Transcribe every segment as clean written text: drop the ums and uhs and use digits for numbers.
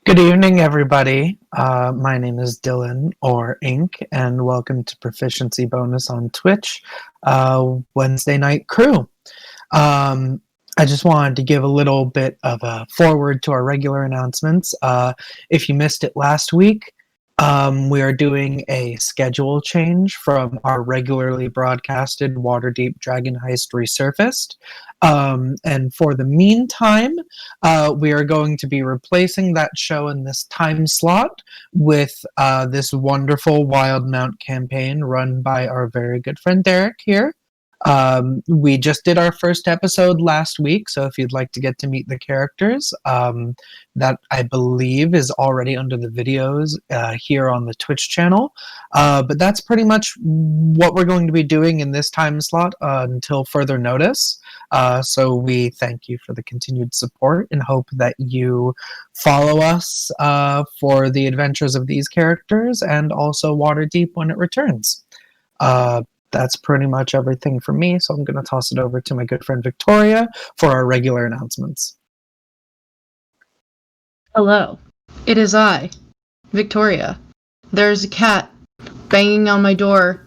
Good evening, everybody. My name is Dylan, or Ink, and welcome to Proficiency Bonus on Twitch, Wednesday Night Crew. I just wanted to give a little bit of a forward to our regular announcements. If you missed it last week, we are doing a schedule change from our regularly broadcasted Waterdeep Dragon Heist Resurfaced. And for the meantime, we are going to be replacing that show in this time slot with this wonderful Wildemount campaign run by our very good friend Derek here. We just did our first episode last week, so if you'd like to get to meet the characters, that I believe is already under the videos here on the Twitch channel. But that's pretty much what we're going to be doing in this time slot until further notice. So we thank you for the continued support and hope that you follow us for the adventures of these characters and also Waterdeep when it returns. That's pretty much everything for me, so I'm going to toss it over to my good friend Victoria for our regular announcements. Hello, it is I, Victoria. There's a cat banging on my door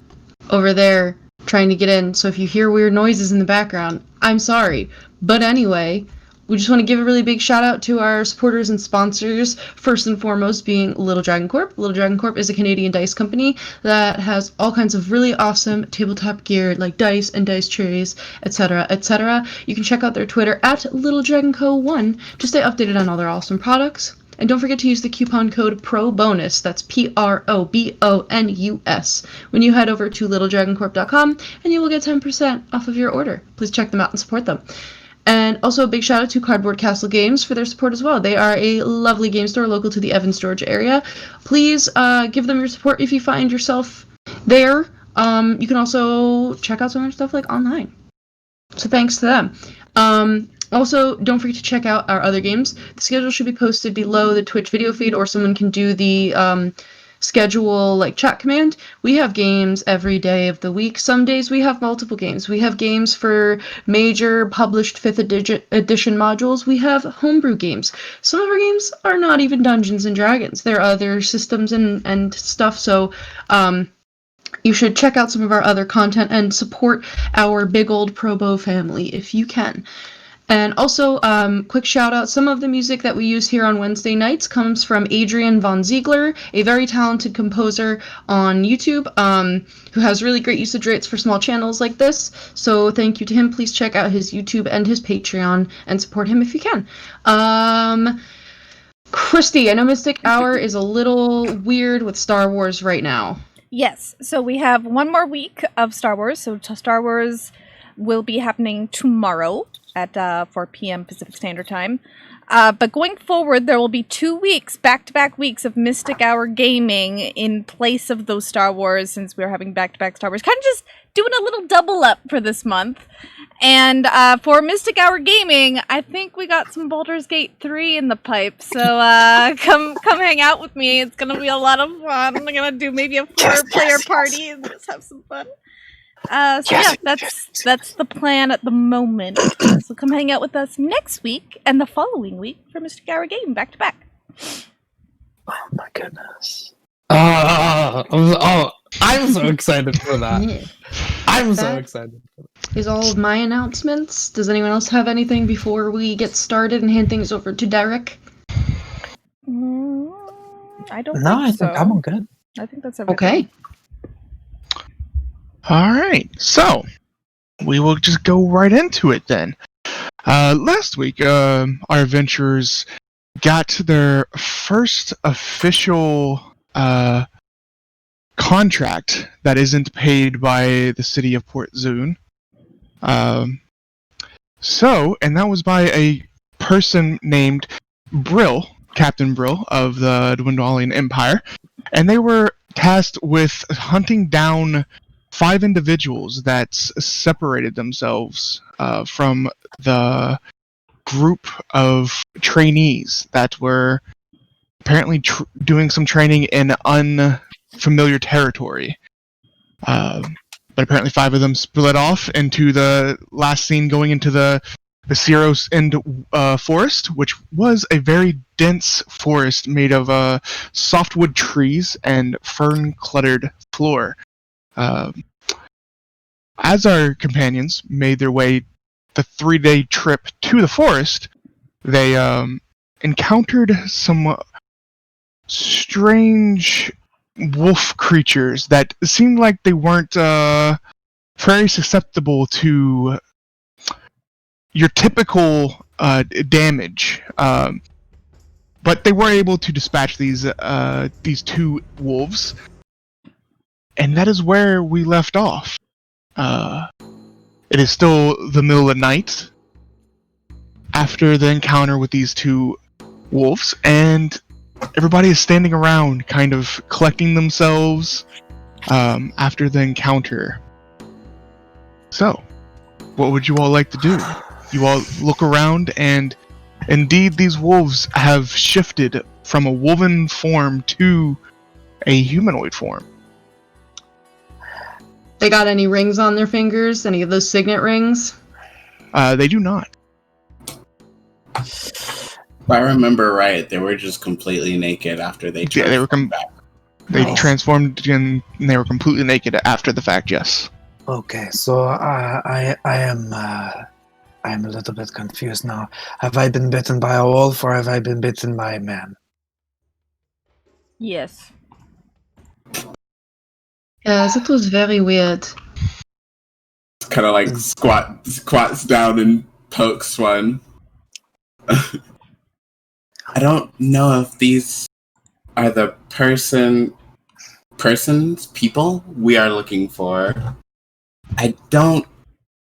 over there trying to get in, so if you hear weird noises in the background, I'm sorry. But anyway, we just want to give a really big shout out to our supporters and sponsors, first and foremost being Little Dragon Corp. Little Dragon Corp is a Canadian dice company that has all kinds of really awesome tabletop gear like dice and dice trays, etc., etc. You can check out their Twitter at LittleDragonCo1 to stay updated on all their awesome products. And don't forget to use the coupon code PROBONUS, that's PROBONUS, when you head over to littledragoncorp.com, and you will get 10% off of your order. Please check them out and support them. And also a big shout out to Cardboard Castle Games for their support as well. They are a lovely game store local to the Evans, Georgia area. Please give them your support if you find yourself there. You can also check out some of their stuff like online. So thanks to them. Also, don't forget to check out our other games. The schedule should be posted below the Twitch video feed, or someone can do the schedule like chat command. We have games every day of the week. Some days we have multiple games. We have games for major published 5th edition modules. We have homebrew games. Some of our games are not even Dungeons and Dragons. They're other systems and stuff, so you should check out some of our other content and support our big old Probo family if you can. And also, quick shout out, some of the music that we use here on Wednesday nights comes from Adrian von Ziegler, a very talented composer on YouTube, who has really great usage rates for small channels like this. So thank you to him. Please check out his YouTube and his Patreon and support him if you can. Kristy, I know Mystic Hour is a little weird with Star Wars right now. Yes, so we have one more week of Star Wars. So Star Wars will be happening tomorrow at 4 p.m. Pacific Standard Time. But going forward, there will be 2 weeks, back-to-back weeks of Mystic Hour gaming in place of those Star Wars, since we're having back-to-back Star Wars. Kind of just doing a little double up for this month. And for Mystic Hour gaming, I think we got some Baldur's Gate 3 in the pipe. So come hang out with me. It's going to be a lot of fun. I'm going to do maybe a 4-player party and just have some fun. That's the plan at the moment. So come hang out with us next week and the following week for Mystic Hour Game, back to back. Oh my goodness. I'm so excited for that. Yeah. I'm so excited for that. Is all of my announcements. Does anyone else have anything before we get started and hand things over to Derek? I don't No, I think think I'm good. I think that's everything. Okay. Alright, so we will just go right into it then. Last week, our adventurers got their first official contract that isn't paid by the city of Port Zoon. And that was by a person named Brill, Captain Brill of the Dwendalian Empire, and they were tasked with hunting down 5 individuals that separated themselves from the group of trainees that were apparently doing some training in unfamiliar territory. But apparently 5 of them split off into the last scene going into the the Ceros End forest, which was a very dense forest made of softwood trees and fern-cluttered floor. As our companions made their way the 3-day trip to the forest, they encountered some strange wolf creatures that seemed like they weren't very susceptible to your typical damage, but they were able to dispatch these 2 wolves, and that is where we left off. It is still the middle of the night after the encounter with these 2 wolves, and everybody is standing around, kind of collecting themselves after the encounter. So, what would you all like to do? You all look around, and indeed these wolves have shifted from a woven form to a humanoid form. They got any rings on their fingers? Any of those signet rings? They do not. If I remember right, they were just completely naked after they Yeah, they were back. They Oh. transformed and they were completely naked after the fact, yes. Okay, so I am a little bit confused now. Have I been bitten by a wolf or have I been bitten by a man? Yes. Yes, it was very weird. Kind of like squats down and pokes one. I don't know if these are the people we are looking for. I don't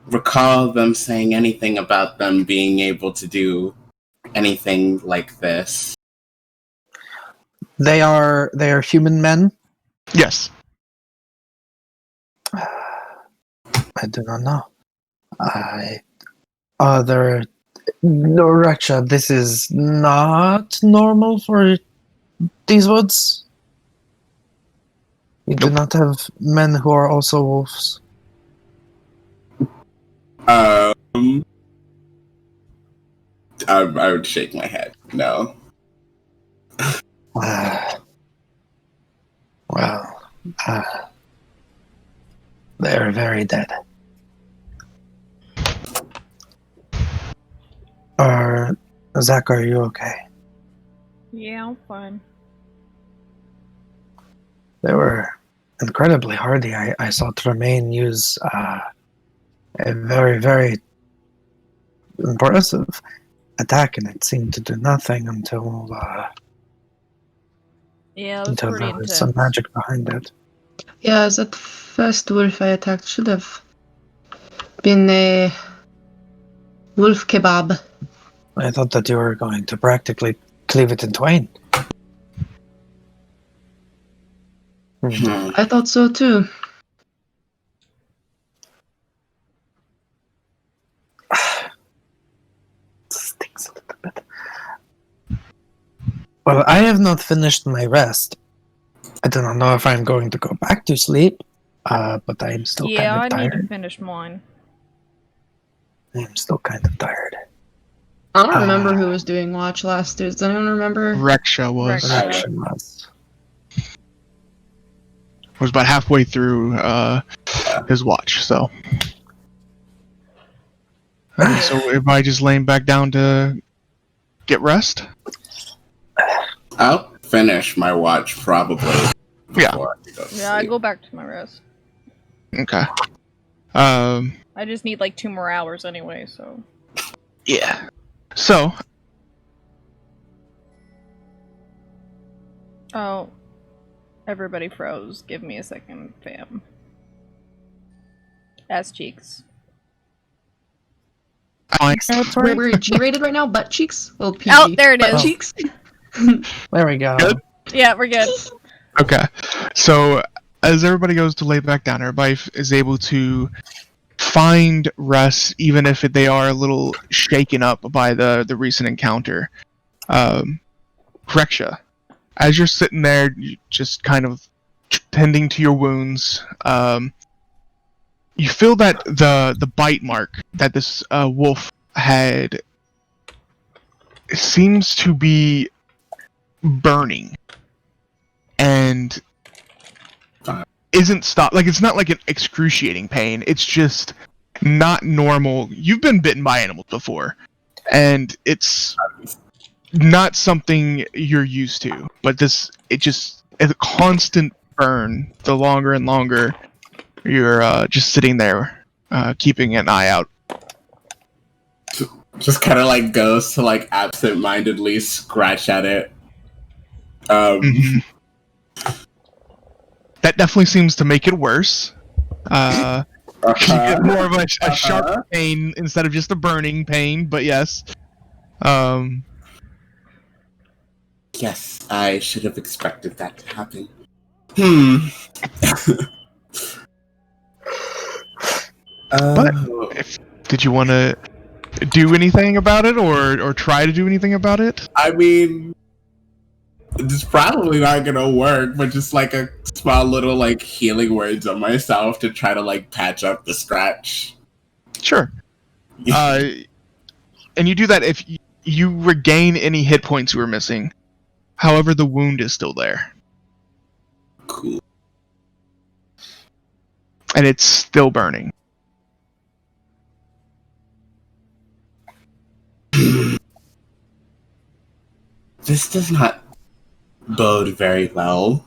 recall them saying anything about them being able to do anything like this. They are human men. Yes. I do not know. Reksha, this is not normal for these woods. You do not have men who are also wolves. I would shake my head. No. They're very dead. Zach, are you okay? Yeah, I'm fine. They were incredibly hardy. I saw Tremayne use a very, very impressive attack, and it seemed to do nothing until Yeah, it was until pretty there was intense. some magic behind it. Yeah, that first wolf I attacked should have been a wolf kebab. I thought that you were going to practically cleave it in twain. I thought so too. Stinks a little bit. Well, I have not finished my rest. I do not know if I'm going to go back to sleep, but I am still Yeah, I kind of need to tired. finish mine. I am still kind of tired. I don't remember who was doing watch last. Does anyone remember? Reksha was. Reksha. Action was. Was about halfway through his watch, so. So everybody just laying back down to get rest? I'll finish my watch probably. Yeah. Before I go to Yeah, I sleep. go back to my rest. Okay. I just need like 2 more hours anyway, so. Yeah. So, Oh. Everybody froze. Give me a second, fam. Ass cheeks. We're G-rated right now. Butt cheeks. Well, PG. Oh, there it Butt is. cheeks. There we go. Good. Yeah, we're good. okay. So, as everybody goes to lay back down, everybody is able to find rest, even if they are a little shaken up by the recent encounter. Reksha, as you're sitting there, just kind of tending to your wounds, you feel that the bite mark that this wolf seems to be burning and isn't stopped. Like, it's not like an excruciating pain. It's just not normal. You've been bitten by animals before, and it's not something you're used to. But it's a constant burn. The longer and longer you're just sitting there, keeping an eye out. Just kind of like goes to like absent-mindedly scratch at it. Mhm. That definitely seems to make it worse. You get more of a sharp pain instead of just a burning pain, but yes. Yes, I should have expected that to happen. Did you want to do anything about it, or try to do anything about it? I mean, it's probably not gonna work, but just like a small little like healing words on myself to try to like patch up the scratch. Sure. And you do that if you regain any hit points you were missing. However, the wound is still there. Cool. And it's still burning. This does not bode very well.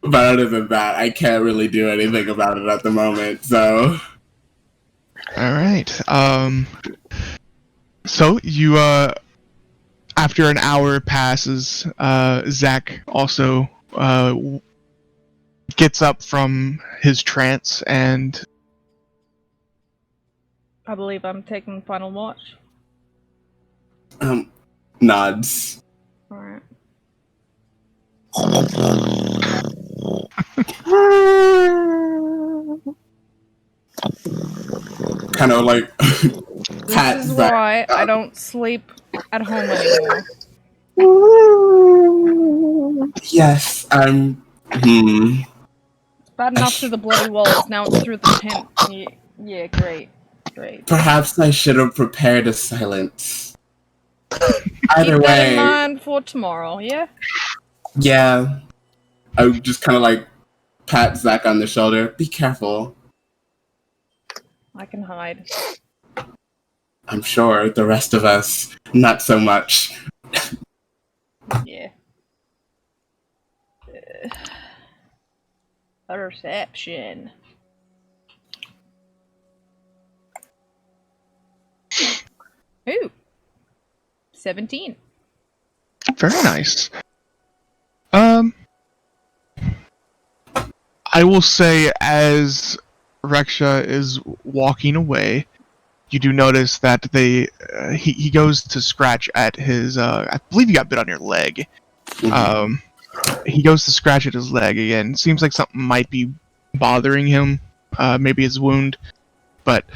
But other than that, I can't really do anything about it at the moment, so... Alright, so you, after an hour passes, Zach also, gets up from his trance and... I believe I'm taking final watch. Nods. Alright. Kind of like This is why I don't sleep at home anymore. Yes, I'm. It's bad enough through the bloody walls, now it's through the tent. Yeah, great. Perhaps I should have prepared a silence. Either Keep that way. in mind for tomorrow, yeah? Yeah. I would just kind of like pat Zach on the shoulder. Be careful. I can hide. I'm sure the rest of us, not so much. Yeah. Perception. Ooh. 17. Very nice. I will say, as Reksha is walking away, you do notice that he goes to scratch at his, I believe you got bit on your leg. He goes to scratch at his leg again. Seems like something might be bothering him, maybe his wound, but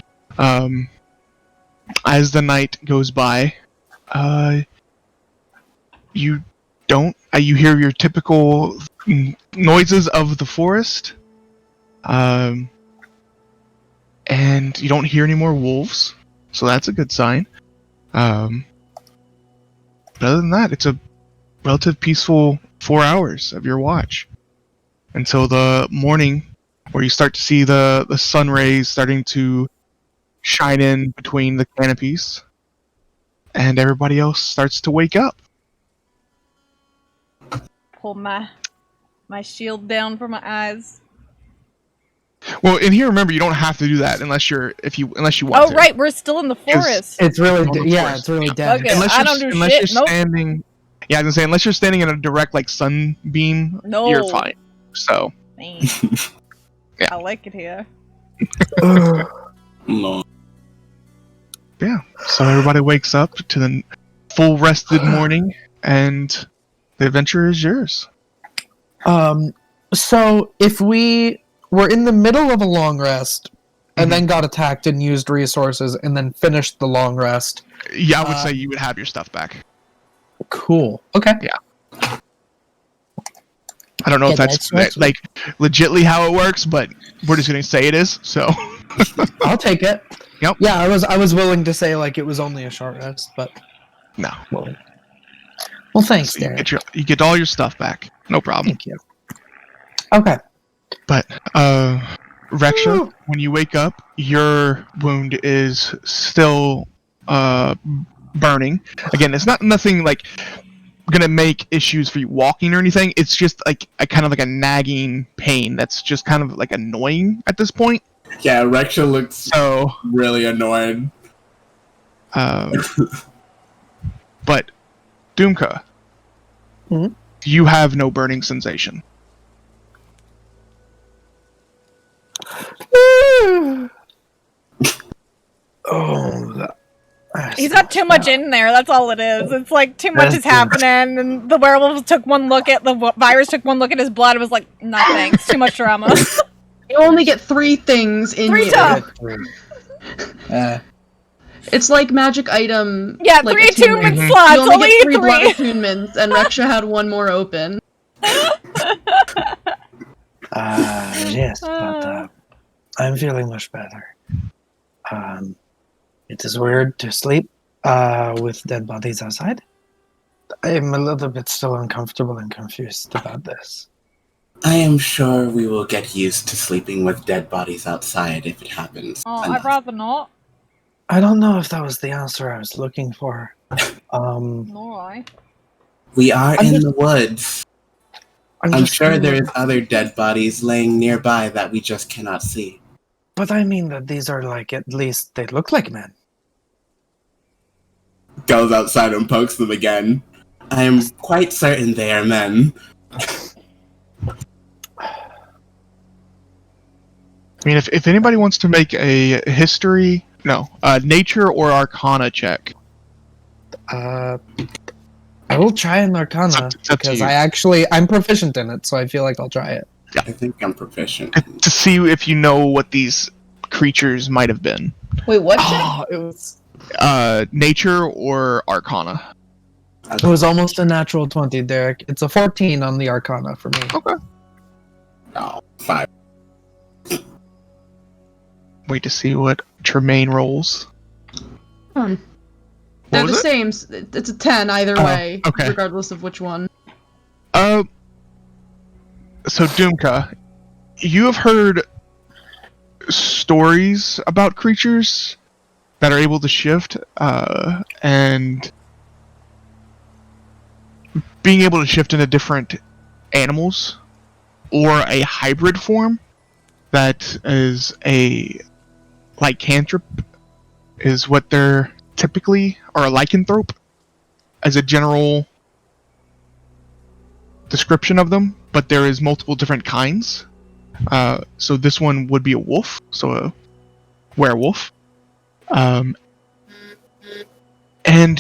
as the night goes by, you hear your typical noises of the forest, and you don't hear any more wolves, so that's a good sign. But other than that, it's a relative peaceful 4 hours of your watch until the morning, where you start to see the sun rays starting to shine in between the canopies, and everybody else starts to wake up. Pull my shield down for my eyes. Well, in here, remember, you don't have to do that unless you want to. Oh, right, we're still in the forest. It's really, forest. it's really dead. Okay, I don't do shit. You're Nope. standing. Yeah, I was gonna say, unless you're standing in a direct sunbeam, No. you're fine. So. Man. Yeah. I like it here. No. Yeah. So everybody wakes up to the full rested morning, and the adventure is yours. So if we were in the middle of a long rest and then got attacked and used resources and then finished the long rest. Yeah, I would say you would have your stuff back. Cool. Okay. Yeah. I don't know if that's like legitly how it works, but we're just gonna say it is. So. I'll take it. Yep. Yeah, I was willing to say like it was only a short rest, but No. well thanks, So you Derek. you get all your stuff back. No problem. Thank you. Okay. But, Reksha, when you wake up, your wound is still, burning. Again, it's nothing, like, gonna make issues for you walking or anything. It's just, like, a kind of like a nagging pain that's just kind of, like, annoying at this point. Yeah, Reksha looks really annoyed. But, Dumka, Mhm. you have no burning sensation. He's got too much in there, that's all it is. It's like too much is happening, and the werewolf took one look at the virus, took one look at his blood, and was like, no thanks, too much drama. You only get 3 things in Three you. top. It's like magic item. Yeah, like 3 attunement attunement. slots, You only get 3 3. blood attunements, and Reksha had 1 more open. Yes, but I'm feeling much better. It is weird to sleep with dead bodies outside. I'm a little bit still uncomfortable and confused about this. I am sure we will get used to sleeping with dead bodies outside if it happens. Oh, I'd rather not. I don't know if that was the answer I was looking for. Nor I. We are I'm in just- the woods. I'm just sure wondering- there's other dead bodies laying nearby that we just cannot see. But I mean that these are like, at least they look like men. Goes outside and pokes them again. I am quite certain they are men. I mean, if anybody wants to make a nature or arcana check. I will try an arcana It's up to because you. I'm proficient in it, so I feel like I'll try it. I think I'm proficient. To see if you know what these creatures might have been. Wait, what? Oh, it Nature or arcana. was almost a natural 20, Derek. It's a 14 on the arcana for me. Okay. Oh, 5. Wait to see what Tremayne rolls. They're What the was same. It's a 10 either way, okay. regardless of which one. So Dumka, you have heard stories about creatures that are able to shift, and being able to shift into different animals, or a hybrid form that is a lycanthrope, is what they're typically, or a lycanthrope, as a general description of them, but there is multiple different kinds. So this one would be a wolf, so a werewolf. And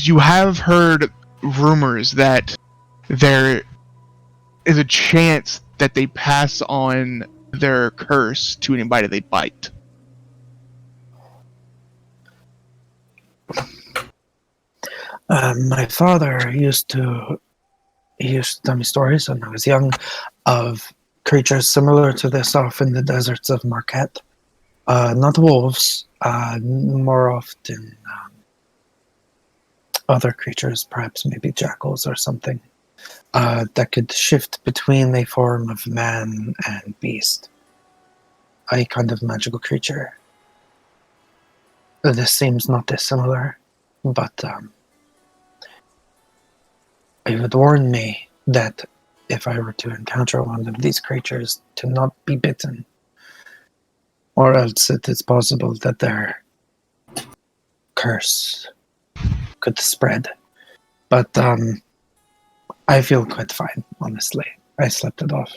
you have heard rumors that there is a chance that they pass on their curse to anybody they bite. My father used to tell me stories when I was young of creatures similar to this off in the deserts of Marquette. Not wolves, more often other creatures, perhaps maybe jackals or something, that could shift between a form of man and beast. A kind of magical creature. This seems not dissimilar, but it would warn me that if I were to encounter one of these creatures, to not be bitten, or else it is possible that their curse could spread. But I feel quite fine, honestly. I slept it off.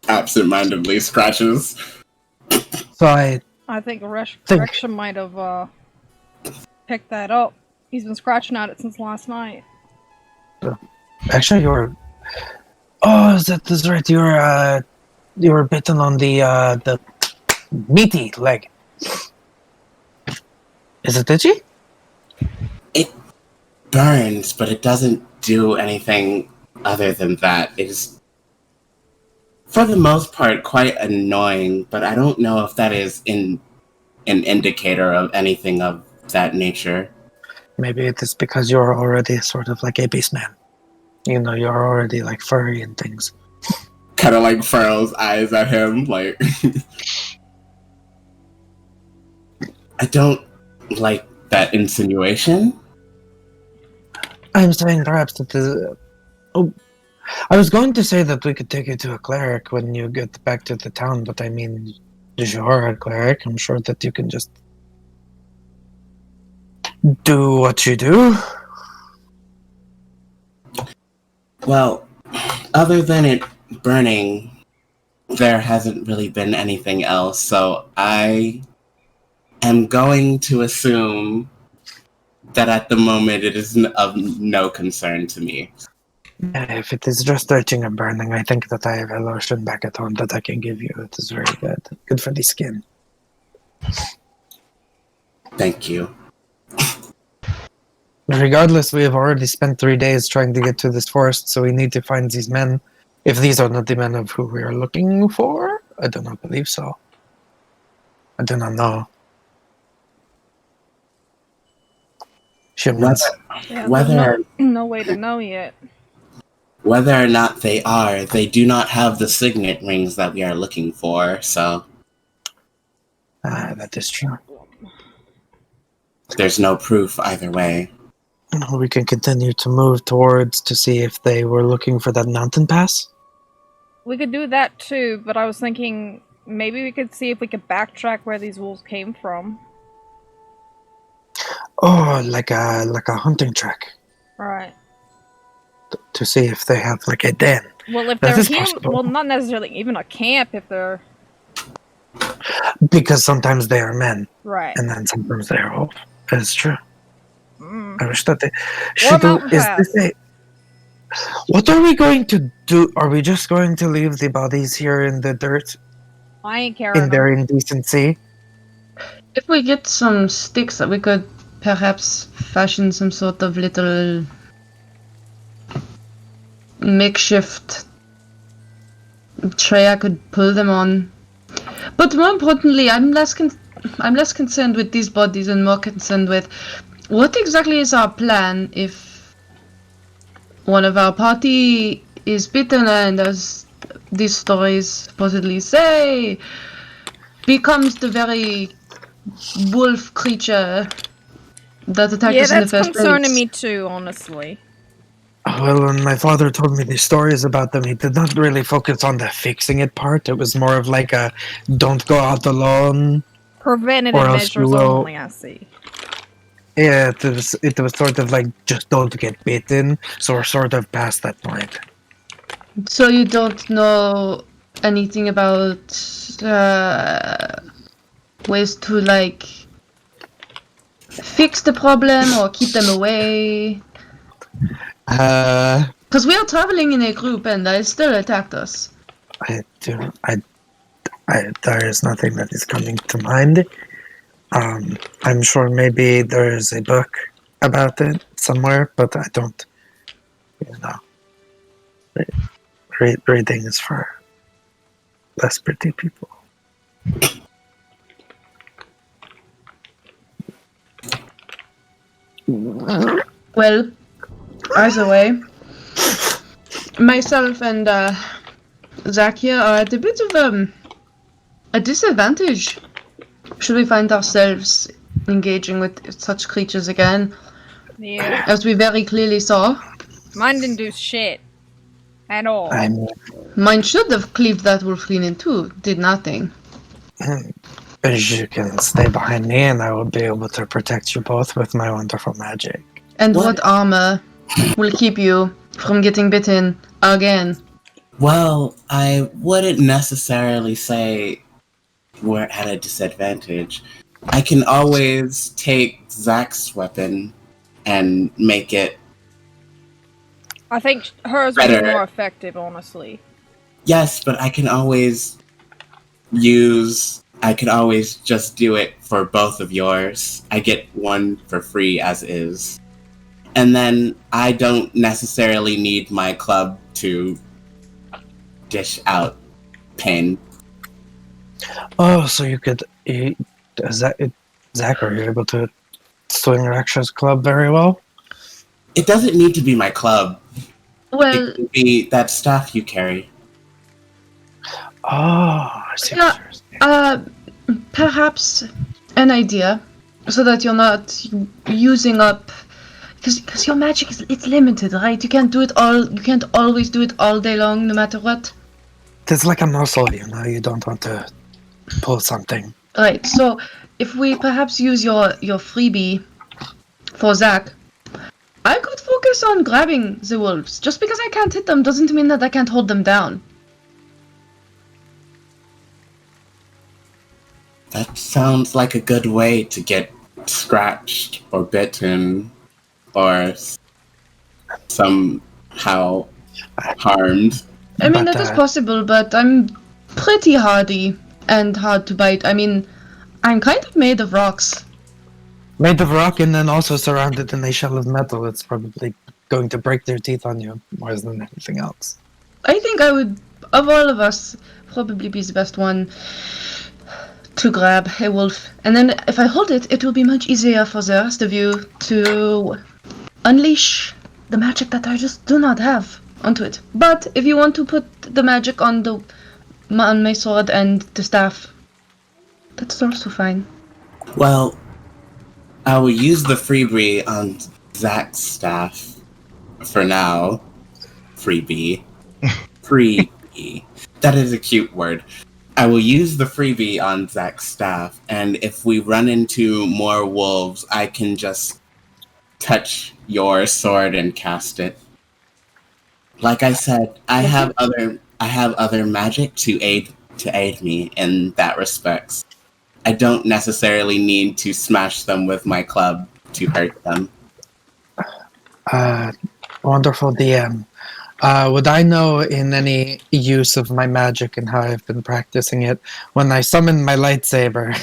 Absent-mindedly scratches. So I think Reksha might have picked that up. He's been scratching at it since last night. actually that's right. You were bitten on the meaty leg. Is it itchy? It burns, but it doesn't do anything other than that. It is, for the most part, quite annoying, but I don't know if that is an indicator of anything of that nature. Maybe it is because you're already sort of like a beastman. You know, you're already like furry and things. Kind of like furrows eyes at him, like... I don't like that insinuation. I'm saying perhaps it is... Oh, I was going to say that we could take you to a cleric when you get back to the town, but I mean, you're a cleric. I'm sure that you can just do what you do. Well, other than it burning, there hasn't really been anything else, so I am going to assume that at the moment it is of no concern to me. If it is just stretching and burning, I think that I have a lotion back at home that I can give you. It is very good. Good for the skin. Thank you. Regardless, we have already spent 3 days trying to get to this forest, so we need to find these men. If these are not the men of who we are looking for, I do not believe so. I do not know. Shipments. Yeah, Whether no way to know yet. whether or not they are, they do not have the signet rings that we are looking for, so That is true. there's no proof either way. We can continue to move towards to see if they were looking for that mountain pass. We could do that too, but I was thinking maybe we could see if we could backtrack where these wolves came from. Oh, like a hunting track Right. to see if they have like a den. Well, if That they're is human, possible. well, not necessarily even a camp if they're Because sometimes they are men, right. and then sometimes they are wolves. That is true. Mm. I wish that they Or should do. mountain Is pass. this a? What are we going to do? Are we just going to leave the bodies here in the dirt I ain't carrying in their them. indecency? If we get some sticks that we could perhaps fashion some sort of little makeshift tray I could pull them on. But more importantly, I'm less concerned with these bodies and more concerned with what exactly is our plan if one of our party is bitten and, as these stories supposedly say, becomes the very wolf creature that attacked Yeah, us in the that's first concerning place. me too, honestly. Well, when my father told me these stories about them, he did not really focus on the fixing it part. It was more of like a don't go out alone. Preventative Or else you measures will- only, I see. Yeah, it was sort of like just don't get bitten. So we're sort of past that point. So you don't know anything about ways to like fix the problem or keep them away? Because we are traveling in a group and they still attacked us. There is nothing that is coming to mind. I'm sure maybe there is a book about it somewhere, but I don't, reading is for less pretty people. Well, either way, myself and Zach here are at a bit of a disadvantage should we find ourselves engaging with such creatures again, Yeah. as we very clearly saw. Mine didn't do shit. At all. I mean, Mine should have cleaved that wolfling in two, did nothing. you can stay behind me, and I will be able to protect you both with my wonderful magic. And What? what armor will keep you from getting bitten again? Well, I wouldn't necessarily say we're at a disadvantage. I can always take Zach's weapon and make it... I think hers would be Better. more effective, honestly. Yes, but I can always just do it for both of yours. I get one for free as is. And then I don't necessarily need my club to dish out pain. Oh, so you could Zach, are you able to swing Reksha's club very well? It doesn't need to be my club. Well, It could be that staff you carry. Oh, I see. Yeah. Perhaps an idea, so that you're not using up, because your magic it's limited, right? You can't do it all. You can't always do it all day long, no matter what. It's like a muscle, you don't want to pull something. Right. So if we perhaps use your freebie for Zach, I could focus on grabbing the wolves. Just because I can't hit them doesn't mean that I can't hold them down. That sounds like a good way to get scratched or bitten or somehow harmed. I mean, But, that is possible, but I'm pretty hardy and hard to bite. I mean, I'm kind of made of rocks. Made of rock and then also surrounded in a shell of metal, it's probably going to break their teeth on you more than anything else. I think I would, of all of us, probably be the best one to grab a wolf. And then if I hold it, it will be much easier for the rest of you to unleash the magic that I just do not have onto it. But if you want to put the magic on my sword and the staff, that's also fine. Well, I will use the freebie on Zach's staff for now. Freebie. Freebie. That is a cute word. I will use the freebie on Zach's staff, and if we run into more wolves, I can just touch your sword and cast it. Like I said, I have other magic to aid me in that respect. I don't necessarily need to smash them with my club to hurt them. Wonderful DM. Would I know in any use of my magic and how I've been practicing it when I summon my lightsaber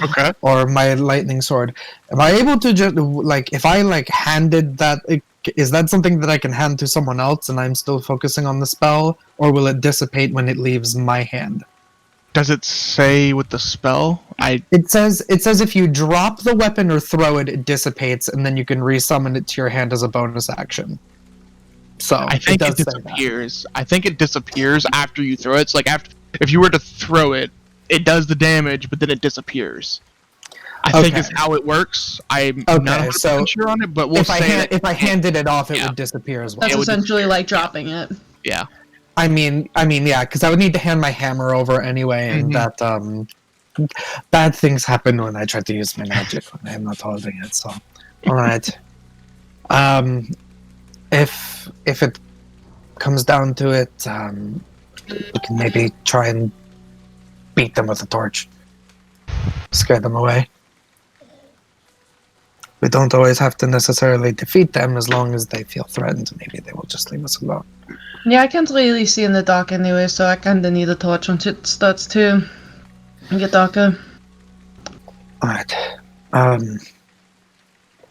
Okay. or my lightning sword? Am I able to just if I handed that? Is that something that I can hand to someone else and I'm still focusing on the spell, or will it dissipate when it leaves my hand? Does it say with the spell? It says if you drop the weapon or throw it, it dissipates, and then you can resummon it to your hand as a bonus action. So I think it does say disappears. I think it disappears after you throw it. It's like if you were to throw it, it does the damage, but then it disappears. I think is how it works. I'm not 100% sure on it, but we'll say if I handed it off, it would disappear as well. That's essentially like dropping it. Yeah. I mean, yeah, because I would need to hand my hammer over anyway, and that bad things happen when I try to use my magic when I'm not holding it. So, all right. If it comes down to it, we can maybe try and beat them with a torch, scare them away. We don't always have to necessarily defeat them as long as they feel threatened. Maybe they will just leave us alone. Yeah, I can't really see in the dark anyway, so I kinda need a torch once it starts to get darker. Alright.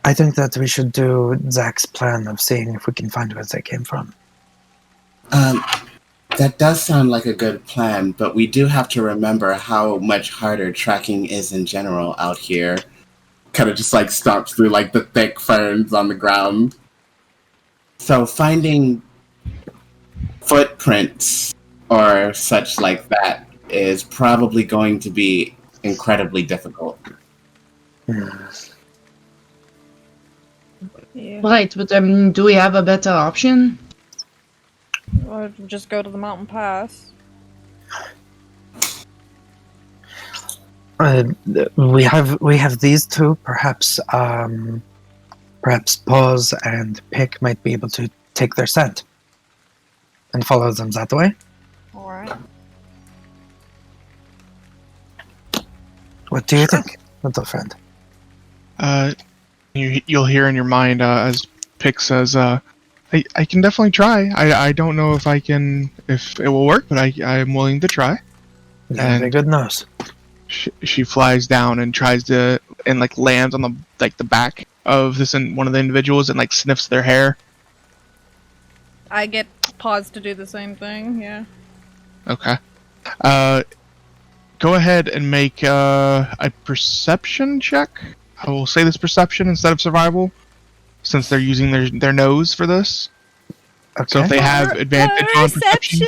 I think that we should do Zach's plan of seeing if we can find where they came from. That does sound like a good plan, but we do have to remember how much harder tracking is in general out here. Kind of just stomps through the thick ferns on the ground. So finding footprints or such like that is probably going to be incredibly difficult. Yeah. Right, but do we have a better option? Or just go to the mountain pass. We have these two. Perhaps Pause and Pick might be able to take their scent and follow them that way. All right. What do you think, little friend? You'll hear in your mind as Pick says, I can definitely try. I don't know if it will work, but I am willing to try. You have a good nose. She flies down and tries to lands on the back of one of the individuals and sniffs their hair. I get Pause to do the same thing. Yeah. Okay. go ahead and make a perception check. I will say this perception instead of survival, since they're using their nose for this. Okay. So if they have advantage on perception,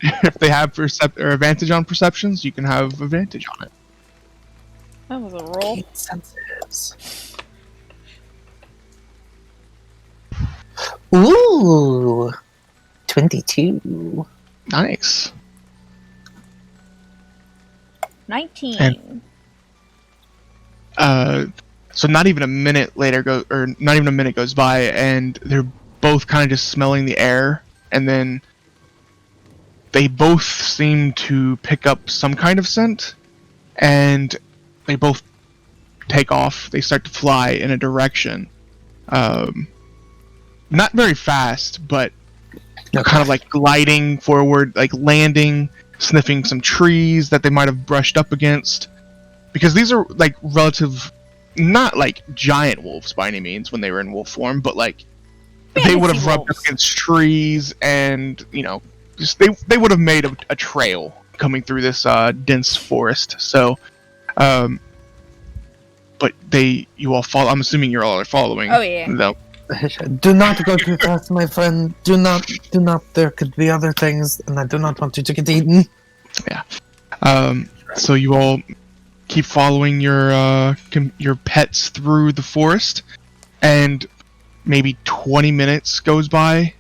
if they have advantage on perceptions, you can have advantage on it. That was a roll. Keen sensitives. Ooh, 22. Nice. 19. So not even a minute goes by, and they're both kind of just smelling the air, and then they both seem to pick up some kind of scent, and they both take off. They start to fly in a direction. Not very fast, but kind of like gliding forward, like landing, sniffing some trees that they might have brushed up against. Because these are like not like giant wolves by any means when they were in wolf form, but like they would have rubbed up against trees, and just they would have made a trail coming through this dense forest. So, but you all follow. I'm assuming you all are following. Oh yeah. No. Do not go too fast, my friend. Do not. There could be other things, and I do not want you to get eaten. Yeah. So you all keep following your pets through the forest, and maybe 20 minutes goes by,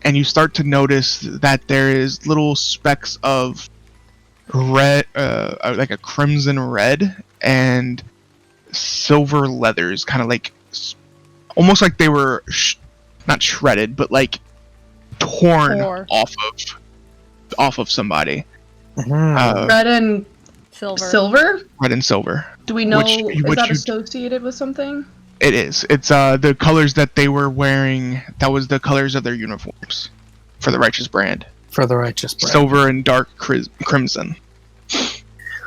and you start to notice that there is little specks of red, like a crimson red and silver leathers, kind of like almost like they were not shredded, but like torn off of somebody. Red and silver? Red and silver. Do we know, is that associated with something? It is. It's the colors that they were wearing, that was the colors of their uniforms for the Righteous Brand. Silver and dark crimson.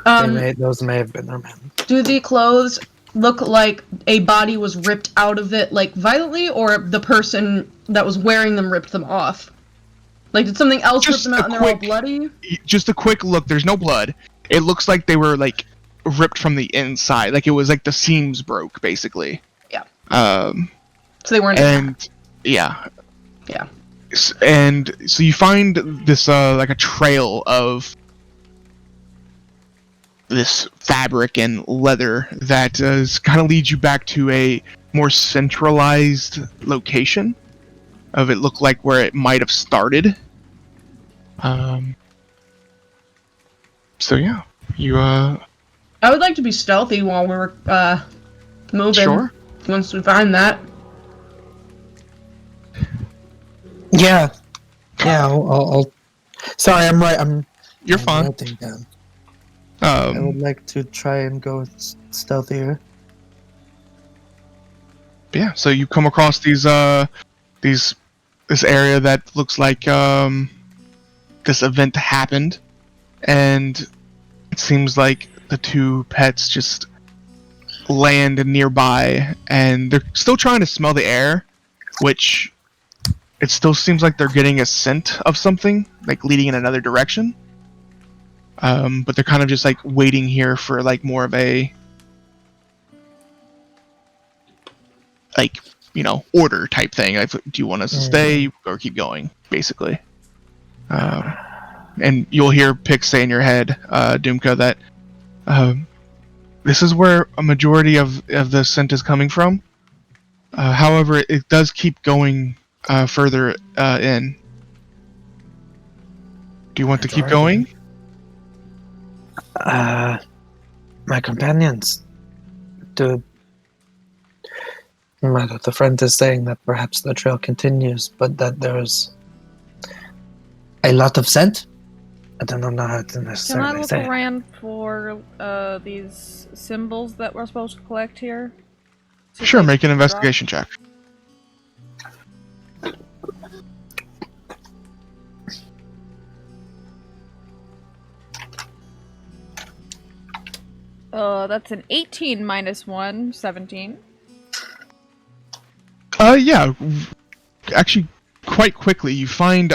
Those may have been their men. Do the clothes look like a body was ripped out of it, like, violently, or the person that was wearing them ripped them off? Like, did something else rip them out and they're all bloody? Just a quick look. There's no blood. It looks like they were, like, ripped from the inside. Like, it was like the seams broke, basically. Yeah. So they weren't... Yeah. Yeah. And so you find this, like, a trail of this fabric and leather that kind of leads you back to a more centralized location of it looked like where it might have started. So yeah, you I would like to be stealthy while we're moving. Sure. Once we find that. Yeah. I'll sorry, I'm You're fine. writing down. I would like to try and go stealthier. Yeah, so you come across this area that looks like this event happened, and it seems like the two pets just land nearby, and they're still trying to smell the air, which it still seems like they're getting a scent of something, like leading in another direction. But they're kind of just like waiting here for like more of a order type thing. Like, do you want us to stay or keep going, basically? And you'll hear Pix say in your head, Dumka, that this is where a majority of the scent is coming from. However, it does keep going further in. Do you want to keep going? My companions. The friend is saying that perhaps the trail continues, but that there's a lot of scent. I don't know how to necessarily say. Can I look around for these symbols that we're supposed to collect here? Sure, make an investigation check. That's an 18 minus 1, 17. Yeah. Actually, quite quickly, you find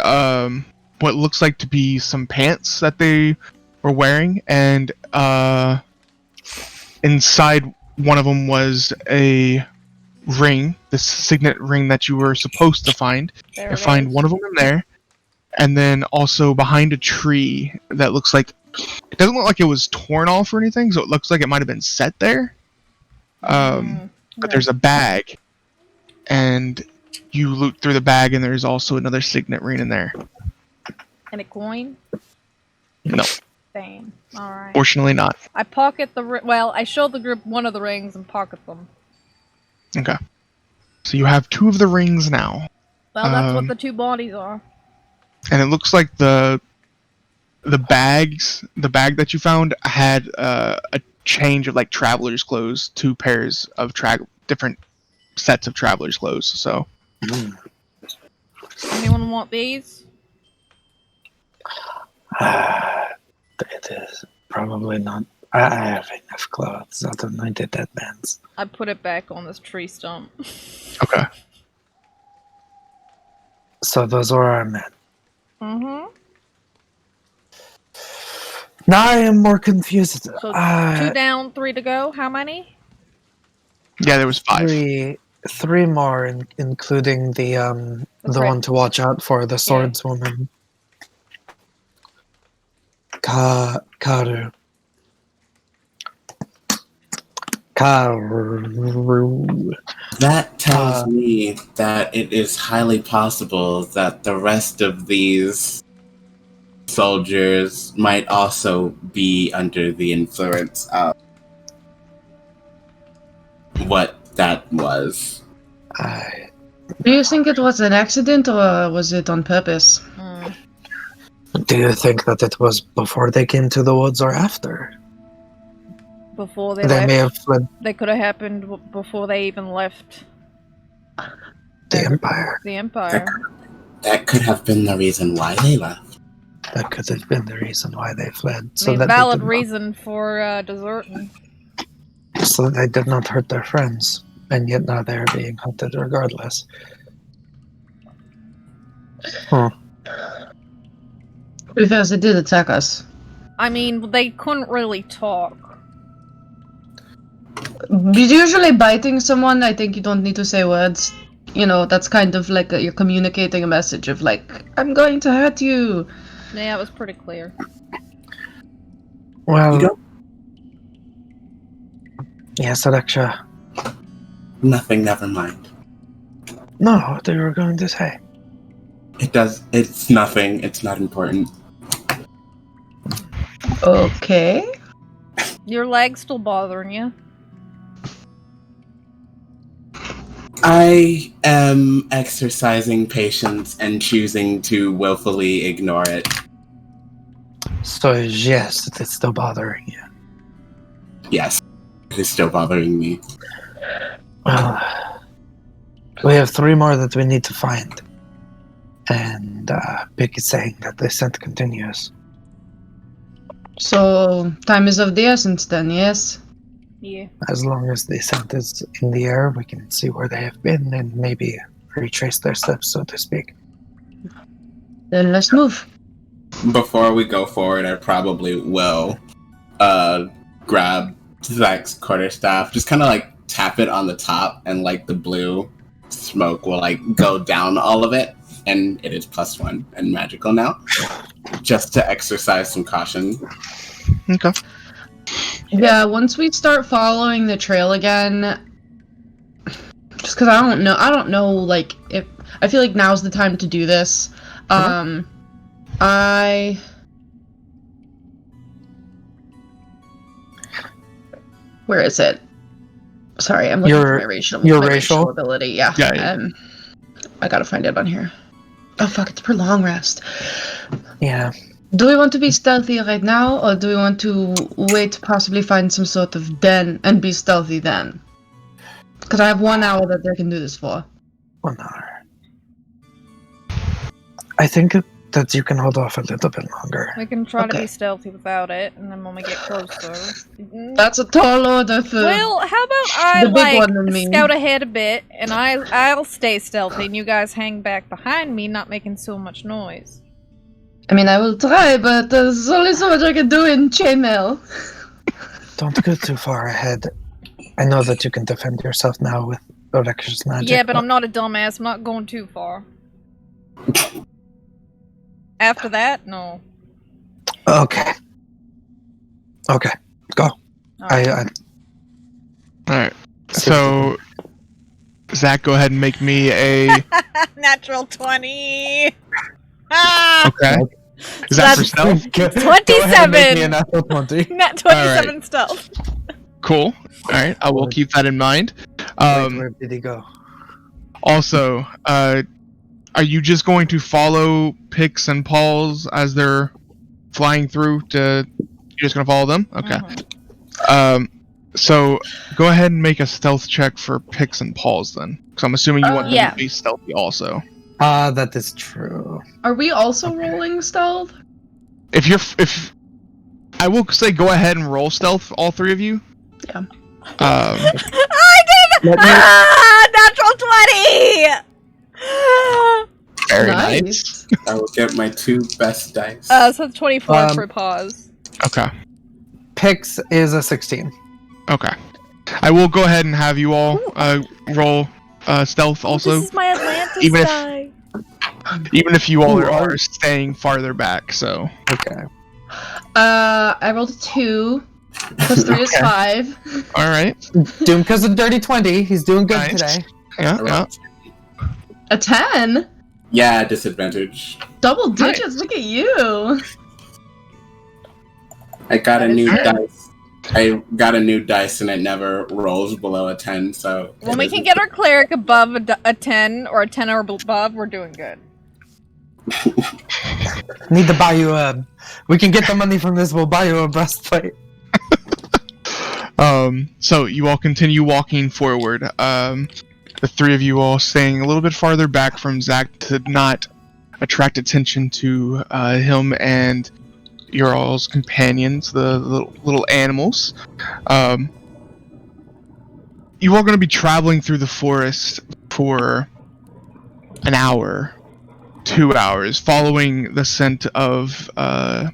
what looks like to be some pants that they were wearing, and inside one of them was a ring, the signet ring that you were supposed to find. You find one of them in there, and then also behind a tree that looks like it doesn't look like it was torn off or anything, so it looks like it might have been set there. But there's a bag, and you loot through the bag, and there's also another signet ring in there. And a coin? No. Damn. Alright. Fortunately not. I pocket I showed the group one of the rings and pocket them. Okay. So you have 2 of the rings now. Well, that's what the 2 bodies are. And it looks like the bag that you found had a change of like traveler's clothes, 2 pairs of different sets of traveler's clothes. So. Anyone want these? It is probably not. I have enough clothes. Other than I did that bands. I put it back on this tree stump. Okay. So those were our men. Mm-hmm. Now I am more confused. So 2 down, 3 to go. How many? Yeah, there was 5. Three more, including the one to watch out for, the swordswoman. Karu. That tells me that it is highly possible that the rest of these soldiers might also be under the influence of what that was. Do you think it was an accident or was it on purpose? Do you think that it was before they came to the woods or after? Before they They left. may have fled They could have happened before they even left the Empire. the Empire. That could have been the reason why they left. That could have been the reason why they fled. So that valid they reason for deserting. So that they did not hurt their friends. And yet now they're being hunted regardless. Huh. Because they did attack us. I mean, they couldn't really talk. Usually biting someone, I think you don't need to say words. You know, that's kind of like you're communicating a message of like, I'm going to hurt you. Yeah, it was pretty clear. Well, yes, Reksha. Nothing, never mind. No, what they were going to say. It's nothing, it's not important. Okay. Your leg's still bothering you? I am exercising patience and choosing to willfully ignore it. So yes, it's still bothering you. Yes, it is still bothering me. Well, we have 3 more that we need to find. And Pick is saying that the scent continues. So, time is of the essence then, yes? Yeah. As long as the scent is in the air, we can see where they have been and maybe retrace their steps, so to speak. Then let's move. Before we go forward, I probably will grab Zach's quarterstaff, just kind of like tap it on the top, and like the blue smoke will like go down all of it, and it is +1 and magical now, just to exercise some caution. Okay. Yeah, once we start following the trail again, just because I don't know, like, if I feel like now's the time to do this. Where is it? Sorry, I'm looking for my racial ability. Yeah. I gotta find it on here. Oh fuck! It's for long rest. Yeah. Do we want to be stealthy right now, or do we want to wait to possibly find some sort of den and be stealthy then? Because I have 1 hour that they can do this for. 1 hour. I think that you can hold off a little bit longer. We can try to be stealthy without it, and then when we get closer... That's a tall order for... Well, how about I, scout ahead a bit, and I'll stay stealthy, and you guys hang back behind me, not making so much noise. I mean, I will try, but there's only so much I can do in chainmail. Don't go too far ahead. I know that you can defend yourself now with Reksha's magic. Yeah, but I'm not a dumbass. I'm not going too far. After that, no. Okay. Okay, go. Alright. Alright. So, Zach, go ahead and make me a... Natural 20! Ah! Okay. Is So that for that's stealth? Go ahead and make me a 27! natural 20. Nat 27 stealth. Cool. Alright, I will keep that in mind. Wait, where did he go? Also, are you just going to follow Pix and Paul's as they're flying through to... You're just going to follow them? Okay. Mhm. So, go ahead and make a stealth check for Pix and Paul's then. Because I'm assuming you want them Yeah. to be stealthy also. That is true. Are we also rolling stealth? If I will say go ahead and roll stealth, all three of you. Yeah. I did! Natural 20! Very nice. I will get my 2 best dice. So it's 24 for pause. Okay. Pix is a 16. Okay. I will go ahead and have you all roll stealth also, This is my Atlantis even if- die. even if you all Ooh, are staying farther back. So. Okay. I rolled a 2. Plus 3 is Okay. 5. All right. Doomka's a dirty 20. He's doing good Nice. today. Yeah. A 10? Yeah, disadvantage. Double digits, look at you! I got a That is new good. dice. I got a new dice and it never rolls below a 10, so... When we can get our cleric above a 10 or a 10 or above, we're doing good. Need to buy you a... We can get the money from this, we'll buy you a breastplate. So you all continue walking forward. The three of you all staying a little bit farther back from Zach to not attract attention to him and your all's companions, the little animals. You are going to be traveling through the forest for an hour, 2 hours, following the scent of that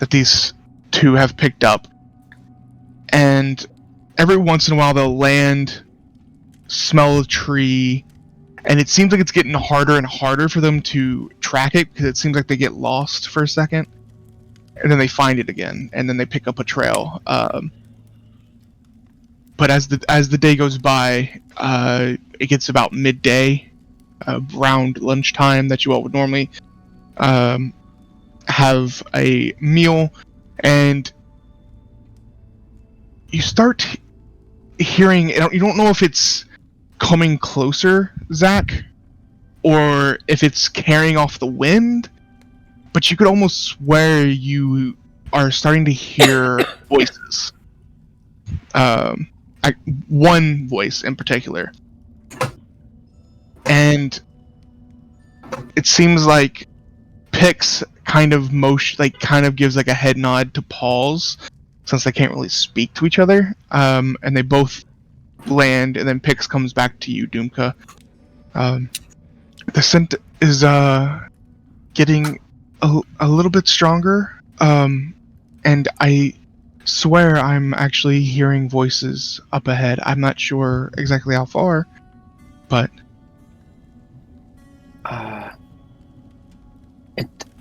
these two have picked up. And every once in a while they'll land, smell a tree, and it seems like it's getting harder and harder for them to track it because it seems like they get lost for a second, and then they find it again, and then they pick up a trail. But as the day goes by, it gets about midday, around lunchtime that you all would normally have a meal, and you start hearing. You don't know if it's coming closer, Zach, or if it's carrying off the wind, but you could almost swear you are starting to hear voices. One voice in particular, and it seems like Pix kind of gives like a head nod to Paul's, since they can't really speak to each other, and they both land, and then Pix comes back to you, Dumka. The scent is getting a little bit stronger, and I swear I'm actually hearing voices up ahead. I'm not sure exactly how far, but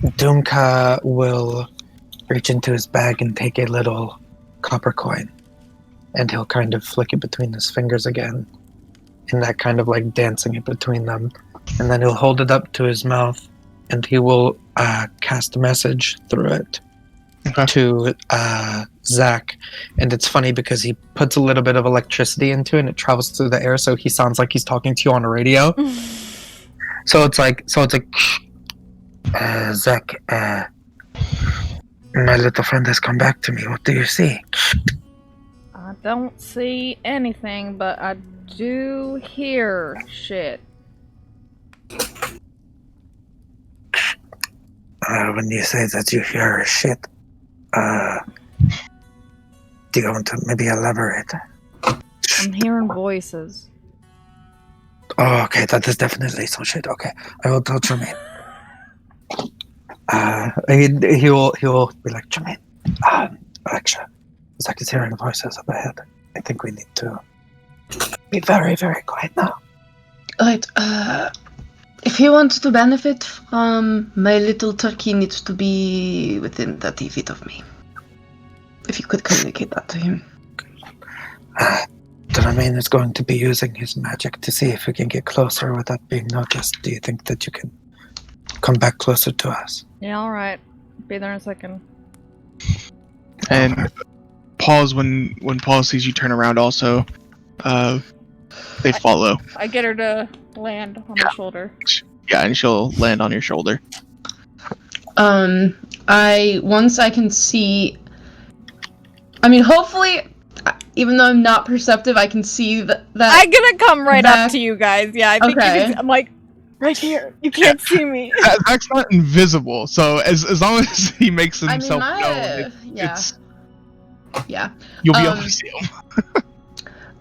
Dumka will reach into his bag and take a little copper coin, and he'll kind of flick it between his fingers again, in that kind of like dancing it between them, and then he'll hold it up to his mouth, and he will cast a message through it to Zach. And it's funny because he puts a little bit of electricity into it, and it travels through the air, so he sounds like he's talking to you on a radio. So it's like Zach, my little friend has come back to me. What do you see? I don't see anything, but I do hear shit. When you say that you hear shit, do you want to maybe elaborate? I'm hearing voices. Oh, okay, that is definitely some shit. Okay, I will tell Tremayne. He will be like, Tremayne, Reksha, Zach is hearing voices up ahead. I think we need to be very, very quiet now. Alright, if he wants to benefit from my little turkey needs to be within 30 feet of me. If you could communicate that to him. Tremayne is going to be using his magic to see if we can get closer without being noticed. Do you think that you can come back closer to us? Yeah, alright. Be there in a second. And pause when Paul sees you turn around also. They follow. I get her to land on my shoulder. Yeah, and she'll land on your shoulder. Once I can see... I mean, hopefully, even though I'm not perceptive, I can see that I'm gonna come right up to you guys. Yeah, I think Okay. you can, I'm like, right here. You can't see me. Zach's not invisible, so as long as he makes himself known, yeah. You'll be able to see him.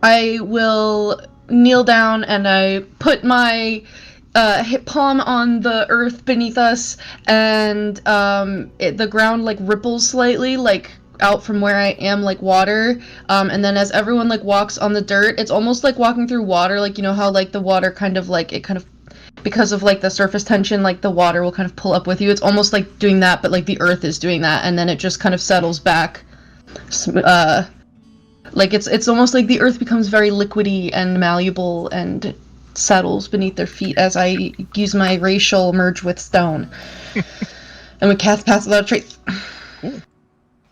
I will kneel down and I put my hip palm on the earth beneath us, and the ground like ripples slightly, like out from where I am, like water. And then as everyone like walks on the dirt, it's almost like walking through water. Like, you know how like the water kind of because of like the surface tension, like the water will kind of pull up with you. It's almost like doing that, but like the earth is doing that, and then it just kind of settles back. Like it's almost like the earth becomes very liquidy and malleable and settles beneath their feet as I use my racial merge with stone. And we cast Pass Without a Trace.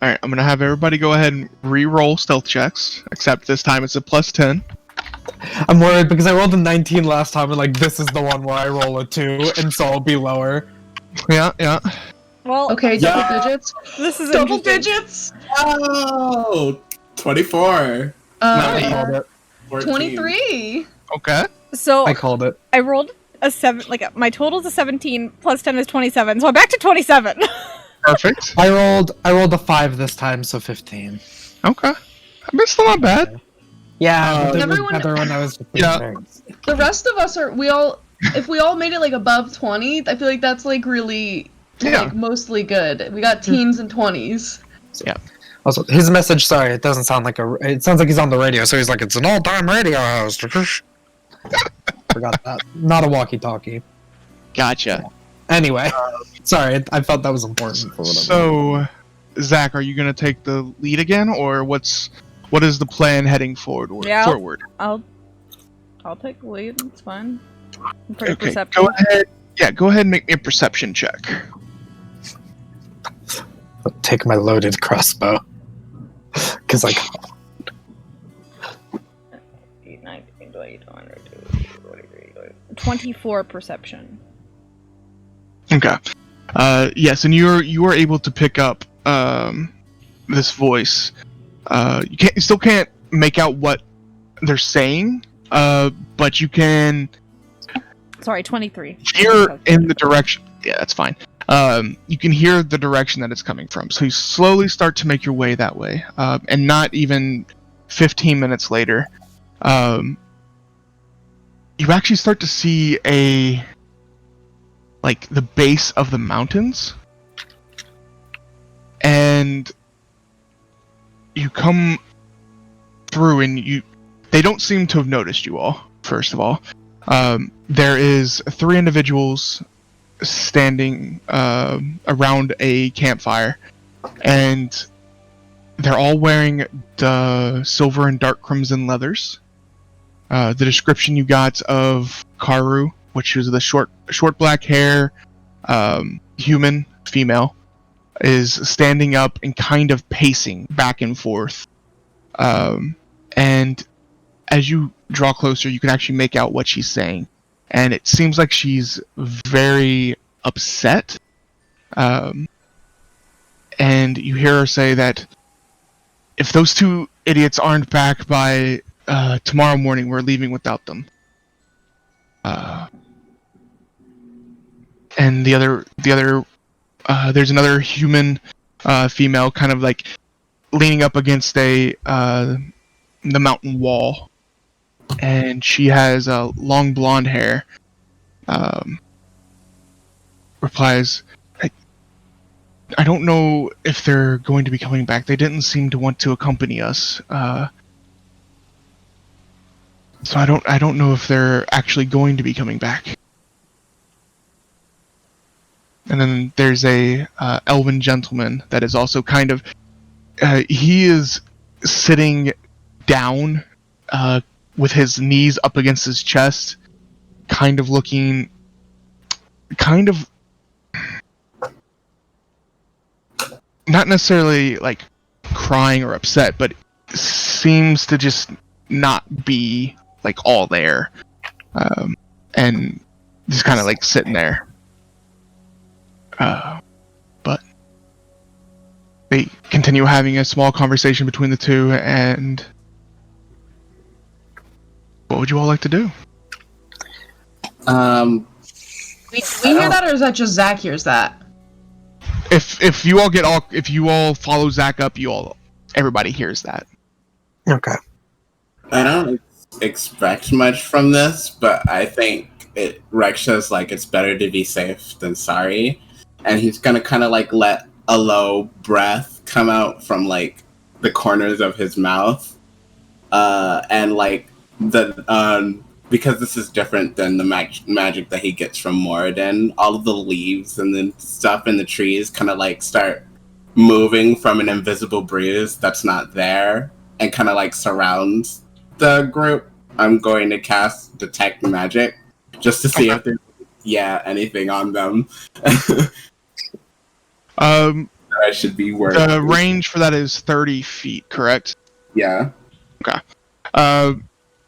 Alright, I'm gonna have everybody go ahead and re-roll stealth checks, except this time it's a +10. I'm worried because I rolled a 19 last time, and like this is the one where I roll a 2, and so I'll be lower. Yeah. Well, Okay, double digits. this is Double interesting. digits! Oh, 24. I called it. 14. 23! Okay. So I called it. I rolled a 7. Like my total is a 17 plus 10 is 27. So I'm back to 27. Perfect. I rolled a 5 this time, so 15. Okay. I mean, it's still not bad. Yeah, but everyone- the other one I was Yeah. The rest of us if we all made it like above 20, I feel like that's like really like mostly good. We got teens and 20s. Yeah. Also, his message, sorry, it doesn't sound like it sounds like he's on the radio, so he's like, it's an all-time radio host. Forgot that. Not a walkie-talkie. Gotcha. Anyway, sorry, I felt that was important for whatever. So, Zach, are you gonna take the lead again, or what is the plan heading forward? Yeah. Forward. I'll take the lead. It's fine. I'm pretty Okay. perceptive. Go ahead. Yeah, go ahead and make me a perception check. I'll take my loaded crossbow. Because I 24 perception. Okay. Yes, and you are able to pick up this voice. You still can't make out what they're saying, but you can Sorry, 23. hear in the direction. Yeah, that's fine. You can hear the direction that it's coming from. So you slowly start to make your way that way, and not even 15 minutes later, you actually start to see the base of the mountains, and you come through, and they don't seem to have noticed you all. First of all, there is 3 individuals standing around a campfire, and they're all wearing the silver and dark crimson leathers. The description you got of Karu, which is the short black hair, human, female, is standing up and kind of pacing back and forth. And as you draw closer, you can actually make out what she's saying. And it seems like she's very upset. And you hear her say that if those 2 idiots aren't back by tomorrow morning, we're leaving without them. And the other there's another human female kind of like leaning up against the mountain wall, and she has long blonde hair. Replies, I don't know if they're going to be coming back. They didn't seem to want to accompany us. So I don't know if they're actually going to be coming back. And then there's a elven gentleman that is also kind of he is sitting down with his knees up against his chest, kind of looking not necessarily like crying or upset, but seems to just not be like all there, and just kind of like sitting there. But they continue having a small conversation between the two, and what would you all like to do? We hear that, or is that just Zach hears that? If you all follow Zach up, everybody hears that. Okay. I don't expect much from this, but I think Reksha's like, it's better to be safe than sorry, and he's gonna kind of like let a low breath come out from like the corners of his mouth, and like because this is different than the magic that he gets from Moradin, all of the leaves and the stuff in the trees kind of like start moving from an invisible breeze that's not there and kind of like surrounds the group. I'm going to cast Detect Magic just to see if there's anything on them. I should be worried. The range for that is 30 feet, correct? Yeah. Okay.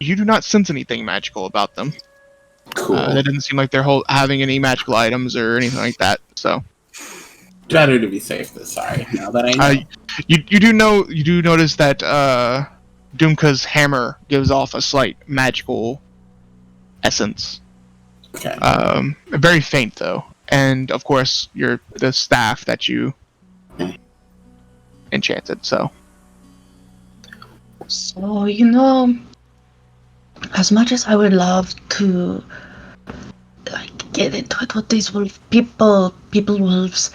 You do not sense anything magical about them. Cool. They didn't seem like they're having any magical items or anything like that. So better to be safe than sorry. Now that I know. You do notice that Dumka's hammer gives off a slight magical essence. Okay. Very faint though, and of course the staff that you enchanted. So as much as I would love to like get into it with these people wolves,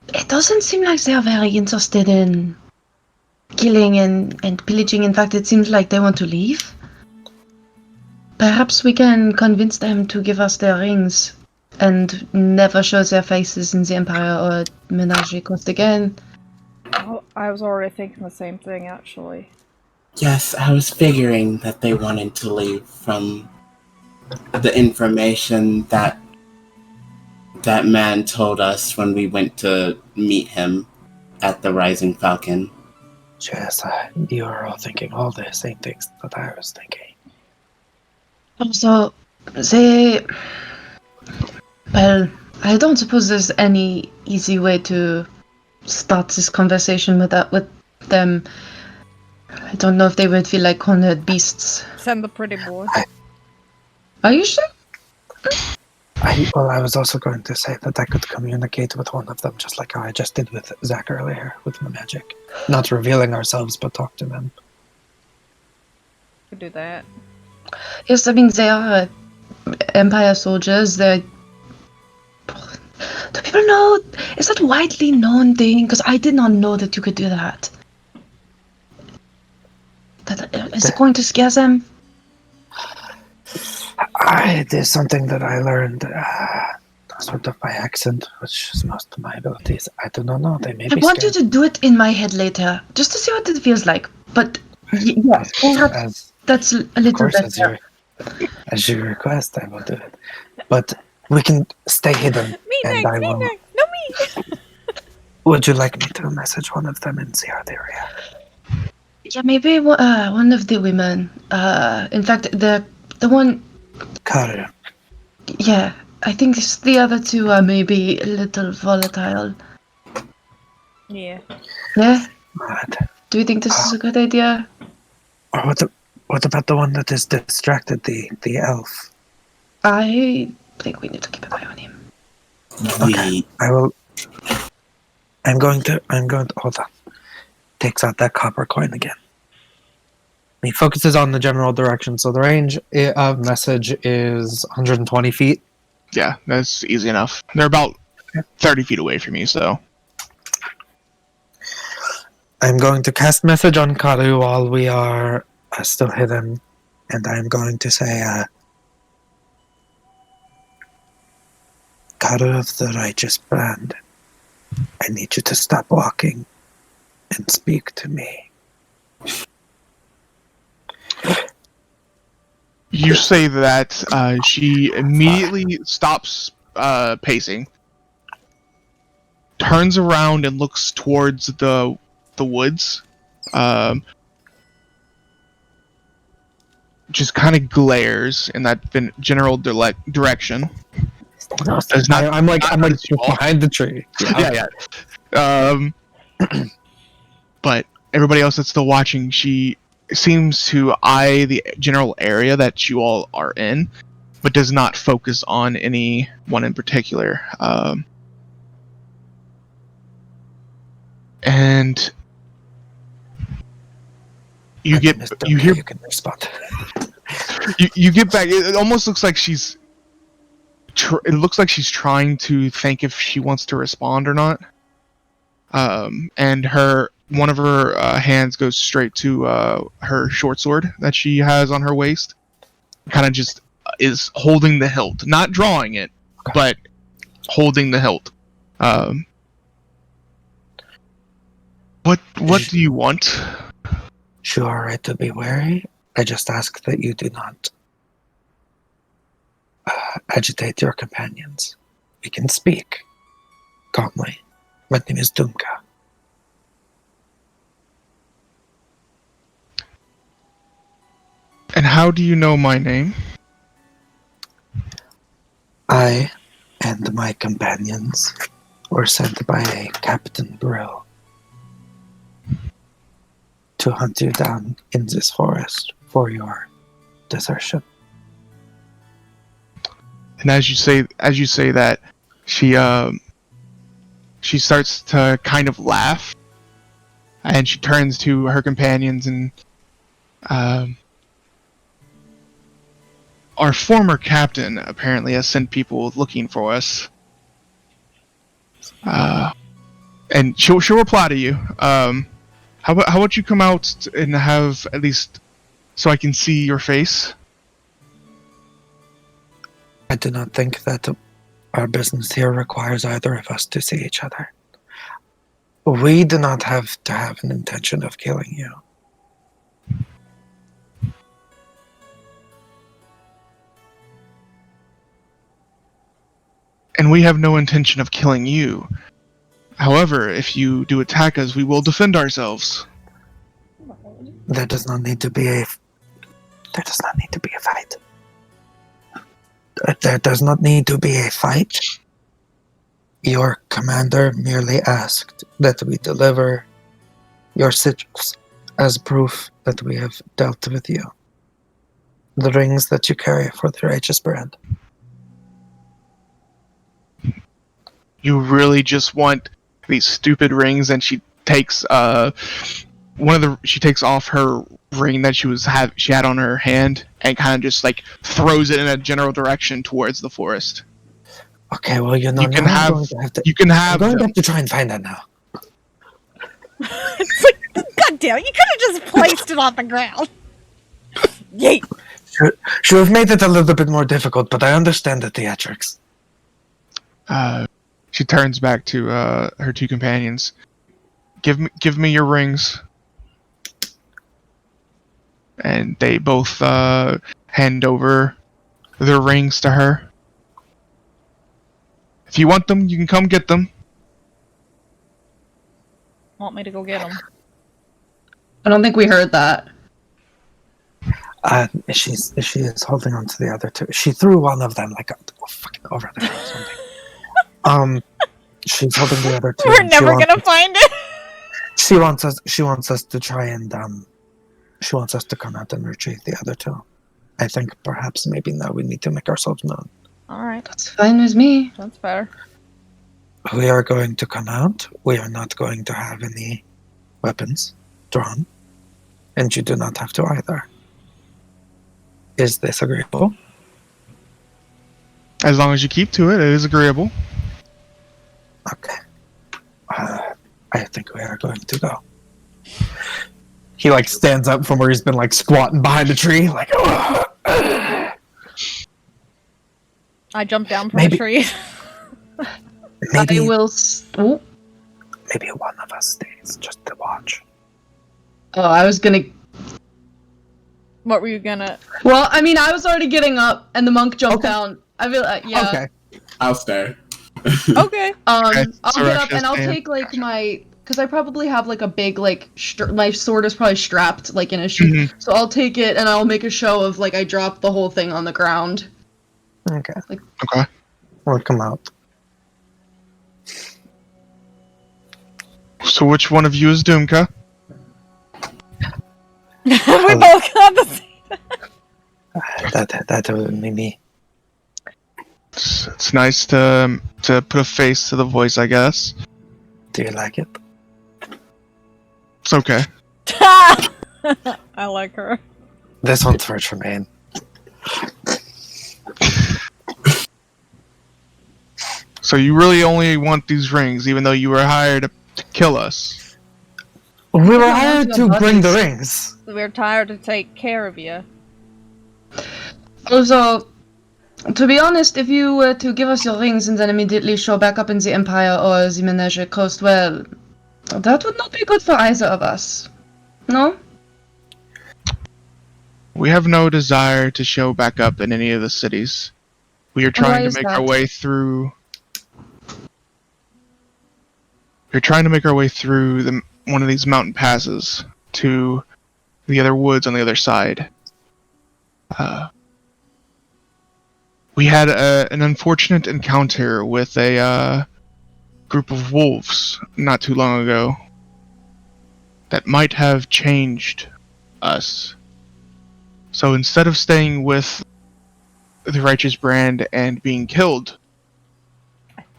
it doesn't seem like they are very interested in killing and pillaging. In fact, it seems like they want to leave. Perhaps we can convince them to give us their rings and never show their faces in the Empire or Menage Coast again. Oh, I was already thinking the same thing, actually. Yes, I was figuring that they wanted to leave from the information that man told us when we went to meet him at the Rising Falcon. Yes, you are all thinking all the same things that I was thinking. Also, I don't suppose there's any easy way to start this conversation with them. I don't know if they would feel like cornered beasts. Send the pretty boy. Are you sure? I was also going to say that I could communicate with one of them, just like how I just did with Zach earlier, with my magic. Not revealing ourselves, but talk to them. Could do that. Yes, I mean, they are Empire soldiers. Do people know? Is that a widely known thing? Because I did not know that you could do that. Is it going to scare them? It is something that I learned sort of by accent, which is most of my abilities. I do not know. They may be I want scared. you to do it in my head later, just to see what it feels like. But yes, that's a little better. As you request, I will do it. But we can stay hidden. Me next, no me! Would you like me to message one of them and see how they react? Yeah, maybe one of the women. In fact, the one... Kara. Yeah, I think the other two are maybe a little volatile. Yeah. Yeah? Right. Do you think this is a good idea? Or what about the one that is distracted, the elf? I think we need to keep an eye on him. Okay, I'm going to hold on. Takes out that copper coin again. He focuses on the general direction, so the range of message is 120 feet. yeah, that's easy enough. They're about 30 feet away from you, so I'm going to cast message on Karu while we are still hidden, and I'm going to say, Karu of the Righteous Brand, I need you to stop walking and speak to me. You say that she immediately stops pacing, turns around and looks towards the woods, just kind of glares in that general direction. I'm like behind the tree. Yeah. But everybody else that's still watching, she seems to eye the general area that you all are in, but does not focus on any one in particular. And you hear You can respond. you get back. It almost looks like she's. It looks like she's trying to think if she wants to respond or not. And one of her hands goes straight to her short sword that she has on her waist. Kind of just is holding the hilt, not drawing it, but holding the hilt. What do you want? You are right to be wary. I just ask that you do not agitate your companions. We can speak calmly. My name is Dumka. And how do you know my name? I and my companions were sent by a Captain Brill to hunt you down in this forest for your desertion. And as you say that, she starts to kind of laugh, and she turns to her companions and our former captain apparently has sent people looking for us. And she'll reply to you. How about you come out and have at least so I can see your face? I do not think that our business here requires either of us to see each other. We do not have to have an intention of killing you. And we have no intention of killing you. However, if you do attack us, we will defend ourselves. There does not need to be a fight. There does not need to be a fight. Your commander merely asked that we deliver your sigils as proof that we have dealt with you. The rings that you carry for the Righteous Brand. You really just want these stupid rings? And she takes she takes off her ring that she had on her hand and kind of just like throws it in a general direction towards the forest. Okay, well, you can I'm have going to have to, you can have I'm going to have to try and find that now. It's like, God damn it, you could have just placed it on the ground. Yay! Should have made it a little bit more difficult, but I understand the theatrics. She turns back to her two companions. Give me your rings. And they both hand over their rings to her. If you want them, you can come get them. Want me to go get them? I don't think we heard that. She is holding on to the other two. She threw one of them like fucking over there or something. She's holding the other two. We're never gonna find it. She wants us to try and she wants us to come out and retrieve the other two. I think perhaps maybe now we need to make ourselves known. Alright. That's fine with me. That's fair. We are going to come out. We are not going to have any weapons drawn. And you do not have to either. Is this agreeable? As long as you keep to it, it is agreeable. Okay. I think we are going to go. He like stands up from where he's been like squatting behind a tree, like. I jump down from Maybe- a tree. Maybe I will. Oh, maybe one of us stays just to watch. I was gonna. What were you gonna? Well, I mean, I was already getting up, and the monk jumped Okay. down. I feel yeah. Okay. I'll stay. Okay. I'll so get up Reksha's and I'll staying. take like my, because I probably have like a big like my sword is probably strapped like in a sheath, Mhm. so I'll take it and I'll make a show of like I dropped the whole thing on the ground. Okay. Okay. We'll come out. So which one of you is Dumka? We both got the same. That would be me. It's nice to put a face to the voice, I guess. Do you like it? It's okay. I like her. This one's for Tremayne. So you really only want these rings, even though you were hired to kill us. We were don't hired want to your bring the bodies. rings. We're tired to take care of you. Also, to be honest, if you were to give us your rings and then immediately show back up in the Empire or the Menage Coast, well, that would not be good for either of us. No? We have no desire to show back up in any of the cities. We are why trying to is make that? our way through. We're trying to make our way through one of these mountain passes to the other woods on the other side. We had an unfortunate encounter with a group of wolves not too long ago that might have changed us. So instead of staying with the righteous brand and being killed,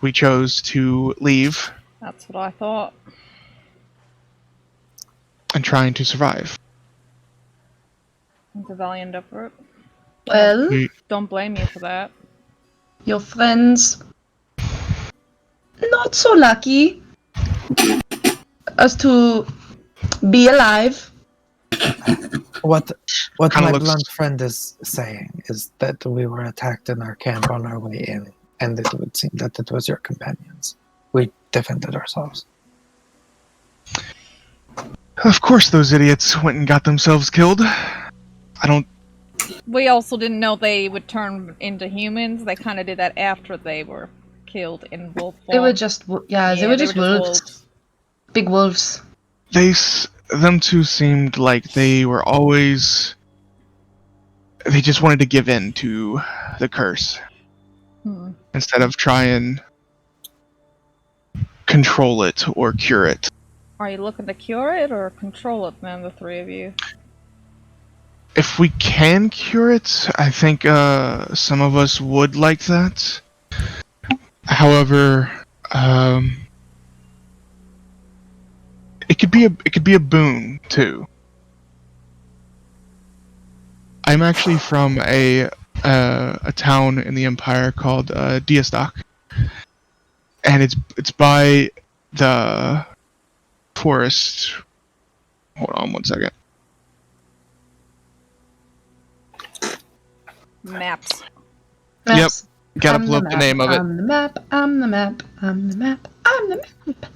we chose to leave That's what I thought. and trying to survive. It's a valiant effort. Well, We, Don't blame you for that. your friends not so lucky as to be alive. What Kinda my looks- blunt friend is saying is that we were attacked in our camp on our way in, and it would seem that it was your companions. We defended ourselves. of course, those idiots went and got themselves killed. I don't. We also didn't know they would turn into humans. They kind of did that after they were killed in wolf form. They were just, they were just wolves. Big wolves. Them two seemed like they were always. They just wanted to give in to the curse instead of try and control it or cure it. Are you looking to cure it or control it, then, the three of you? If we can cure it, I think some of us would like that. However, it could be a boon too. I'm actually from a town in the Empire called Diastok, and it's by the forest. Hold on one second. Maps. Maps. Gotta I'm pull up the map, name of it. I'm the map, I'm the map, I'm the map, I'm the map.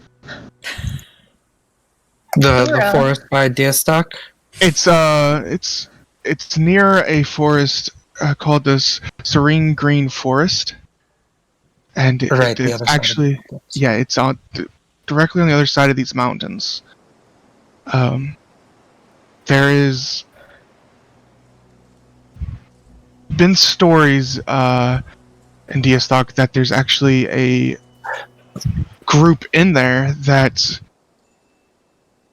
The Yeah. forest by Diastok. It's near a forest called the Serene Green Forest, and Right, the it's other side of actually the mountains. yeah, it's on directly on the other side of these mountains. There is been stories in Diastok that there's actually a group in there that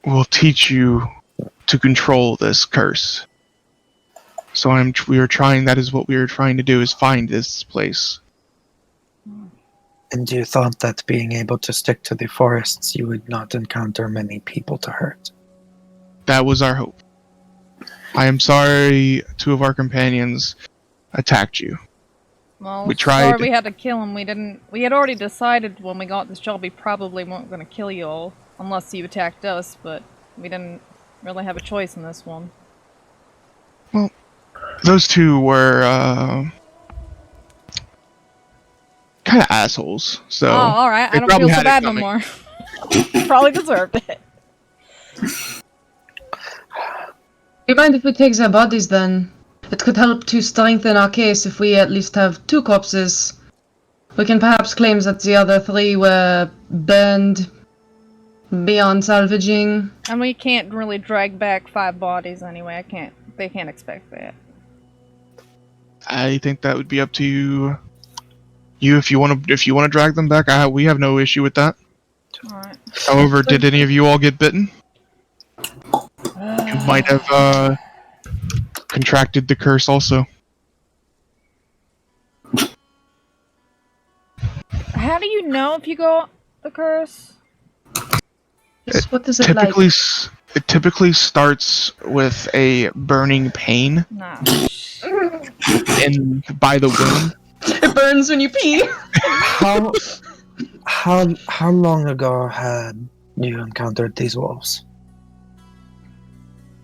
will teach you to control this curse. So that is what we were trying to do, is find this place. And you thought that being able to stick to the forests, you would not encounter many people to hurt. That was our hope. I am sorry two of our companions attacked you. Well, We tried- Sorry we had to kill him. We had already decided when we got this job we probably weren't going to kill you all unless you attacked us, but we didn't really have a choice in this one. Well, those two were kind of assholes. So Oh, all right. they I don't probably feel so had it bad no coming. more. Probably deserved it. Do you mind if we take their bodies then? It could help to strengthen our case if we at least have 2 corpses. We can perhaps claim that the other 3 were burned beyond salvaging. And we can't really drag back 5 bodies anyway. They can't expect that. I think that would be up to you if you want to drag them back. We have no issue with that. Alright. However, did any of you all get bitten? You might have contracted the curse also. How do you know if you go the curse? What is it like? It typically starts with a burning pain Nah. by the wound. It burns when you pee. How long ago had you encountered these wolves?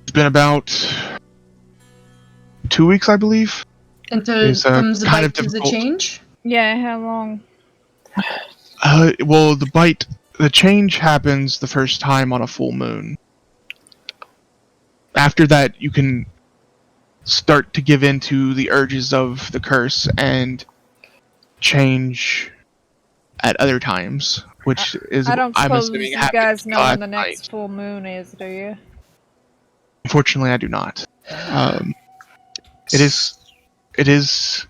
It's been about 2 weeks, I believe. Until It's, from the kind of bite to the difficult. change? Yeah, how long? Well, the change happens the first time on a full moon. After that, you can start to give in to the urges of the curse and change at other times, which is I don't I'm suppose assuming you happened guys know when the last next night. full moon is, do you? Unfortunately, I do not. It is.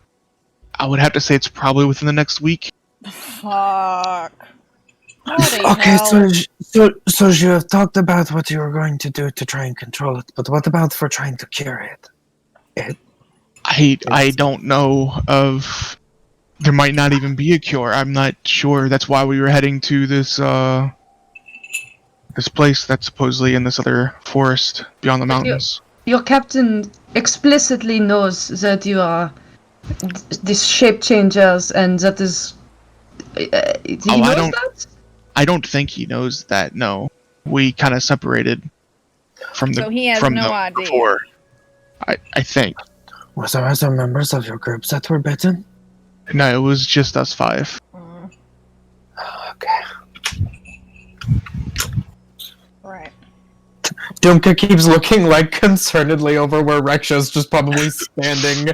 I would have to say it's probably within the next week. Fuck. Bloody Okay, hell. so you have talked about what you were going to do to try and control it, but what about for trying to cure it? I don't know of. There might not even be a cure. I'm not sure. That's why we were heading to this this place that's supposedly in this other forest beyond the mountains. Your captain explicitly knows that you are these shape changers, and that is. He knows that? I don't think he knows that. No, we kind of separated from So he has from no them idea. before. I think. Was there other members of your groups that were bitten? No, it was just us 5. Okay. Right. Dumka keeps looking like concernedly over where Reksha's just probably standing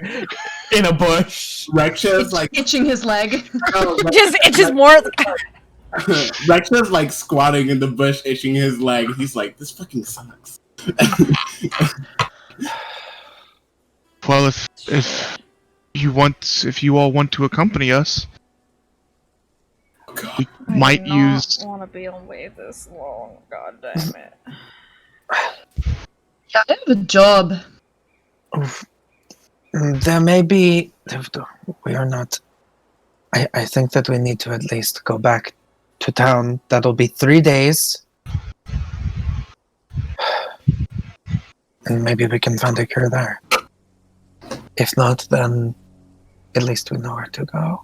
in a bush. Reksha's like Itching his leg. It's just more. Reksha's like squatting in the bush, itching his leg. He's like, "This fucking sucks." Well, if you all want to accompany us, we might use. I want to be away this long. God damn it. I have a job. There may be. We are not. I think that we need to at least go back to town. That'll be 3 days. And maybe we can find a cure there. If not, then at least we know where to go.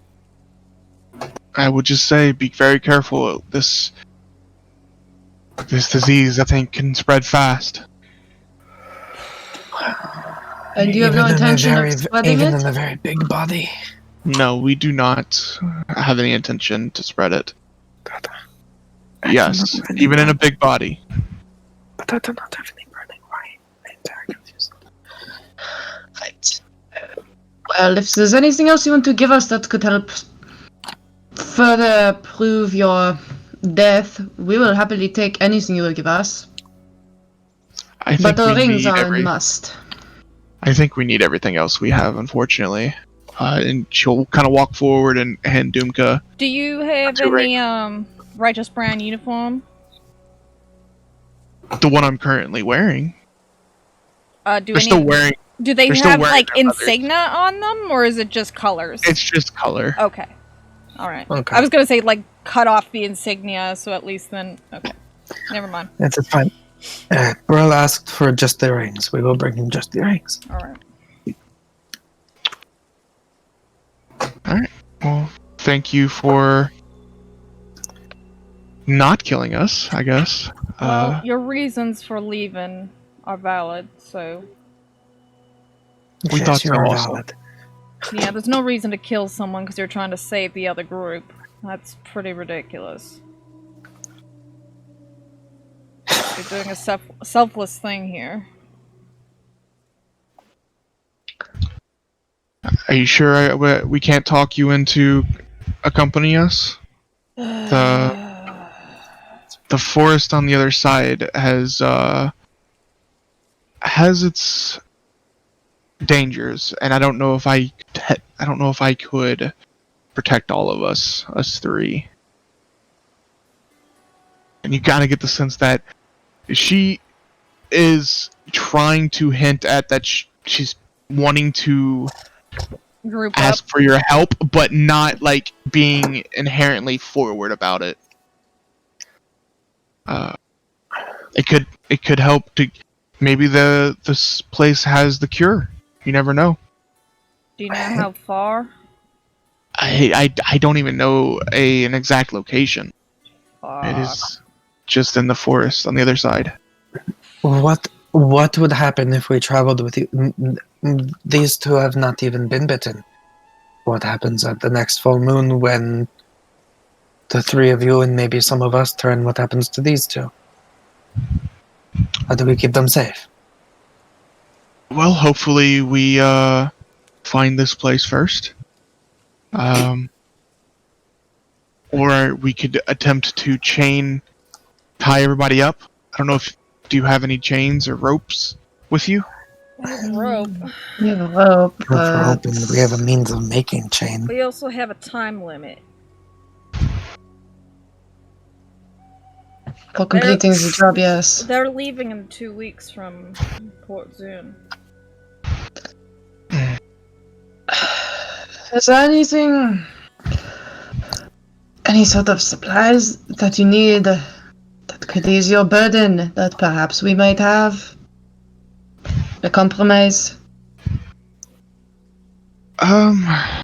I would just say, be very careful. This disease, I think, can spread fast. And you have no intention of spreading even it? in a very big body. No, we do not have any intention to spread it. Yes, even in a big body. But I do not have any burning right. I'm very confused. Right. Well, if there's anything else you want to give us that could help further prove your death, we will happily take anything you will give us. But the rings are a must. I think we need everything else we have, unfortunately. And she'll kind of walk forward and hand Dumka. Do you have any Righteous Brand uniform? The one I'm currently wearing. Do they have like insignia on them, or is it just colors? It's just color. Okay. Alright. Okay. I was gonna say like cut off the insignia, so at least then okay. Never mind. That's fine. Brill asked for just the rings. We will bring him just the rings. Alright. Alright. Well, thank you for not killing us, I guess. Well, your reasons for leaving are valid, so We Yes, thought so you're also. valid. yeah, there's no reason to kill someone because you're trying to save the other group. That's pretty ridiculous. You're doing a selfless thing here. Are you sure we can't talk you into accompanying us? The forest on the other side has its dangers, and I don't know if I could protect all of us three. And you kind of get the sense that she is trying to hint at that she's wanting to Group ask up. for your help, but not like being inherently forward about it. It could help to maybe this place has the cure. You never know. Do you know how far? I don't even know an exact location. It is just in the forest on the other side. What would happen if we traveled with you? These two have not even been bitten. What happens at the next full moon when the three of you and maybe some of us turn? What happens to these two? How do we keep them safe? Well, hopefully we find this place first. Or we could attempt to tie everybody up. I don't know do you have any chains or ropes with you? Rope. We have a rope, If we're but hoping we have a means of making chain. We also have a time limit. for completing the job, yes. They're leaving in 2 weeks from Port Zoon. Is there anything, any sort of supplies that you need that could ease your burden that perhaps we might have? A compromise? I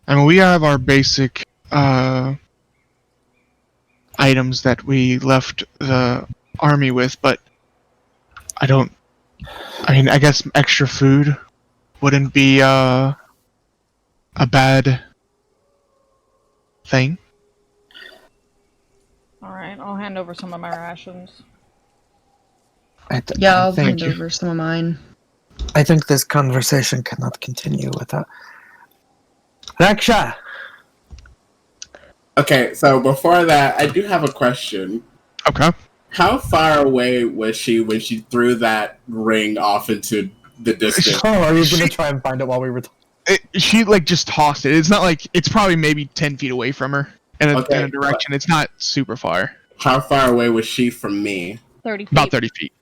mean, we have our basic items that we left the army with, but I guess extra food wouldn't be a bad thing. Alright, I'll hand over some of my rations. Yeah, I'll Thank hand you. over some of mine. I think this conversation cannot continue without Reksha. Okay, so before that, I do have a question. Okay. How far away was she when she threw that ring off into the distance? Oh, are you gonna try and find it while we were She just tossed it. It's not like it's probably maybe 10 feet away from her in a direction. It's not super far. How far away was she from me? 30 feet. About 30 feet.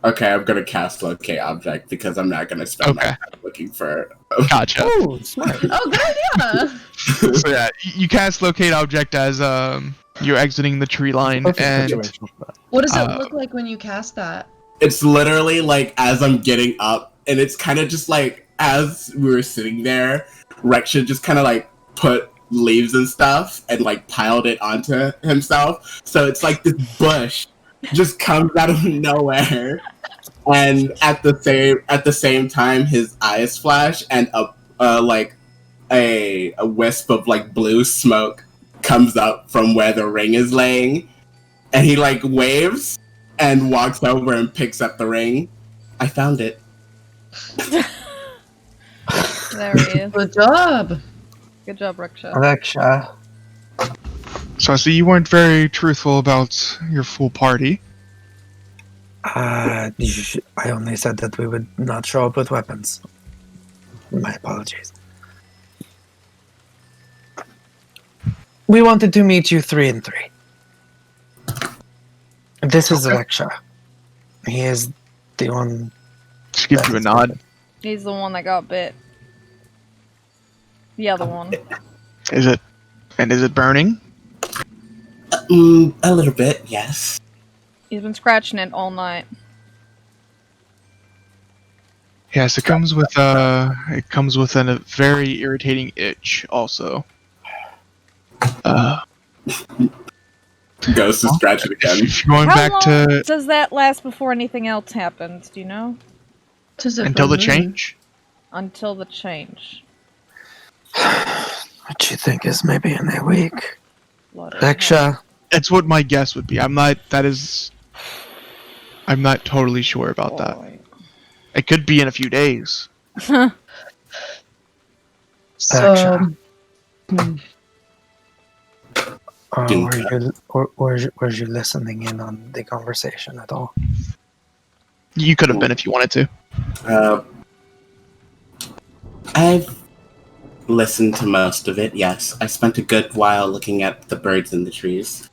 Okay, I'm gonna cast Locate Object because I'm not gonna spend my Okay. time looking for. Gotcha. Oh, smart. Oh, good idea! So yeah, you cast Locate Object as you're exiting the tree line, Perfect and situation for that. What does it look like when you cast that? It's literally like as I'm getting up, and it's kind of just like as we were sitting there, Reksha just kind of like put leaves and stuff and like piled it onto himself. So it's like this bush just comes out of nowhere, and at the same time, his eyes flash, and a wisp of like blue smoke comes up from where the ring is laying, and he like waves and walks over and picks up the ring. I found it. There he is. Good job! Good job, Reksha. Reksha. so I see you weren't very truthful about your full party. I only said that we would not show up with weapons. My apologies. We wanted to meet you 3 and 3. This is Reksha. He is the one. Just give you a nod. He's the one that got bit. The other one. Is it burning? A little bit, yes. He's been scratching it all night. Yes, it comes with a very irritating itch also. Goes to scratch it again. Going How back long to does that last before anything else happens? Do you know? until the change. Until the change. What you think is maybe in a week? Bloody Reksha, That's what my guess would be. I'm not totally sure about that. boy. It could be in a few days. So, Reksha. Dumka. Were you listening in on the conversation at all? You could have been if you wanted to. I've listened to most of it, yes. I spent a good while looking at the birds in the trees.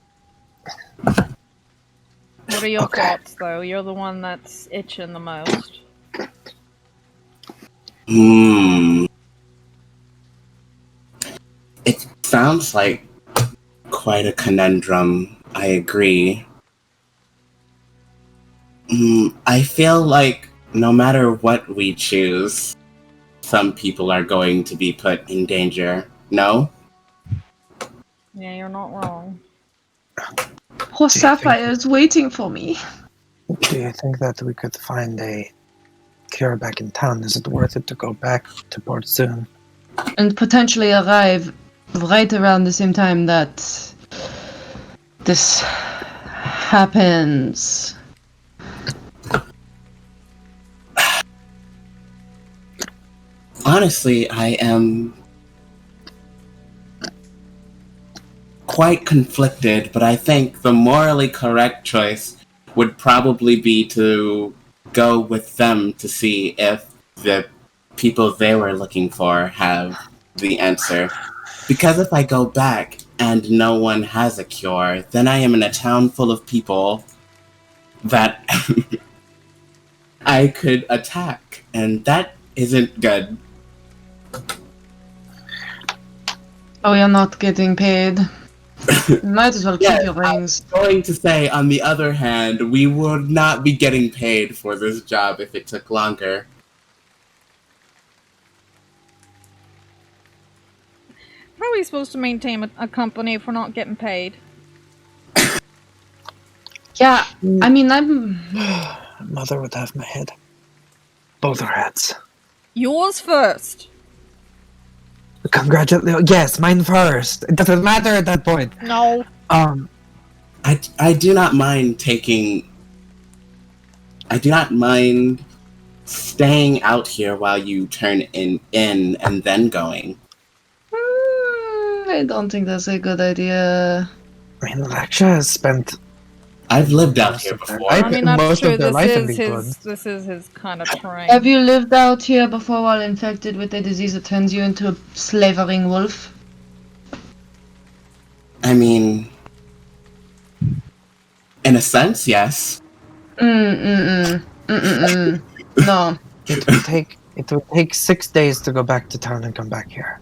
What are your Okay. thoughts, though? You're the one that's itching the most. It sounds like quite a conundrum. I agree. I feel like no matter what we choose, some people are going to be put in danger. No? Yeah, you're not wrong. poor Sapphire is waiting for me. Do you think that we could find a cure back in town? Is it worth it to go back to Port Zoon? And potentially arrive right around the same time that this happens. Honestly, I am quite conflicted, but I think the morally correct choice would probably be to go with them to see if the people they were looking for have the answer. Because if I go back and no one has a cure, then I am in a town full of people that I could attack, and that isn't good. Oh, you're not getting paid. Might as well keep Yeah, your rings. I'm going to say, on the other hand, we would not be getting paid for this job if it took longer. How are we supposed to maintain a company if we're not getting paid? Yeah, I mean, I'm... Mother would have my head. Both our heads. Yours first. Congratulations. Yes, mine first. It doesn't matter at that point. No. I do not mind taking... I do not mind staying out here while you turn in and then going. I don't think that's a good idea. I mean, Reksha has spent I've lived out most here of their before. life- I mean, that's most of true. their This life in is these his. woods. This is his kind of terrain. Have you lived out here before while infected with a disease that turns you into a slavering wolf? I mean... in a sense, yes. No. It would take 6 days to go back to town and come back here.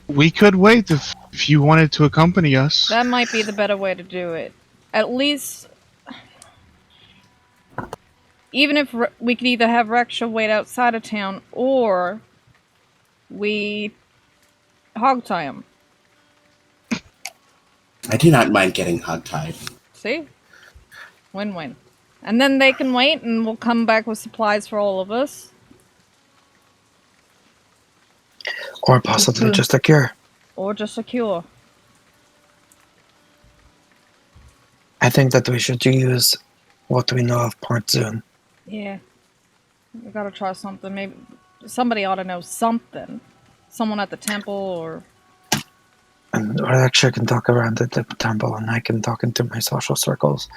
We could wait if you wanted to accompany us. That might be the better way to do it. At least, even if we could either have Reksha wait outside of town, or we hog tie him. I do not mind getting hogtied. See? Win-win. And then they can wait, and we'll come back with supplies for all of us. Or possibly just a cure. Or just a cure. I think that we should use what we know of Port Zoon. Yeah. We gotta try something. Maybe somebody ought to know something. Someone at the temple, or... And Reksha can talk around at the temple, and I can talk into my social circles.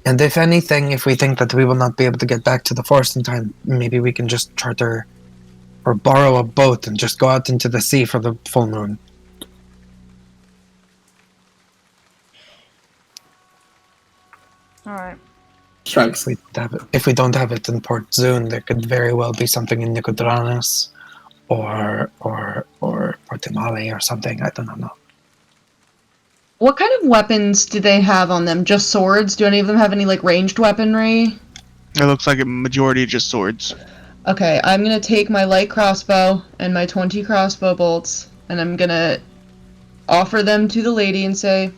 And if anything, if we think that we will not be able to get back to the forest in time, maybe we can just charter or borrow a boat and just go out into the sea for the full moon. Alright. Shrugs. If we don't have it in Port Zoon, there could very well be something in Nicodranas or Portimale or something. I don't know. What kind of weapons do they have on them? Just swords? Do any of them have any, like, ranged weaponry? It looks like a majority just swords. Okay, I'm gonna take my light crossbow and my 20 crossbow bolts, and I'm gonna offer them to the lady and say,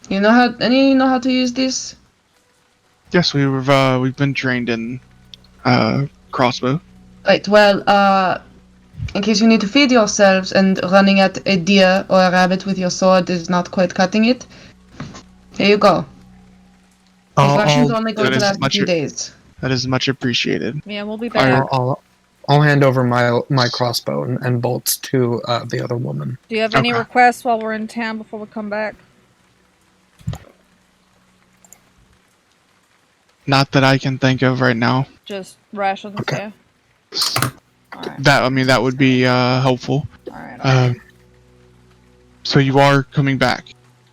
"You know how to use this?" Yes, we've been trained in crossbow. Right. Well, in case you need to feed yourselves and running at a deer or a rabbit with your sword is not quite cutting it, here you go. These rations are only going to last a few days. That is much appreciated. Yeah, we'll be back. I'll hand over my crossbow and bolts to the other woman. Do you have any requests while we're in town before we come back? Not that I can think of right now. Just rations, Okay. yeah? Alright. That would be helpful. Alright. So you are coming back?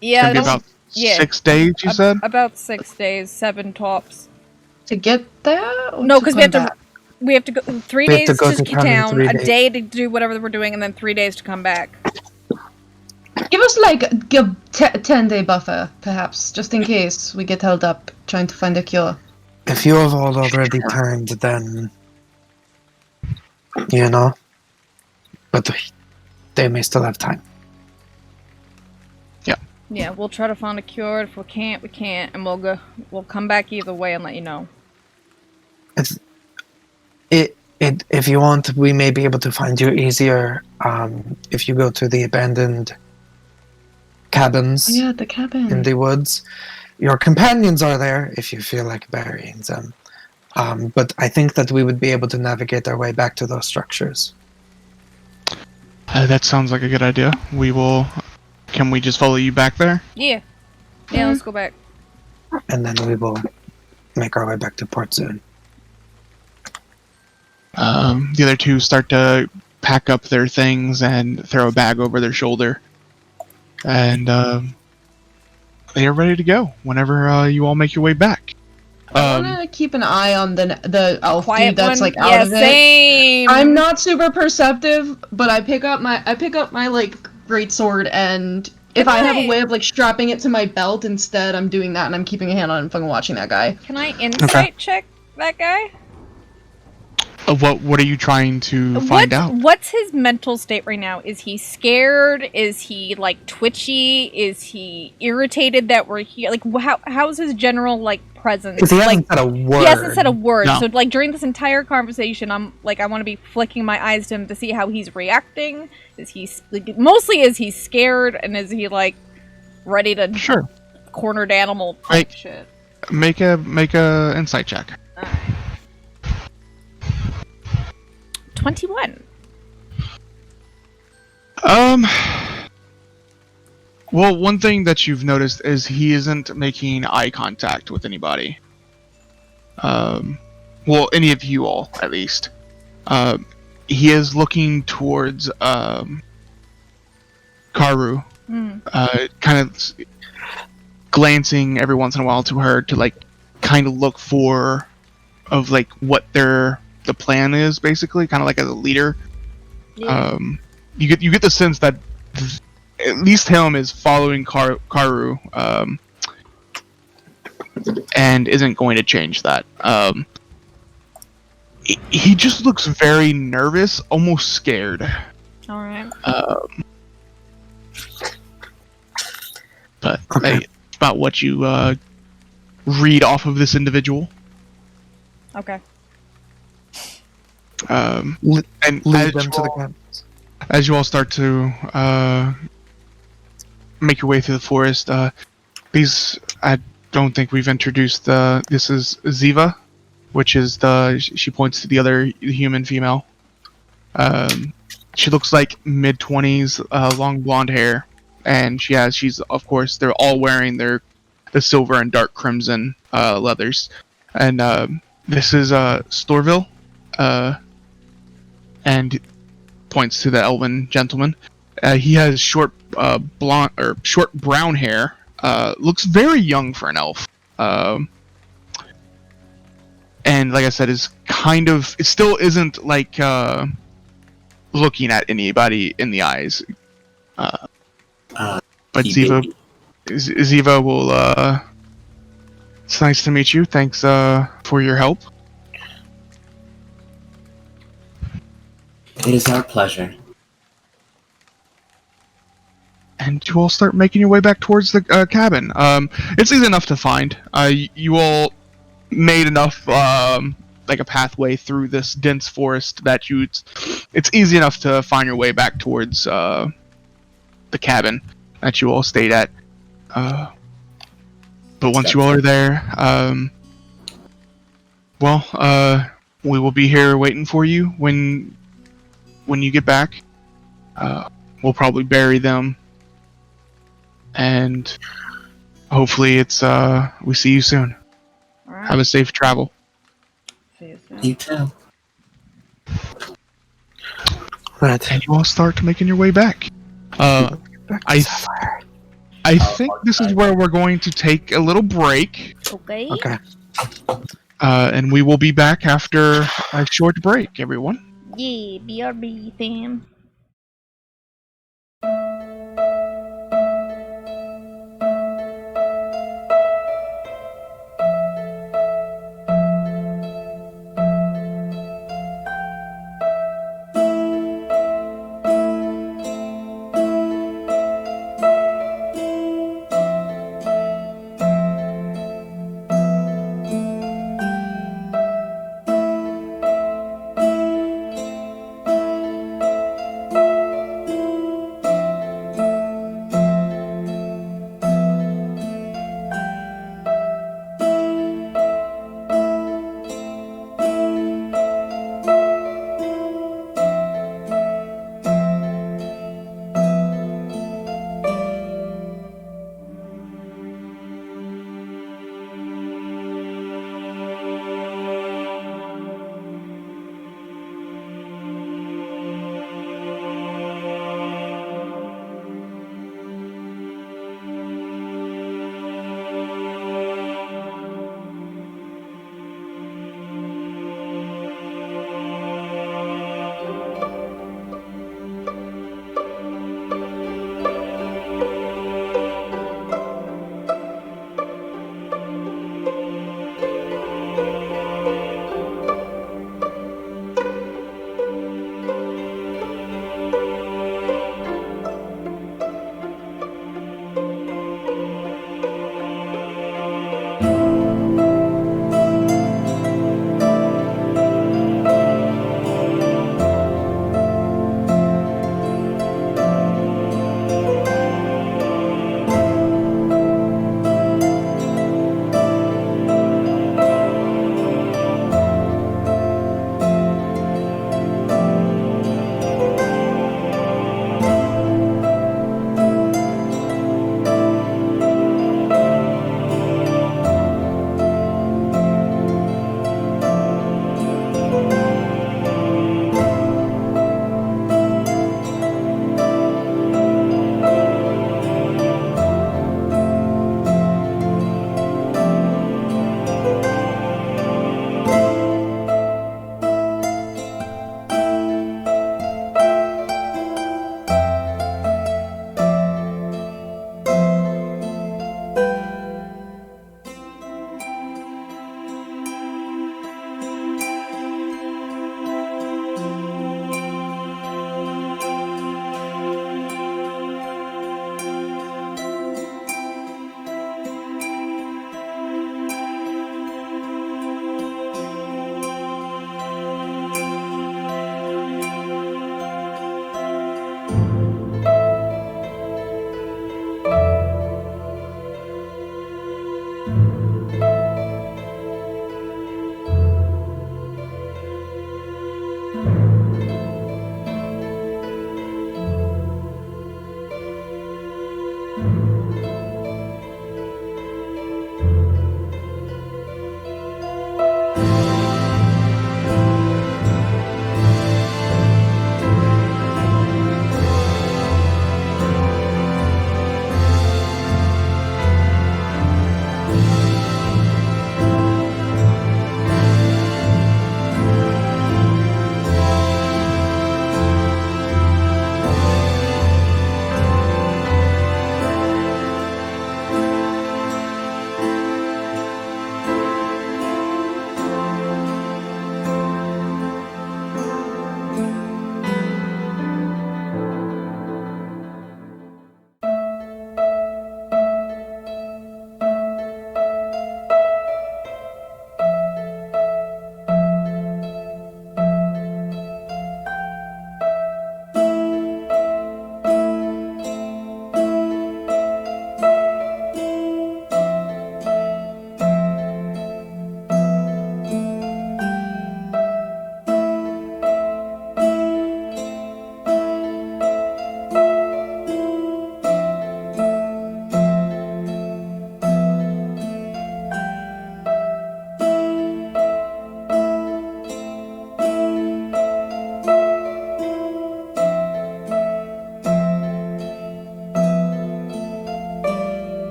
Yeah, It's gonna be about 6 days, you said? About 6 days, 7 tops. To get there? Or No, to because come we have to go 3 We have days to go to to town in town, 3 a days. day to do whatever we're doing, and then 3 days to come back. Give us like a 10-day buffer, perhaps, just in case we get held up trying to find a cure. If you have all already turned, then you know. But they may still have time. Yeah, we'll try to find a cure. If we can't, we can't, and we'll come back either way and let you know. If you want, we may be able to find you easier if you go to the abandoned cabins Yeah, the cabin. in the woods. Your companions are there if you feel like burying them. But I think that we would be able to navigate our way back to those structures. That sounds like a good idea. Can we just follow you back there? Yeah. Yeah, let's go back. And then we will make our way back to Port Zoon. The other two start to pack up their things and throw a bag over their shoulder. And they are ready to go whenever you all make your way back. I want to keep an eye on the elf Quiet dude that's one. like out Yeah, of it. same. I'm not super perceptive, but I pick up my like great sword, and if I have a way of like strapping it to my belt instead, I'm doing that, and I'm keeping a hand on and fucking watching that guy. Can I insight check that guy? What are you trying to find out? What's his mental state right now? Is he scared? Is he like twitchy? Is he irritated that we're here? Like, how's his general like presence? Because he hasn't like, said a word. He hasn't said a word. No. So like during this entire conversation, I'm like, I want to be flicking my eyes to him to see how he's reacting. Is he mostly is he scared, and is he like ready to cornered animal type shit? Make a insight check. Alright. 21. Well, one thing that you've noticed is he isn't making eye contact with anybody. Well, any of you all, at least. He is looking towards Karu, kind of glancing every once in a while to her to like kind of look for of like what the plan is, basically, kind of like as a leader. Yeah. You get the sense that at least him is following Karu, and isn't going to change that. He just looks very nervous, almost scared. All right. But hey, about what you read off of this individual. Okay. And Lead as them you to the all- cabins. as you all start to make your way through the forest, these, I don't think we've introduced, this is Ziva, which is she points to the other human female. She looks like mid-20s, long blonde hair, and she's, of course, they're all wearing the silver and dark crimson leathers. And this is Storville, and points to the elven gentleman. He has short short brown hair. Looks very young for an elf. And like I said, it still isn't like looking at anybody in the eyes. But Ziva will. It's nice to meet you. Thanks for your help. It is our pleasure. and you all start making your way back towards the cabin. It's easy enough to find. You all made enough, like a pathway through this dense forest that it's easy enough to find your way back towards the cabin that you all stayed at. But once you all are there, we will be here waiting for you when you get back. We'll probably bury them, and hopefully we see you soon. All right. Have a safe travel. See you soon. You too. Right. And you all start making your way back. I think this is where we're going to take a little break. Okay. Okay. And we will be back after a short break, everyone. Yeah, BRB, fam.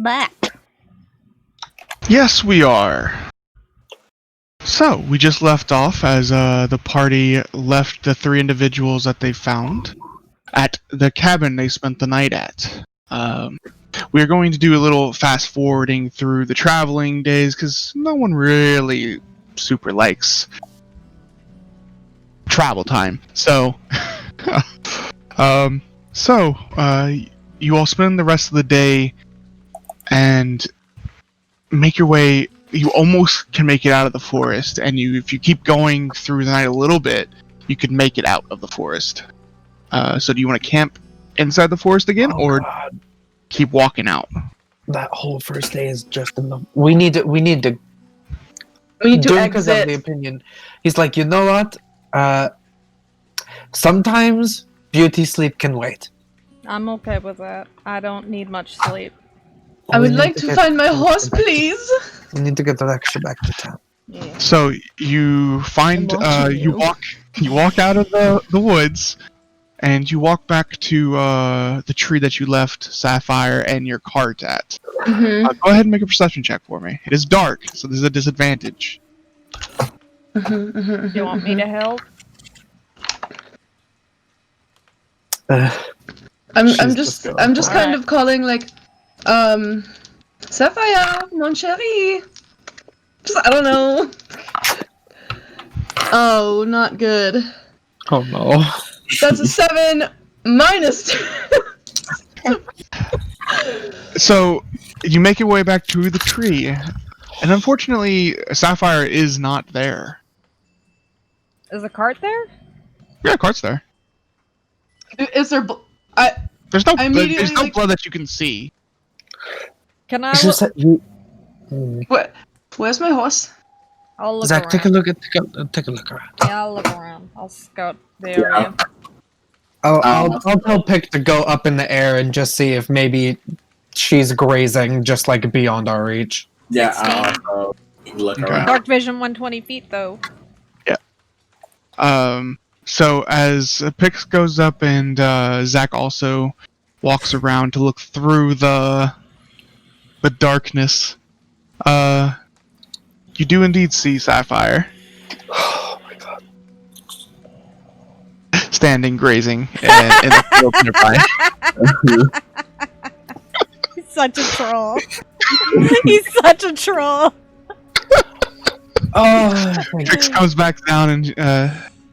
back. Yes, we are. So, we just left off as the party left the 3 individuals that they found at the cabin they spent the night at. We're going to do a little fast forwarding through the traveling days because no one really super likes travel time. So, you all spend the rest of the day and make your way. You almost can make it out of the forest, and if you keep going through the night a little bit, you could make it out of the forest. So do you want to camp inside the forest again, or God. keep walking out? That whole first day is just enough. We need to Dumka's of the opinion. He's like, you know what? Sometimes beauty sleep can wait. I'm okay with that. I don't need much sleep. I would We like need to get find my Reksha horse, back- please. We need to get the Reksha back to town. Yeah. So you find I'm watching you walk out of the woods, and you walk back to the tree that you left Sapphire and your cart at. Mm-hmm. Go ahead and make a perception check for me. It is dark, so there's a disadvantage. Do you want me to help? I'm She's just going I'm just for it. kind of calling like, Sapphire, mon chéri. Just I don't know. Oh, not good. Oh no. That's a 7 minus 2. So you make your way back to the tree, and unfortunately, Sapphire is not there. Is the cart there? Yeah, cart's there. Is there? There's no I blood, immediately, there's no like- blood that you can see. Can I It's look? just that you. Where's my horse? I'll look Zach, around. take a look around. Yeah, I'll look around. I'll scout the area. I'll tell Pick to go up in the air and just see if maybe she's grazing just like beyond our reach. Yeah, 16. I'll also look Okay. around. Dark vision 120 feet though. So as Pix goes up and Zach also walks around to look through the darkness, you do indeed see Sapphire Oh my god. standing grazing in the field nearby. He's such a troll. He's such a troll. Oh, Pix comes back down and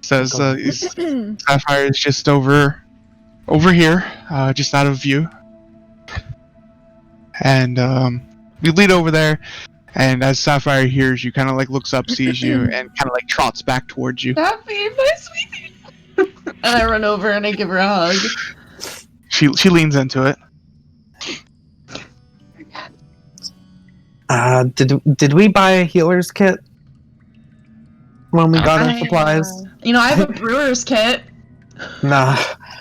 says Sapphire is just over here, just out of view. And we lead over there, and as Sapphire hears you, kind of like looks up, sees you, and kind of like trots back towards you. Happy, my sweetie. And I run over and I give her a hug. She leans into it. Did we buy a healer's kit when we got our supplies? I have a brewer's kit. Nah.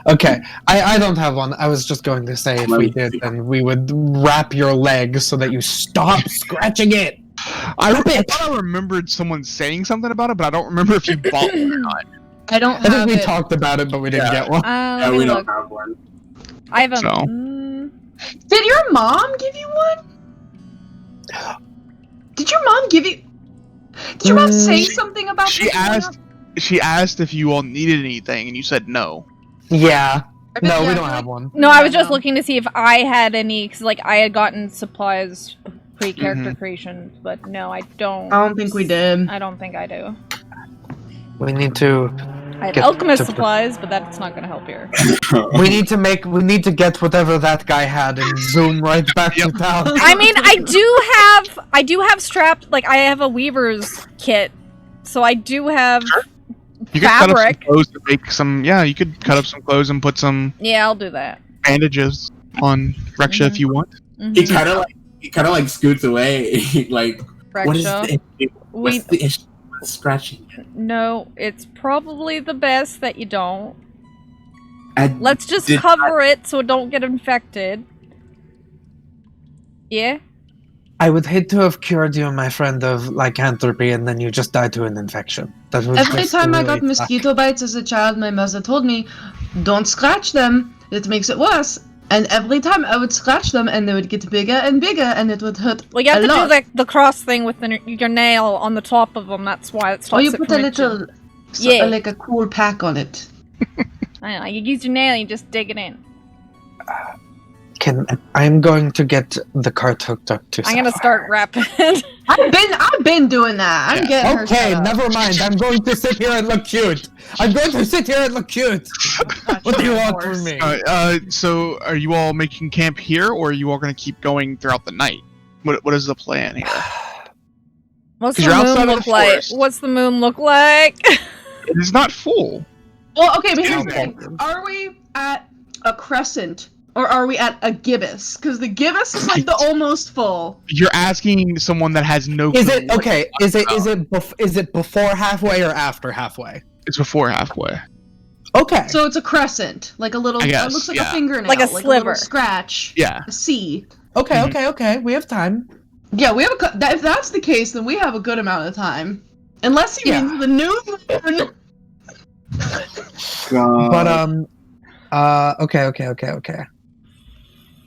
Okay. I don't have one. I was just going to say if we did, then we would wrap your leg so that you stop scratching it. I thought I remembered someone saying something about it, but I don't remember if you bought one or not. I don't I think have we it. talked about it, but we didn't get one. Yeah, Let we me don't look. have one. I have a. So. Did your mom give you one? Did your mom give you? Did your mom say something about She this growing asked. She asked if you all needed anything, and you said no. Yeah. up? No, we Yeah, don't I have feel one. No, I was just No. looking to see if I had any, because like I had gotten supplies pre-character Mhm. creation, but no, I don't. I don't think we did. I don't think I do. We need to. I have Get alchemist to- supplies, but that's not going to help here. We need to get whatever that guy had and zoom right back to town. I mean, I do have strapped, like I have a weaver's kit, so I do have You could cut up some fabric. clothes to make some. Yeah, you could cut up some clothes and put some Yeah, I'll do that. bandages on Reksha if you want. Mhm. He kind of like scoots away. Like, what is Reksha. the issue? What's the issue with scratching? No, it's probably the best that you don't. I Let's just did cover it so it don't get infected. Yeah? I would hate to have cured you, my friend, of lycanthropy, and then you just died to an infection. That would Every just time I really got suck. mosquito bites as a child, my mother told me, "Don't scratch them. It makes it worse." And every time I would scratch them, and they would get bigger and bigger, and it would hurt. Well, you have a to lot. do the cross thing with your nail on the top of them. That's why it stops Or you it put from a itching. little, Yeah. like a cool pack on it. I know. You use your nail, you just dig it in. I'm going to get the cart hooked up to I'm gonna Sapphire. start rapping. I've been doing that. I'm getting her Okay, set up. never mind. I'm going to sit here and look cute. I'm going to sit here and look cute. What do you want from me? So are you all making camp here, or are you all going to keep going throughout the night? What is the plan here? What's 'Cause the you're outside moon of look the like? forest. What's the moon look like? It is not full. Well, okay, but here's Down the there. thing. Are we at a crescent, or are we at a gibbous? Because the gibbous is like the almost full. You're asking someone that has no. Is clue it what okay? Is it before halfway or after halfway? It's before halfway. Okay. So it's a crescent, like a little. I guess, it looks like yeah. a fingernail, Like a little sliver. scratch. Yeah. A C. Okay, Mhm. okay. We have time. Yeah, we have if that's the case, then we have a good amount of time. Unless he Yeah. means the new moon. But okay.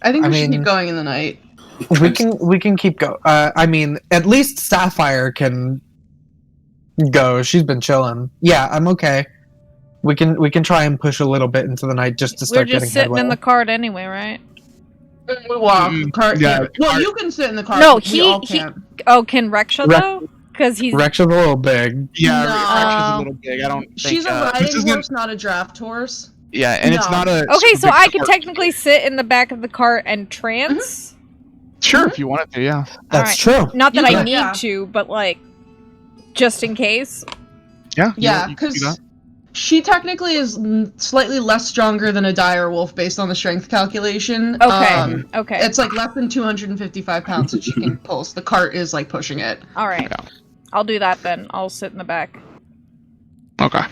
I think I we should mean- keep going in the night. We can keep going. I mean, at least Sapphire can go. She's been chilling. Yeah, I'm okay. We can try and push a little bit into the night just to We're start just getting sitting in headway. the cart anyway, right? We walk. Mm, Cart, yeah, yeah. Well, cart- you can sit in the car. No, but we all can't. Oh, can Reksha Rek- though? Because he's Rexha's a little big. Yeah, No. Reksha's a little big. I don't think She's a this riding isn't- horse, not a draft horse. Yeah, and it's No. not a. okay. super So big I could cart. technically sit in the back of the cart and trance. Sure, if you wanted to, yeah. That's true. Not that You I could, need yeah. to, but like, just in case. Yeah. Yeah, you can do because that. she technically is slightly less stronger than a dire wolf based on the strength calculation. Okay. Okay. It's like less than 255 pounds that she can pull. So the cart is like pushing it. All right. Yeah. I'll do that then. I'll sit in the back. Okay.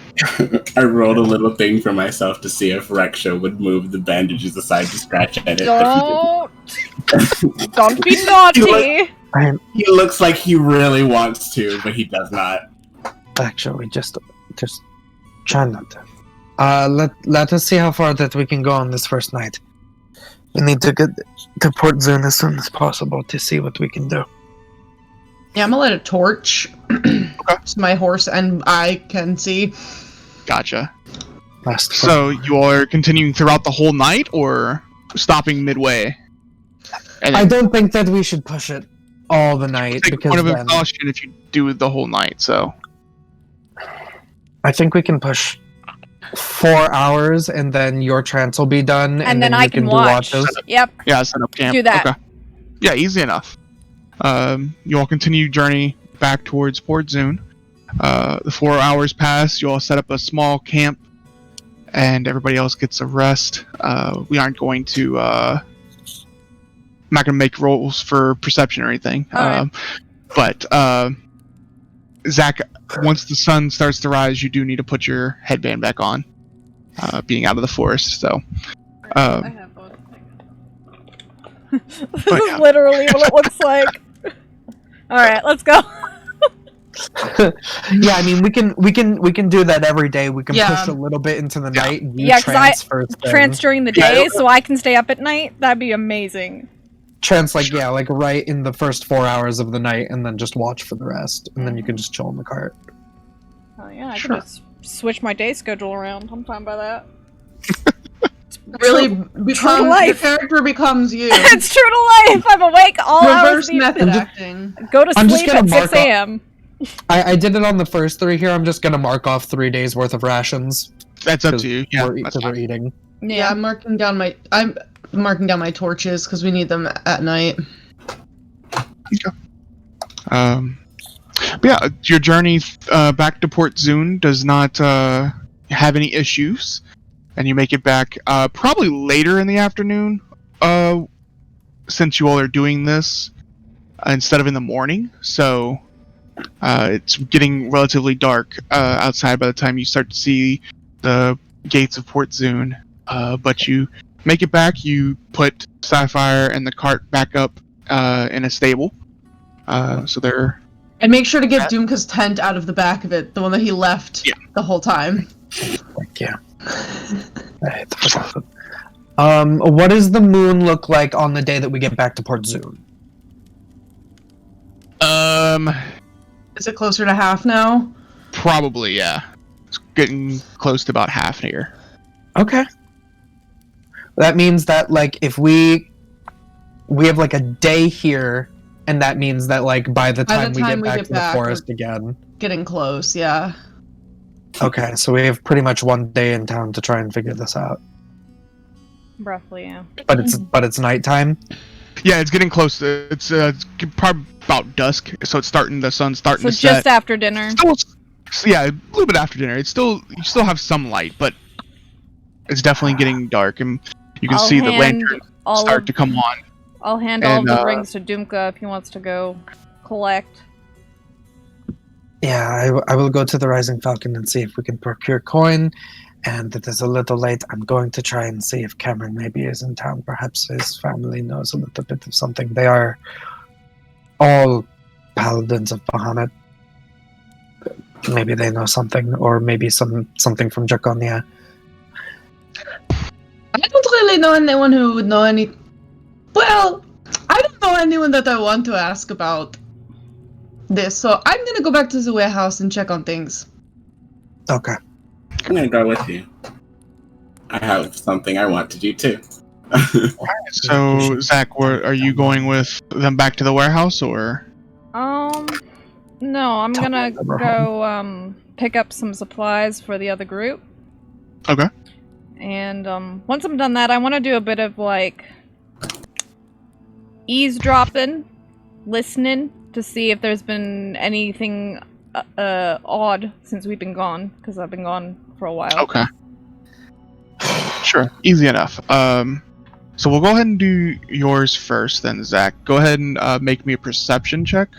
I rolled a little thing for myself to see if Reksha would move the bandages aside to scratch at it. But Don't be naughty. he looks like he really wants to, but he does not. Actually, just try not to. Let us see how far that we can go on this first night. We need to get to Port Zoon as soon as possible to see what we can do. Yeah, I'm gonna light a torch so my horse and I can see. Gotcha. Last So you all are continuing throughout the whole night, or stopping midway? And I don't think that we should push it all the night take because point of then exhaustion if you do the whole night. So I think we can push 4 hours and then your trance will be done And then you I can do watch. watches. Yep. yeah, set up camp. Do that. Okay. Yeah, easy enough. You all continue journey back towards Port Zoon. The 4 hours pass. You all set up a small camp, and everybody else gets a rest. We aren't going to. I'm not going to make rolls for perception or anything. Alright. But Zach, once the sun starts to rise, you do need to put your headband back on. Being out of the forest, so. I have one. This But is yeah. literally what it looks like. All right, let's go. Yeah, I mean we can do that every day. We can Yeah. push a little bit into the Yeah. night and you Yeah, 'cause I trance first thing. Trance during the day, so I can stay up at night. That'd be amazing. Trance like right in the first 4 hours of the night and then just watch for the rest. And then you can just chill in the cart. Oh yeah, I Sure. could just switch my day schedule around. I'm fine by that. Really True becomes to your life. character becomes you. It's true to life. I'm awake all hours. Reverse of the- method acting. Go to I'm just sleep gonna at mark 6 a.m. I did it on the first 3 here. I'm just gonna mark off 3 days worth of rations. That's up to you. Yeah, we're, that's 'cause we're fine. eating. Yeah, I'm marking down my torches because we need them at night. But yeah, your journey back to Port Zoon does not have any issues, and you make it back probably later in the afternoon, since you all are doing this instead of in the morning. So it's getting relatively dark outside by the time you start to see the gates of Port Zoon. But you make it back. You put Sapphire and the cart back up in a stable. So they're And make sure to get Dumka's tent out of the back of it, the one that he left the whole time. Thank you. I hate the What does the moon look like on the day that we get back to Port Zoon? Is it closer to half now? Probably, yeah. It's getting close to about half here. Okay. That means that, like, if we have, like, a day here, and that means that, like, by the time we get back to the forest again. Getting close, yeah. Okay, so we have pretty much one day in town to try and figure this out. Roughly, yeah. But it's nighttime? Yeah, it's getting close. It's probably about dusk, so it's starting. The sun's starting to set. So just after dinner. Yeah, a little bit after dinner. You still have some light, but it's definitely getting dark, and you can see the lantern start to come on. I'll hand all the rings to Dumka if he wants to go collect. Yeah, I will go to the Rising Falcon and see if we can procure coin. And it is a little late. I'm going to try and see if Cameron maybe is in town. Perhaps his family knows a little bit of something. They are all paladins of Bahamut. Maybe they know something, or maybe something from Draconia. I don't really know anyone who would know any... Well, I don't know anyone that I want to ask about this, so I'm gonna go back to the warehouse and check on things. Okay. I'm gonna go with you. I have something I want to do too. So, Zach, are you going with them back to the warehouse, or? No, I'm gonna go pick up some supplies for the other group. Okay. And once I'm done that, I want to do a bit of like eavesdropping, listening to see if there's been anything odd since we've been gone, because I've been gone for a while. Okay. Sure, easy enough. So we'll go ahead and do yours first, then, Zach. Go ahead and make me a perception check.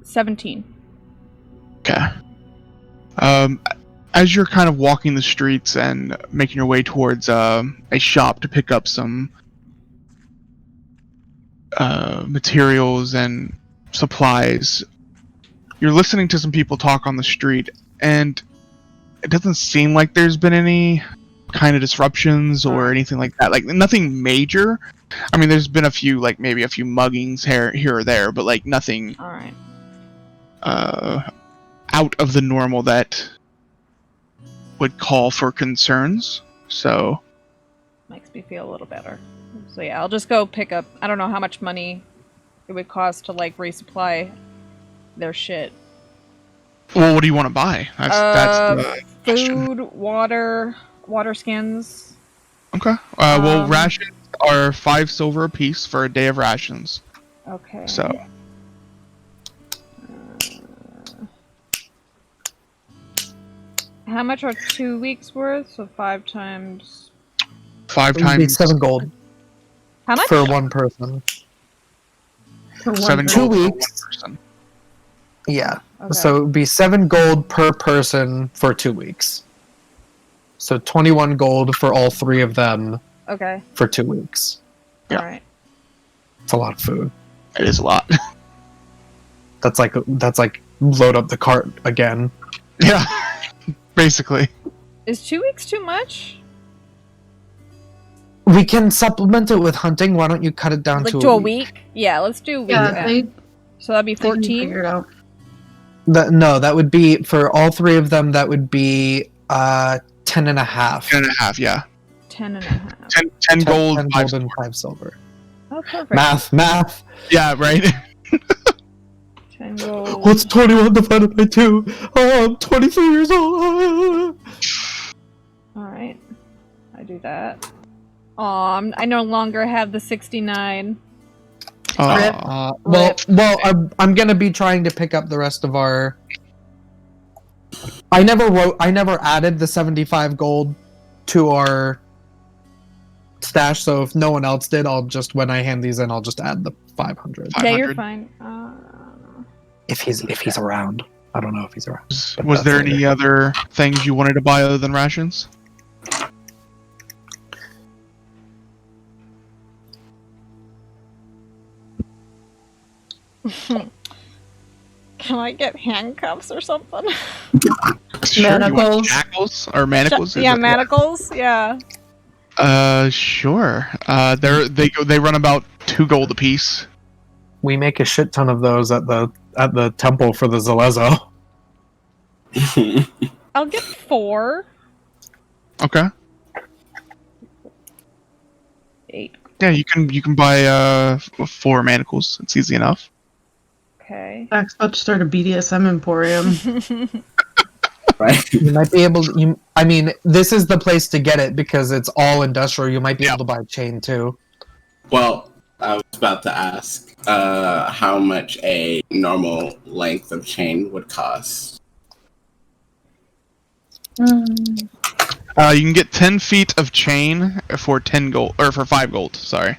17. Okay. As you're kind of walking the streets and making your way towards a shop to pick up some materials and supplies, you're listening to some people talk on the street, and it doesn't seem like there's been any kind of disruptions or anything like that. Like, nothing major. I mean, there's been a few, like, maybe a few muggings here or there, but, like, nothing out of the normal that would call for concerns. So makes me feel a little better. So yeah, I'll just go pick up. I don't know how much money it would cost to like resupply their shit. Well, what do you want to buy? That's the food, water skins. Okay. Well, rations are 5 silver apiece for a day of rations. Okay. So. How much are 2 weeks worth? So 5 times. 5 times 7 gold. How much? For one person. For 7 2 gold weeks. for 1 person. Yeah. Okay. So it would be 7 gold per person for 2 weeks. So 21 gold for all 3 of them. Okay. For 2 weeks. Yeah. Alright. It's a lot of food. It is a lot. That's like load up the cart again. Yeah. Basically. Is 2 weeks too much? We can supplement it with hunting. Why don't you cut it down Like to a week? Yeah, let's do a week. Yeah, so that'd be they can 14? figure it out. No, that would be, for all 3 of them, that would be 10 and a half. 10 and a half, yeah. 10 and a half. 10 gold, 10 5 gold and 5 silver. Oh, perfect. Math. Yeah, right. 10 gold. What's 21 divided by 2? Oh, I'm 23 years old. Alright. I do that. Aw, I no longer have the 69. Well, I'm gonna be trying to pick up the rest of our... I never added the 75 gold to our stash, so if no one else did, when I hand these in, I'll just add the 500. Yeah, you're fine. If he's around. I don't know if he's around. Was there any other things you wanted to buy other than rations? Can I get handcuffs or something? Sure. You want Manacles. shackles or manacles? Yeah, manacles. Yeah. Sure. They run about 2 gold apiece. We make a shit ton of those at the temple for the Zalezo. I'll get 4. Okay. 8. Yeah, you can buy 4 manacles. It's easy enough. Okay. Zach's about to start a BDSM emporium. Right? You might be able to. I mean, this is the place to get it because it's all industrial. You might be able to buy a chain too. Well, I was about to ask how much a normal length of chain would cost. You can get 10 feet of chain for 10 gold, or for 5 gold. Sorry.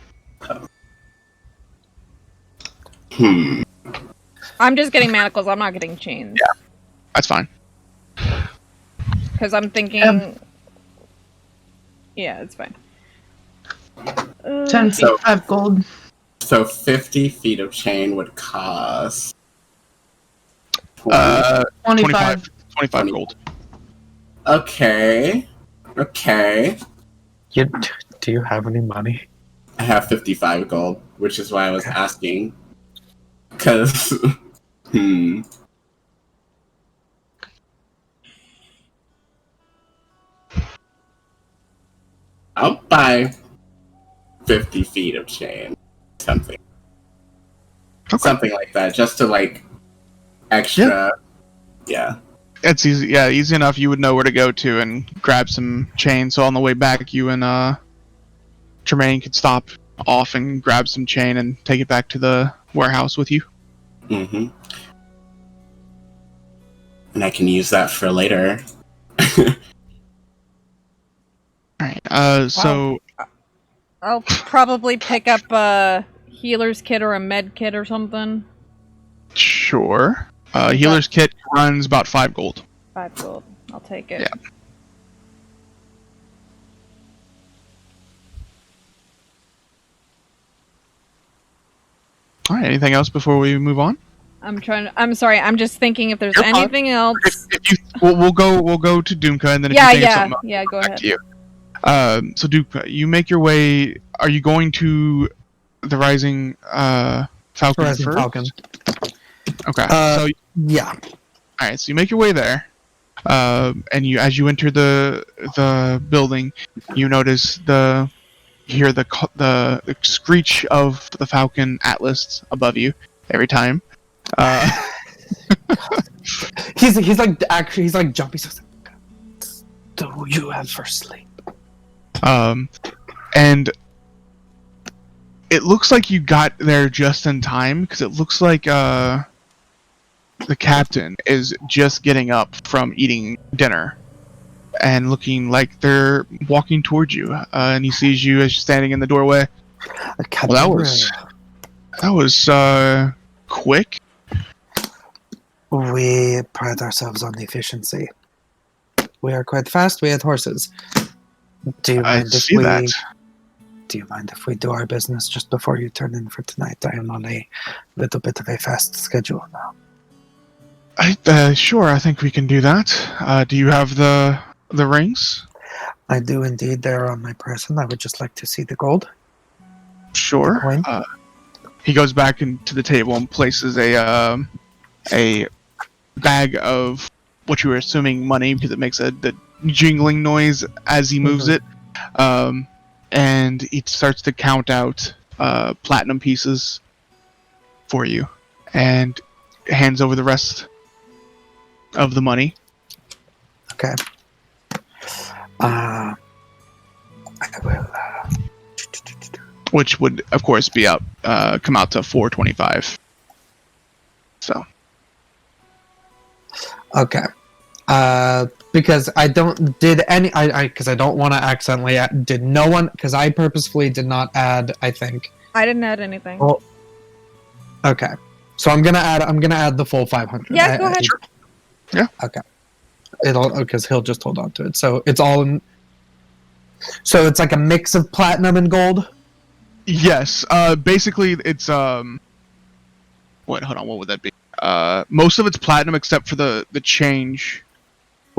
I'm just getting manacles. I'm not getting chains. Yeah, that's fine. Because I'm thinking... Yeah, it's fine. 10 feet, 5 gold. So 50 feet of chain would cost 25. 25 gold. Okay. Do you have any money? I have 55 gold, which is why I was asking. Because, I'll buy 50 feet of chain. Something. Okay. Something like that, just to, like, extra. Yeah. It's easy. Yeah, easy enough. You would know where to go to and grab some chain. So on the way back, you and Tremayne could stop off and grab some chain and take it back to the warehouse with you. Mm-hmm. And I can use that for later. Alright, so... I'll probably pick up a healer's kit or a med kit or something. Sure. Healer's kit runs about 5 gold. 5 gold. I'll take it. Yeah. Alright, anything else before we move on? I'm sorry, I'm just thinking if there's You're fine. anything else. We'll go to Dumka, and then if you think of something else, yeah, go back ahead. to you. So Dumka, you make your way. Are you going to the Rising Falcon Rising first? Falcon. Okay. Yeah. All right. So you make your way there, and as you enter the building, you notice you hear the screech of the Falcon Atlas above you every time. He's like jumpy. So do you have first sleep? And it looks like you got there just in time because it looks like the captain is just getting up from eating dinner and looking like they're walking towards you, and he sees you as you're standing in the doorway. Well, that was quick. We pride ourselves on efficiency. We are quite fast. We had horses. Do you mind if we do our business just before you turn in for tonight? I am on a little bit of a fast schedule now. Sure, I think we can do that. Do you have the rings? I do indeed. They're on my person. I would just like to see the gold. Sure. He goes back into the table and places a bag of what you were assuming money because it makes the jingling noise as he moves it. And he starts to count out platinum pieces for you and hands over the rest of the money. Okay. I will. Which would, of course, be come out to 425. So. Okay. Because I don't want to accidentally did no one because I purposefully did not add. I think I didn't add anything. Well, okay. So I'm gonna add the full 500. Yeah, go ahead. Sure. Yeah. Okay. Because he'll just hold on to it. So it's all in. So it's like a mix of platinum and gold. Yes. Basically, it's Wait, hold on. What would that be? Most of it's platinum except for the change,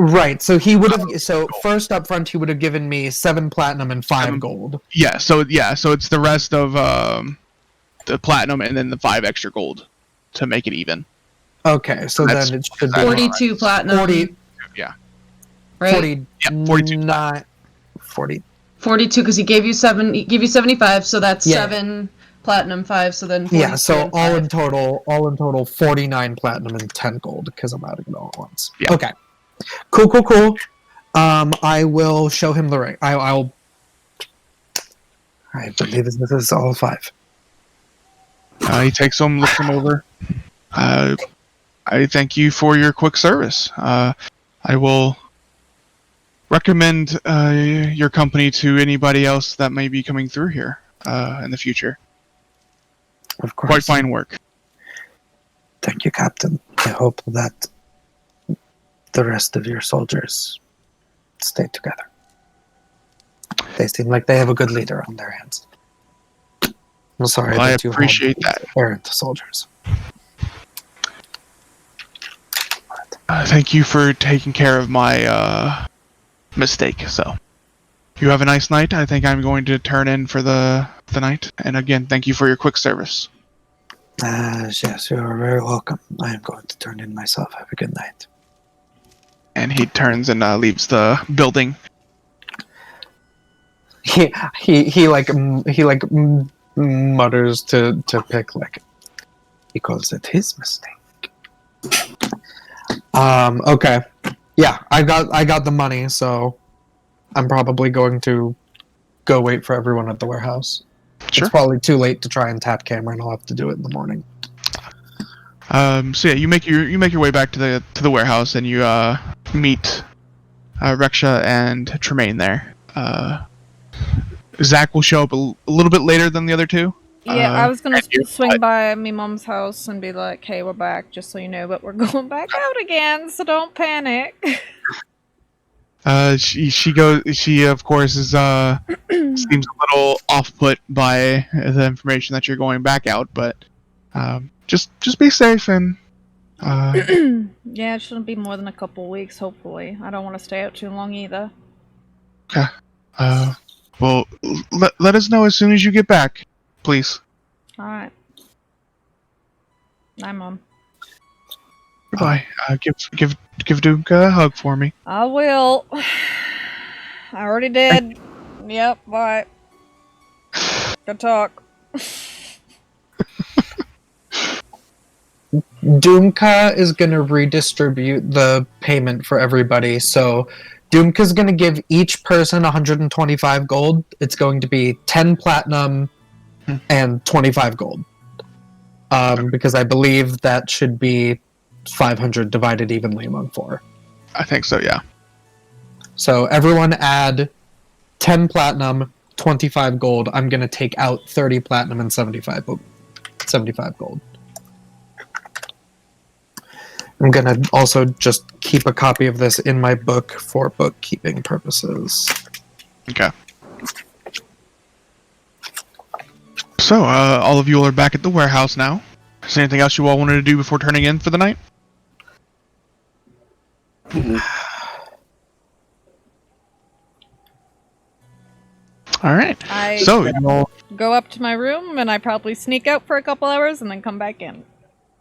Right. So he would have. So first up front, he would have given me 7 platinum and 5 gold. Yeah. So it's the rest of the platinum and then the 5 extra gold to make it even. Okay. So then it should be 42 platinum. 40. Yeah. Right. 40. Yeah. 42. 40. 42 because he gave you 75, so that's Yeah. 7 platinum, 5. So then 42 Yeah. So and all 5. in total, 49 platinum and 10 gold because I'm adding it all at once. Yeah. Okay. Cool. I will show him the ring. I believe this is all 5. He takes them, looks them over. I thank you for your quick service. I will recommend your company to anybody else that may be coming through here in the future. Of course. Quite fine work. Thank you, Captain. I hope that the rest of your soldiers stay together. They seem like they have a good leader on their hands. I'm sorry Well, I that you appreciate had that. errant soldiers. Thank you for taking care of my mistake. So, you have a nice night. I think I'm going to turn in for the night. And again, thank you for your quick service. Yes, you are very welcome. I am going to turn in myself. Have a good night. And he turns and leaves the building. He mutters to Pick he calls it his mistake. Okay. Yeah, I got the money, so I'm probably going to go wait for everyone at the warehouse. Sure. It's probably too late to try and tap Cameron. I'll have to do it in the morning. So yeah, you make your way back to the warehouse and you meet Reksha and Tremayne there. Zach will show up a little bit later than the other two. Yeah, I was gonna swing by my mom's house and be like, "Hey, we're back, just so you know, but we're going back out again, so don't panic." She of course is seems a little off-put by the information that you're going back out, but just be safe and Yeah, it shouldn't be more than a couple weeks, hopefully. I don't want to stay out too long either. Okay. Well, let us know as soon as you get back, please. Alright. Bye, Mom. Goodbye. Give Dumka a hug for me. I will. I already did. Yep, bye. Good talk. Dumka is going to redistribute the payment for everybody, so Dumka's going to give each person 125 gold. It's going to be 10 platinum and 25 gold. Because I believe that should be 500 divided evenly among 4. I think so, yeah. So everyone add 10 platinum, 25 gold. I'm going to take out 30 platinum and 75 gold. I'm going to also just keep a copy of this in my book for bookkeeping purposes. Okay. So, all of you are back at the warehouse now. Is there anything else you all wanted to do before turning in for the night? Alright. So, you all... go up to my room and I probably sneak out for a couple hours and then come back in.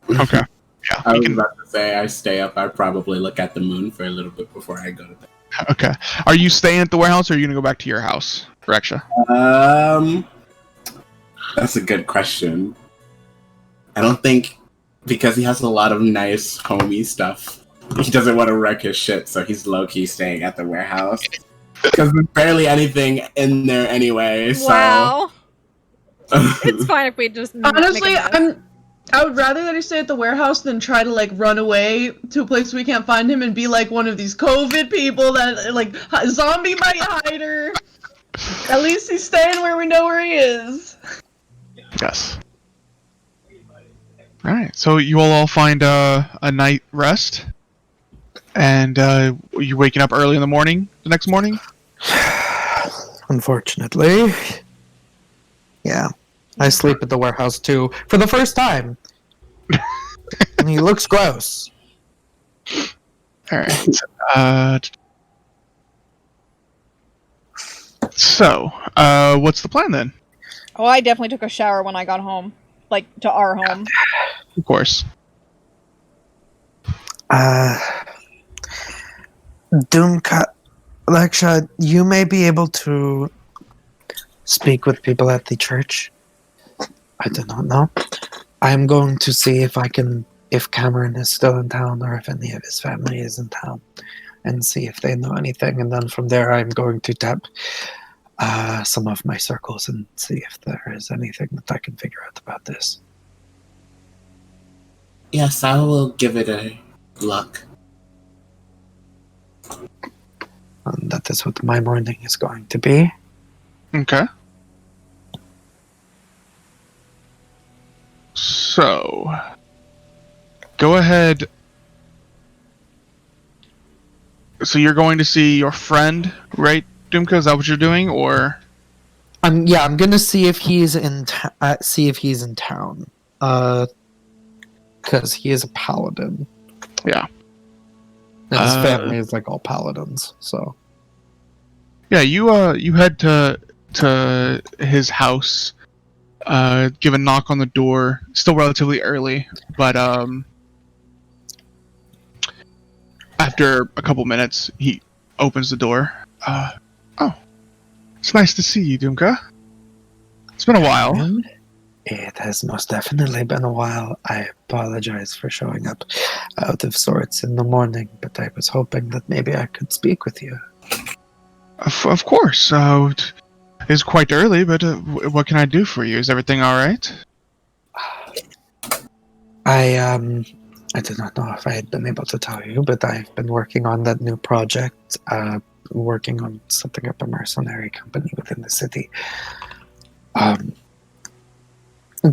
Okay. Yeah. I was about to say, I stay up. I probably look at the moon for a little bit before I go to bed. Okay. Are you staying at the warehouse or are you going to go back to your house, Reksha? That's a good question. I don't think, because he has a lot of nice homey stuff, he doesn't want to wreck his shit, so he's low-key staying at the warehouse. Because there's barely anything in there anyway, so... Wow. It's fine if we just... Honestly, I would rather that he stay at the warehouse than try to, run away to a place we can't find him and be like one of these COVID people that, zombie might hider. At least he's staying where we know where he is. Yes. Alright, so you all find a night rest. And you waking up early in the morning, the next morning? Unfortunately. Yeah. I sleep at the warehouse too, for the first time. And he looks gross. Alright. So, what's the plan then? Oh, I definitely took a shower when I got home. Like, to our home. Of course. Dumka, Reksha, you may be able to speak with people at the church. I do not know. I am going to see if Cameron is still in town or if any of his family is in town, and see if they know anything. And then from there, I'm going to tap some of my circles and see if there is anything that I can figure out about this. Yes, I will give it a look. And that is what my morning is going to be. Okay. So, go ahead. So you're going to see your friend, right, Dumka? Is that what you're doing, or? I'm gonna see if he's in town. Because he is a paladin. Yeah. And his family is like all paladins, so. Yeah, you head to his house, give a knock on the door. Still relatively early, but after a couple minutes, he opens the door. Oh, it's nice to see you, Dumka. It's been a while. It has most definitely been a while. I apologize for showing up out of sorts in the morning, but I was hoping that maybe I could speak with you. Of course. It's quite early, but what can I do for you? Is everything all right? I did not know if I had been able to tell you, but I've been working on that new project, working on setting up a mercenary company within the city.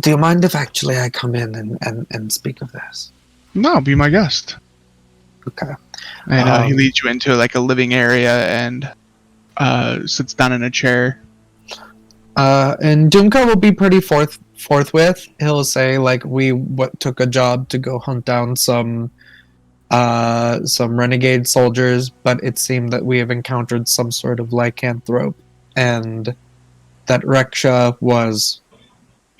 Do you mind if actually I come in and speak of this? No, be my guest. Okay. And he leads you into like a living area and sits down in a chair. And Dumka will be pretty forthwith. He'll say, like, we took a job to go hunt down some renegade soldiers, but it seemed that we have encountered some sort of lycanthrope, and that Reksha was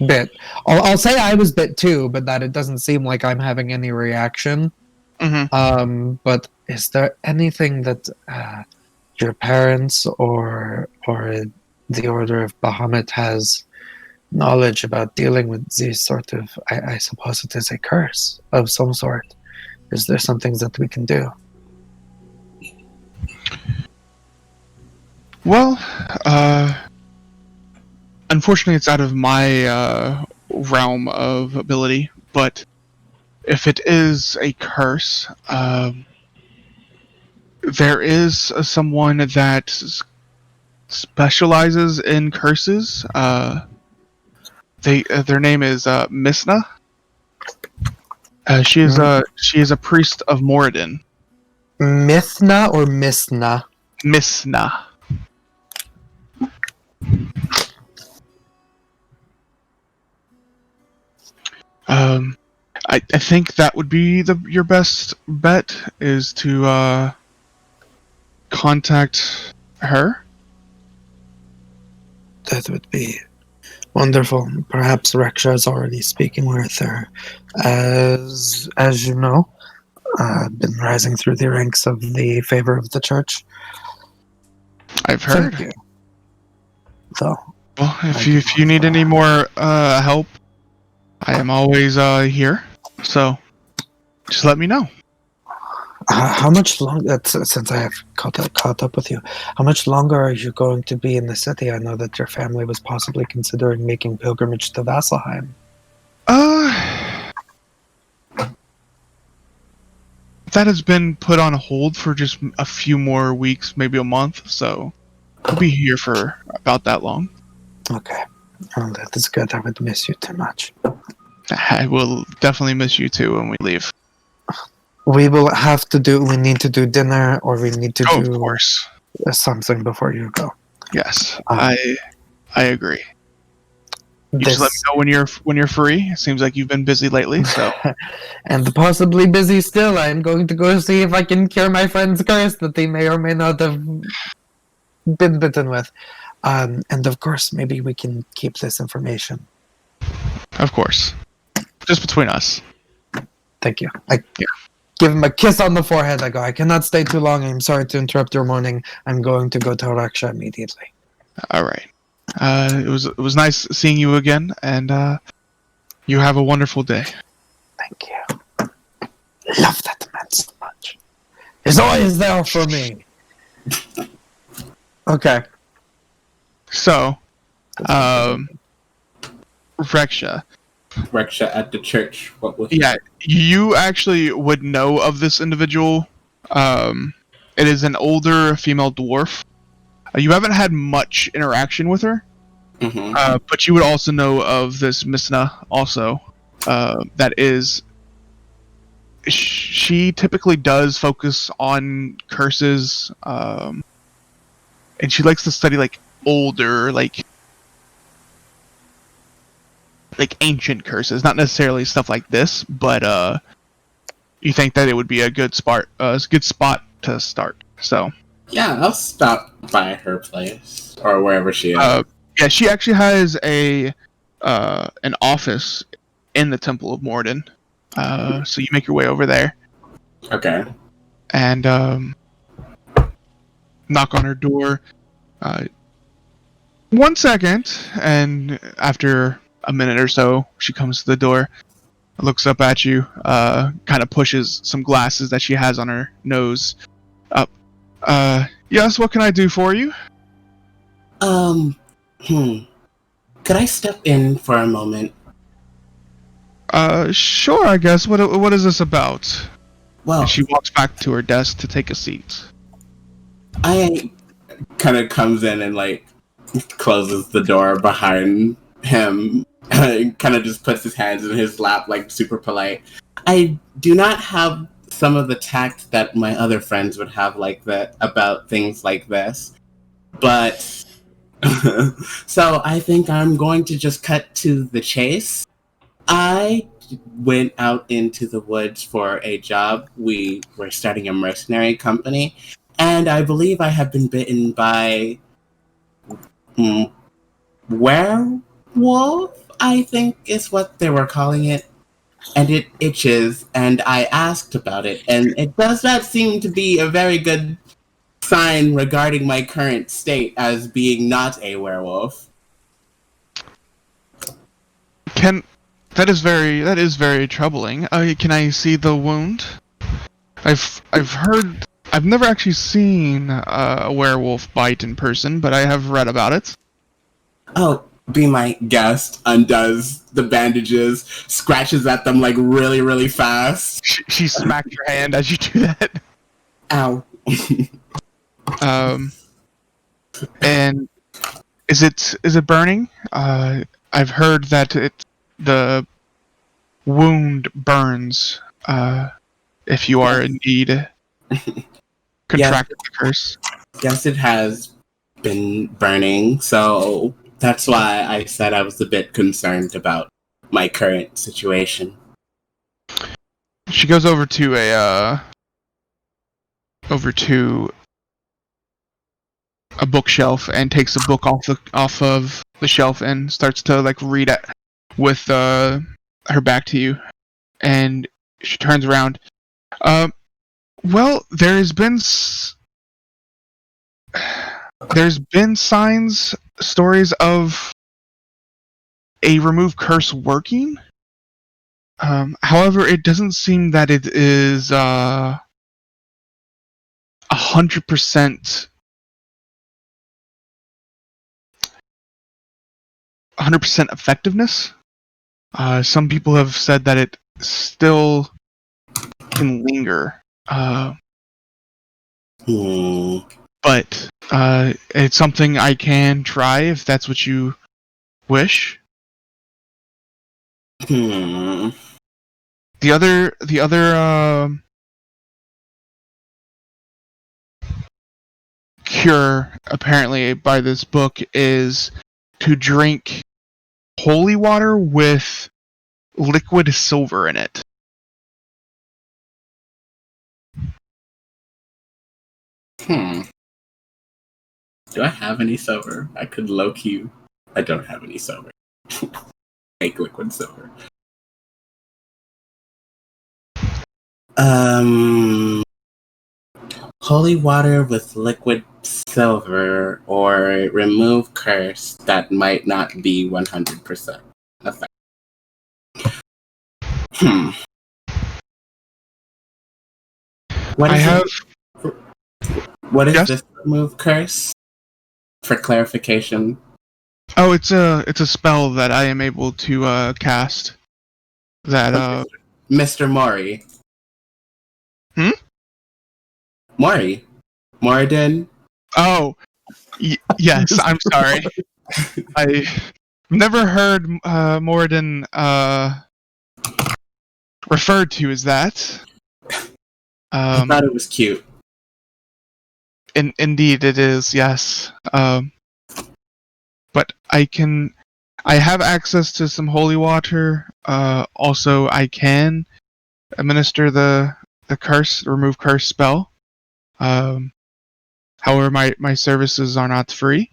bit. I'll say I was bit too, but that it doesn't seem like I'm having any reaction. Mm-hmm. But is there anything that your parents or the Order of Bahamut has knowledge about dealing with these sort of, I suppose it is a curse of some sort? Is there some things that we can do? Well, unfortunately it's out of my realm of ability, but if it is a curse, there is someone that specializes in curses. Their name is Misna. She is a priest of Moradin. Mithna or Misna? Misna. I think that would be your best bet is to contact her. That would be wonderful. Perhaps Reksha is already speaking with her. As you know, I've been rising through the ranks of the favor of the church. I've heard. Thank you. So, well, if you need any more help, I am always here. So, just let me know. How much longer, since I have caught up with you, how much longer are you going to be in the city? I know that your family was possibly considering making pilgrimage to Vasselheim. That has been put on hold for just a few more weeks, maybe a month, so we'll be here for about that long. Okay. Well, that is good. I would miss you too much. I will definitely miss you too when we leave. We need to do dinner, or we need to do of course. Something before you go. Yes, I agree. You just let me know when you're free. It seems like you've been busy lately, so. And possibly busy still. I'm going to go see if I can cure my friend's curse that they may or may not have been bitten with. And of course, maybe we can keep this information. Of course. Just between us. Thank you. I give him a kiss on the forehead. I go, I cannot stay too long. I'm sorry to interrupt your morning. I'm going to go to Reksha immediately. All right. It was nice seeing you again, and you have a wonderful day. Thank you. Love that man so much. He's always there for me. Okay. So, Reksha. Reksha at the church. What was you actually would know of this individual. It is an older female dwarf. You haven't had much interaction with her, but you would also know of this Misna also. That is, she typically does focus on curses, and she likes to study like older, like ancient curses, not necessarily stuff like this, but you think that it would be a good spot to start. So yeah, I'll stop by her place or wherever she is. Yeah, she actually has an office in the Temple of Morden. So you make your way over there. Okay. And knock on her door. 1 second, and after a minute or so, she comes to the door, looks up at you, kind of pushes some glasses that she has on her nose up. Yes, what can I do for you? Could I step in for a moment? Sure, I guess. What is this about? Well, and she walks back to her desk to take a seat. I kind of comes in and like closes the door behind him. Kind of just puts his hands in his lap, like super polite. I do not have some of the tact that my other friends would have like that about things like this, but so I think I'm going to just cut to the chase. I went out into the woods for a job. We were starting a mercenary company, and I believe I have been bitten by werewolf, I think is what they were calling it. And it itches, and I asked about it, and it does not seem to be a very good sign regarding my current state as being not a werewolf. That is very troubling. Can I see the wound? I've heard. I've never actually seen a werewolf bite in person, but I have read about it. Oh, be my guest. Undoes the bandages, scratches at them like really, really fast. She smacks your hand as you do that. Ow. And is it burning? I've heard that the wound burns if you are indeed contracted the curse. Yes, it has been burning, so that's why I said I was a bit concerned about my current situation. She goes over to a bookshelf and takes a book off of the shelf and starts to like read it with her back to you, and she turns around. Well, there's been stories of a remove curse working. However, it doesn't seem that it is 100% effectiveness. Some people have said that it still can linger. But it's something I can try if that's what you wish. The other cure apparently by this book is to drink holy water with liquid silver in it. Do I have any silver? I could low-key... I don't have any silver. Make liquid silver. Holy water with liquid silver or remove curse that might not be 100% effective. What is Yes? this remove curse? For clarification. Oh, it's a spell that I am able to cast. That Mr. Mori. Mori. Moradin. Oh, yes. I'm sorry. I've never heard Moradin referred to as that. I thought it was cute. Indeed, it is. Yes. But I have access to some holy water. Also, I can administer the remove curse spell. However, my services are not free.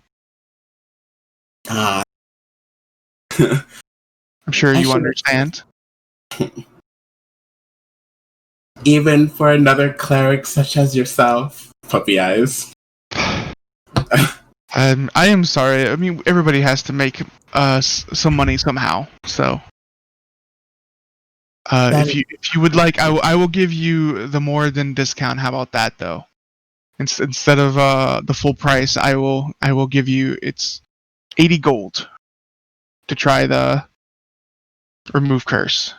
I'm sure you understand. Even for another cleric such as yourself, puppy eyes. I am sorry. I mean, everybody has to make some money somehow. So, if you would like, I will give you the more than discount. How about that, though? Instead of the full price, I will give you it's 80 gold to try the remove curse.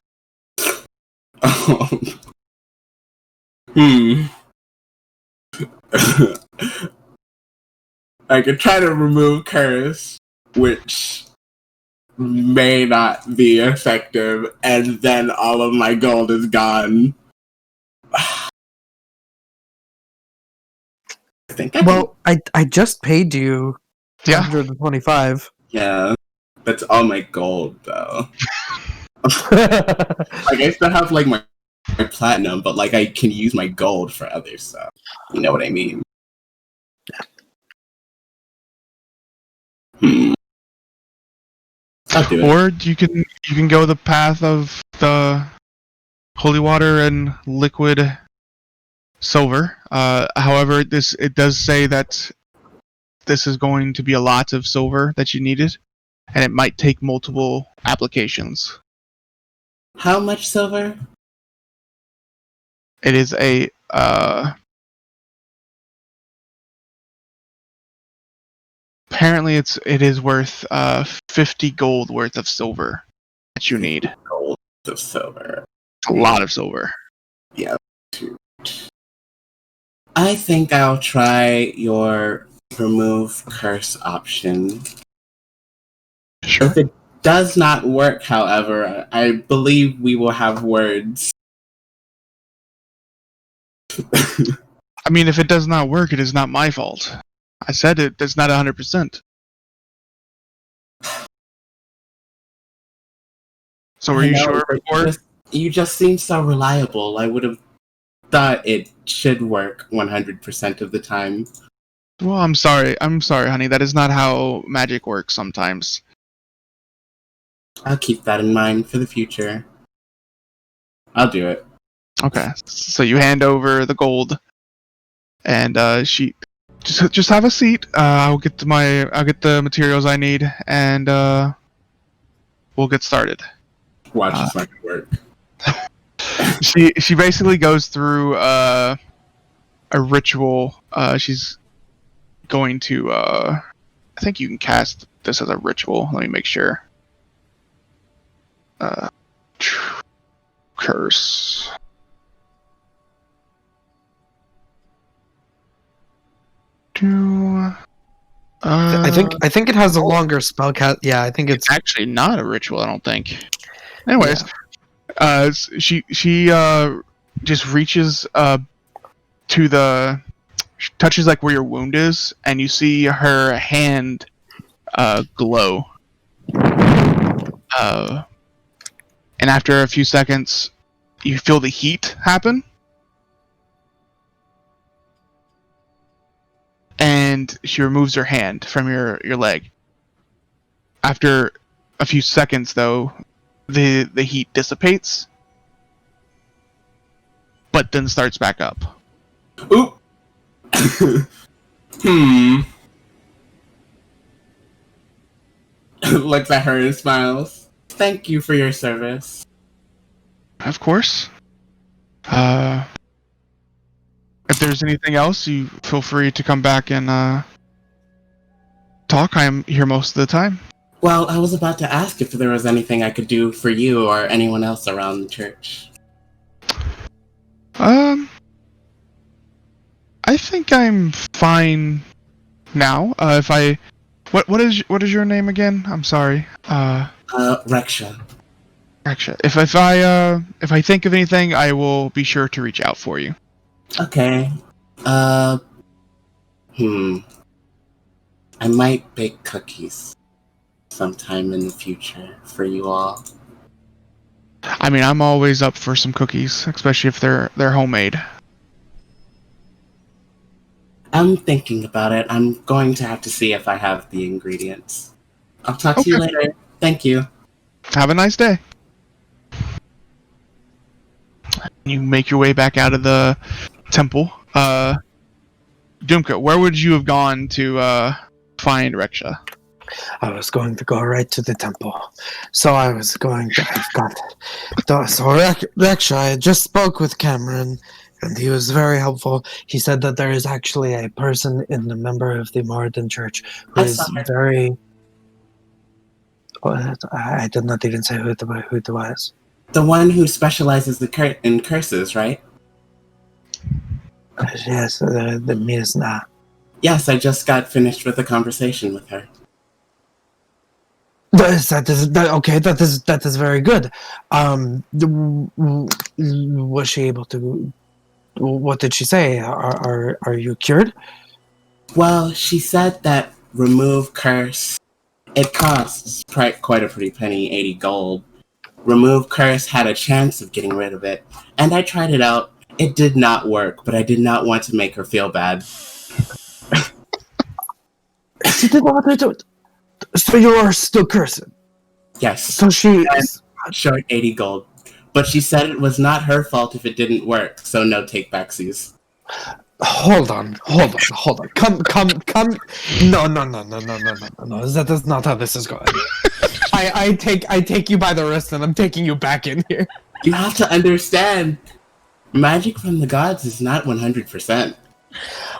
I could try to remove curse, which may not be effective, and then all of my gold is gone. I just paid you 125. Yeah, that's all my gold though. Like I still have like my platinum, but like I can use my gold for other stuff. You know what I mean? I'll do it. Or you can go the path of the holy water and liquid silver. However, it does say that this is going to be a lot of silver that you needed, and it might take multiple applications. How much silver? It is a apparently it is worth 50 gold worth of silver that you need. Gold of silver. A lot of silver. Yeah. I think I'll try your remove curse option. Sure. If it does not work, however, I believe we will have words. I mean, if it does not work, it is not my fault. I said it's not 100%. So were you sure before? You just seem so reliable. I would have thought it should work 100% of the time. Well, I'm sorry, honey. That is not how magic works sometimes. I'll keep that in mind for the future. I'll do it. Okay, so you hand over the gold, and she just have a seat. I'll get the materials I need, and we'll get started. Watch it's not gonna work. She basically goes through a ritual. She's going to I think you can cast this as a ritual. Let me make sure. Curse. I think it has a longer spell cast. Yeah, I think it's actually not a ritual. I don't think. Anyways, she just reaches to the touches like where your wound is, and you see her hand glow. And after a few seconds, you feel the heat happen. And she removes her hand from your leg. After a few seconds, though, the heat dissipates, but then starts back up. Oop. Looks at her and smiles. Thank you for your service. Of course. If there's anything else, you feel free to come back and talk. I am here most of the time. Well, I was about to ask if there was anything I could do for you or anyone else around the church. I think I'm fine now. What is your name again? I'm sorry. Reksha. Reksha. If I think of anything, I will be sure to reach out for you. Okay. I might bake cookies sometime in the future for you all. I mean, I'm always up for some cookies, especially if they're homemade. I'm thinking about it. I'm going to have to see if I have the ingredients. I'll talk to you later. Thank you. Have a nice day. You make your way back out of the temple. Dumka, where would you have gone to find Reksha? I was going to go right to the temple. So I was going to... Reksha, I just spoke with Cameron, and he was very helpful. He said that there is actually a person in the member of the Moradin Church who is very... I did not even say who it was. The one who specializes in curses, right? Yes, the Mizna. Yes, I just got finished with a conversation with her. That is very good. Was she able to? What did she say? Are you cured? Well, she said that remove curse. It costs quite a pretty penny, 80 gold. Remove curse had a chance of getting rid of it, and I tried it out. It did not work, but I did not want to make her feel bad. She did not do it. So you are still cursing? Yes. So she... Short 80 gold. But she said it was not her fault if it didn't work, so no take-backsies. Hold on. Come. No. That is not how this is going. I take you by the wrist and I'm taking you back in here. You have to understand, magic from the gods is not 100%.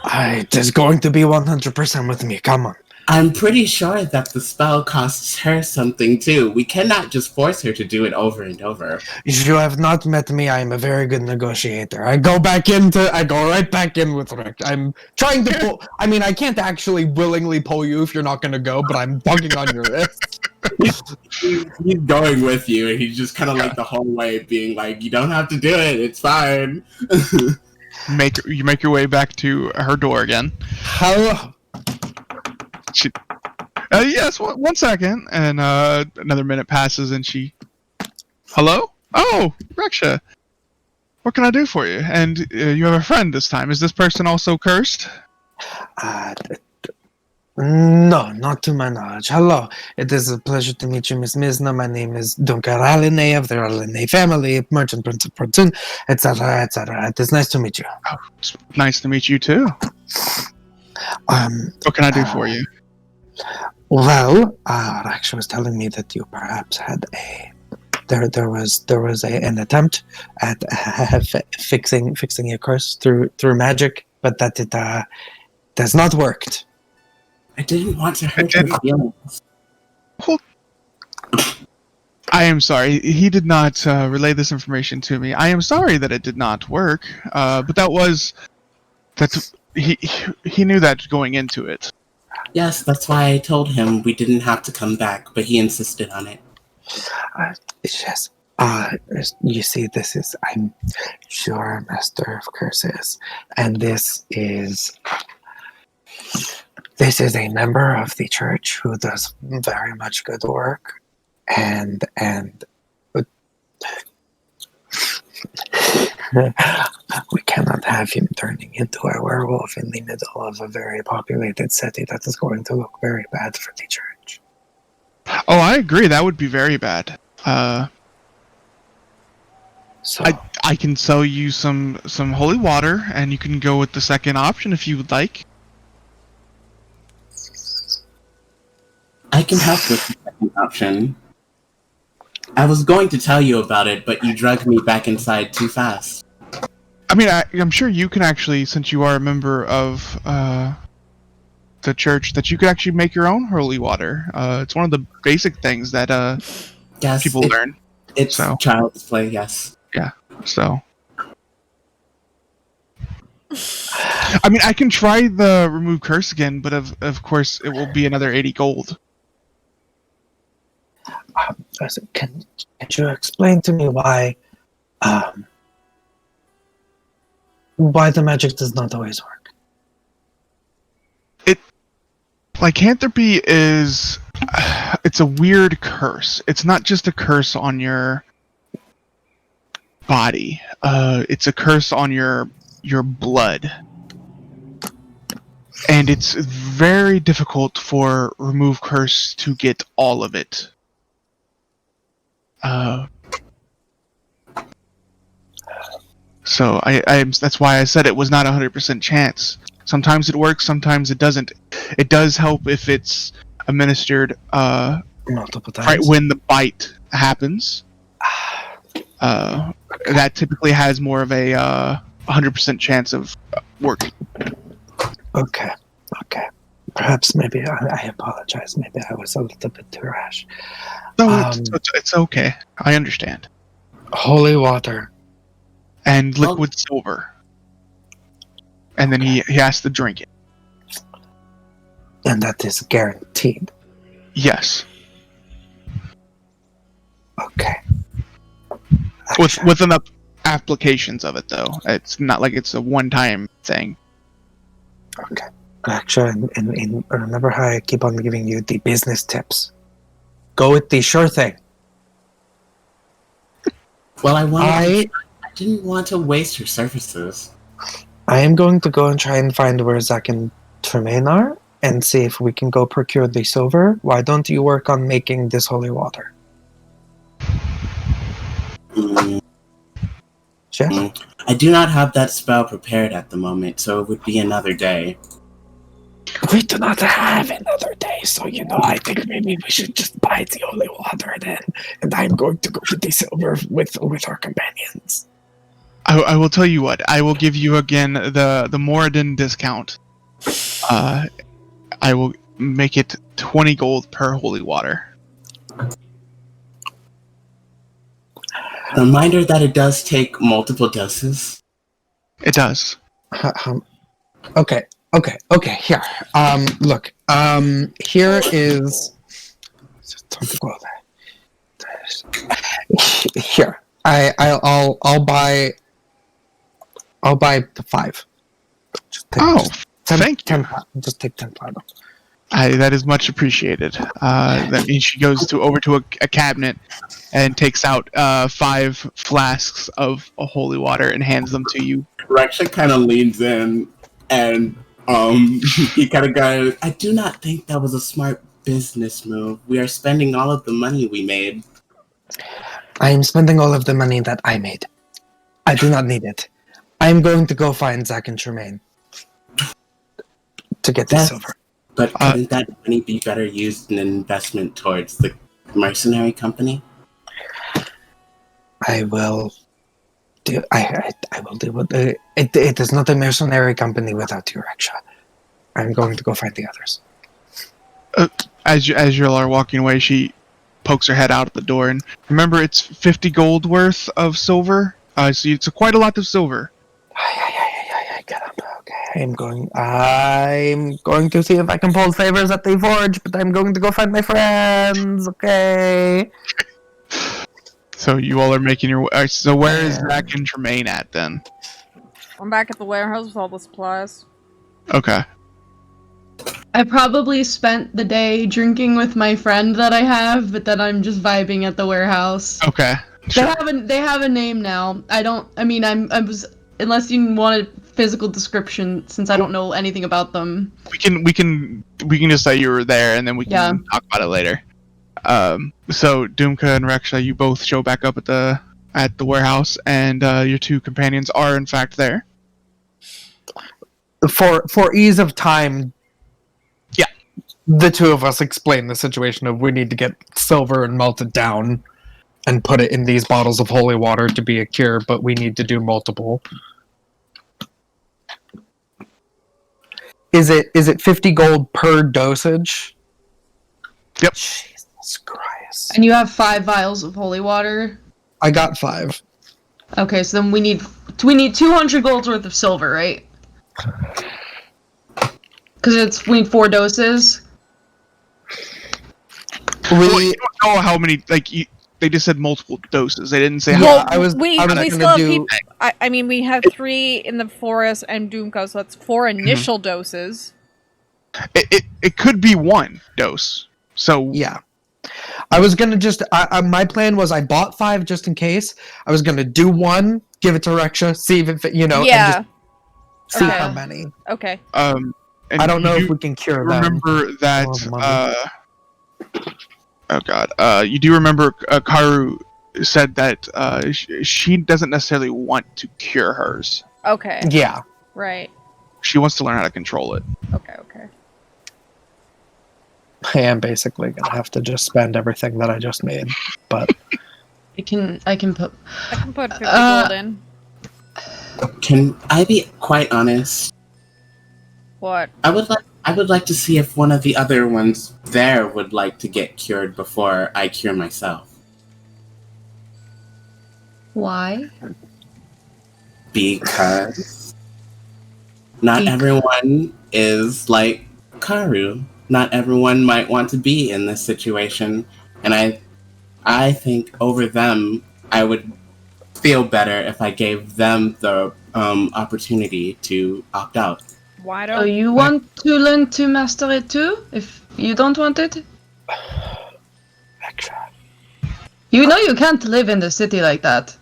It is going to be 100% with me. Come on. I'm pretty sure that the spell costs her something too. We cannot just force her to do it over and over. If you have not met me, I am a very good negotiator. I go right back in with Rick. I'm trying to pull... I mean, I can't actually willingly pull you if you're not going to go, but I'm tugging on your wrist. He's going with you, and he's just kind of like the whole way being like, you don't have to do it, it's fine. You make your way back to her door again. Hello. Yes, 1 second. And another minute passes and she... Hello? Oh, Reksha. What can I do for you? And you have a friend this time. Is this person also cursed? No, not to my knowledge. Hello. It is a pleasure to meet you, Miss Mizna. My name is Dumka Raline of the Raline family, merchant prince of Port Zoon, etc., etc. It is nice to meet you. Oh, it's nice to meet you too. What can I do for you? Well, Reksha was telling me that you perhaps had there was an attempt at fixing a curse through magic, but that it has not worked. I didn't want to hurt her feelings. Well, I am sorry. He did not relay this information to me. I am sorry that it did not work, but he knew that going into it. Yes, that's why I told him we didn't have to come back, but he insisted on it. Yes. You see, I'm sure master of curses, and this is a member of the church who does very much good work. and we cannot have him turning into a werewolf in the middle of a very populated city. That is going to look very bad for the church. Oh, I agree. That would be very bad. So I can sell you some holy water, and you can go with the second option if you would like. I can help with the second option. I was going to tell you about it, but you dragged me back inside too fast. I mean, I'm sure you can actually, since you are a member of the church, that you could actually make your own holy water. It's one of the basic things that people learn. It's So. child's play, yes. Yeah, so. I mean, I can try the remove curse again, but of course it will be another 80 gold. can you explain to me why the magic does not always work? Lycanthropy is... it's a weird curse. It's not just a curse on your body. It's a curse on your blood. And it's very difficult for remove curse to get all of it. So that's why I said it was not 100% chance. Sometimes it works, sometimes it doesn't. It does help if it's administered Multiple times. right when the bite happens. That typically has more of a 100% chance of working. Okay. Perhaps maybe I apologize. Maybe I was a little bit too rash. No, it's okay. I understand. Holy water. And liquid silver. And then he has to drink it. And that is guaranteed. Yes. Okay. With enough applications of it, though. It's not like it's a one-time thing. Okay. Reksha, and remember how I keep on giving you the business tips. Go with the sure thing. Well, I didn't want to waste your services. I am going to go and try and find where Zak and Tremayne are and see if we can go procure the silver. Why don't you work on making this holy water? Yes? I do not have that spell prepared at the moment, so it would be another day. We do not have another day, so I think maybe we should just buy the holy water then, and I'm going to go get the silver with our companions. I will tell you what. I will give you again the Moradin discount. I will make it 20 gold per holy water. Reminder that it does take multiple doses. It does. Okay. Here. Look. Here is. Here. I'll buy the 5. Thank you. Just take 10 platinum. That is much appreciated. That means she goes over to a cabinet and takes out 5 flasks of holy water and hands them to you. Reksha kind of leans in and he kind of goes, I do not think that was a smart business move. We are spending all of the money we made. I am spending all of the money that I made. I do not need it. I am going to go find Zak and Tremayne to get the silver. But couldn't that money be better used in an investment towards the mercenary company? I will do. I will do what it is not a mercenary company without you, Reksha. I'm going to go find the others. As you all are walking away, she pokes her head out at the door, and remember, it's 50 gold worth of silver. So it's quite a lot of silver. Get up. Okay, I'm going to see if I can pull favors at the forge, but I'm going to go find my friends. Okay. So you all are making your way. So where is Zak and Tremayne at then? I'm back at the warehouse with all the supplies. Okay. I probably spent the day drinking with my friend that I have, but then I'm just vibing at the warehouse. Okay. Sure. They have a name now. I was unless you wanted physical description since I don't know anything about them. We can just say you were there, and then we can talk about it later. So Dumka and Reksha, you both show back up at the warehouse, and your two companions are in fact there. For ease of time, yeah, the two of us explain the situation of we need to get silver and melt it down and put it in these bottles of holy water to be a cure, but we need to do multiple. Is it 50 gold per dosage? Yep. Jesus Christ. And you have 5 vials of holy water? I got 5. Okay, so then we need 200 gold worth of silver, right? Because we need 4 doses. Well, you don't know how many. They just said multiple doses. They didn't say how. Well, we still have people. I mean, we have 3 in the forest and Dumka, so that's 4 initial doses. It could be 1 dose. So yeah, I was gonna just. My plan was I bought 5 just in case. I was gonna do 1, give it to Reksha, see if it, Yeah. and just see how many. Okay. And I don't know if we can cure them. Remember that. Oh god. You do remember Karu said that she doesn't necessarily want to cure hers. Okay. Yeah. Right. She wants to learn how to control it. Okay. I am basically gonna have to just spend everything that I just made, but I can put 50 gold in. Can I be quite honest? What? I would like to see if one of the other ones there would like to get cured before I cure myself. Why? Because not everyone is like Karu. Not everyone might want to be in this situation, and I think over them, I would feel better if I gave them the opportunity to opt out. Why don't? So you want to learn to master it too? If you don't want it? You know you can't live in the city like that.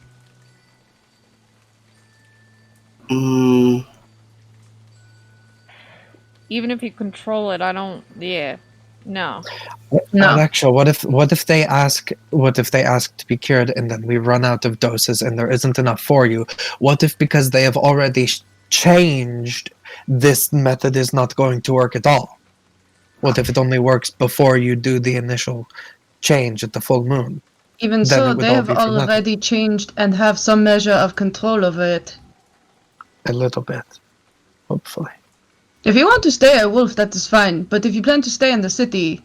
Even if you control it, I don't. Yeah. No. No. Reksha, what if they ask to be cured and then we run out of doses and there isn't enough for you? What if because they have already changed, this method is not going to work at all? What if it only works before you do the initial change at the full moon? Even so, they have already changed and have some measure of control over it. A little bit, hopefully. If you want to stay a wolf, that is fine. But if you plan to stay in the city,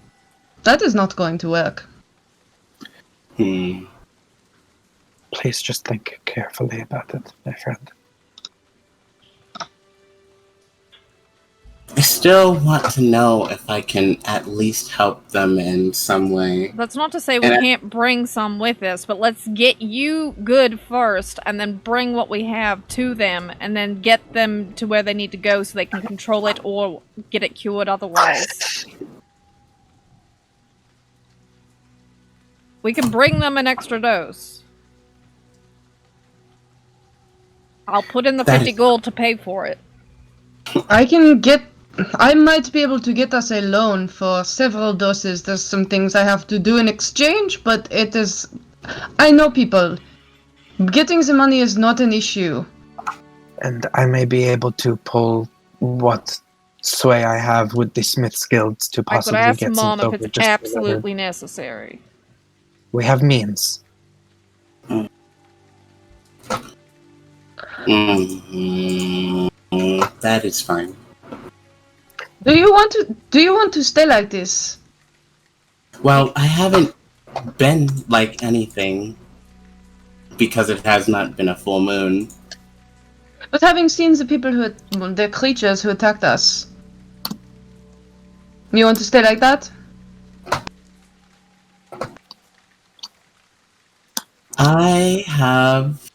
that is not going to work. Please just think carefully about it, my friend. I still want to know if I can at least help them in some way. That's not to say we can't bring some with us, but let's get you good first, and then bring what we have to them, and then get them to where they need to go so they can control it or get it cured otherwise. We can bring them an extra dose. I'll put in the 50 gold to pay for it. I might be able to get us a loan for several doses. There's some things I have to do in exchange, but it is... I know people. Getting the money is not an issue. And I may be able to pull what sway I have with the Smith's Guilds to possibly get some Mom silver if it's just absolutely necessary. We have means. That is fine. Do you want to stay like this? Well, I haven't been like anything because it has not been a full moon. But having seen the creatures who attacked us, you want to stay like that? I have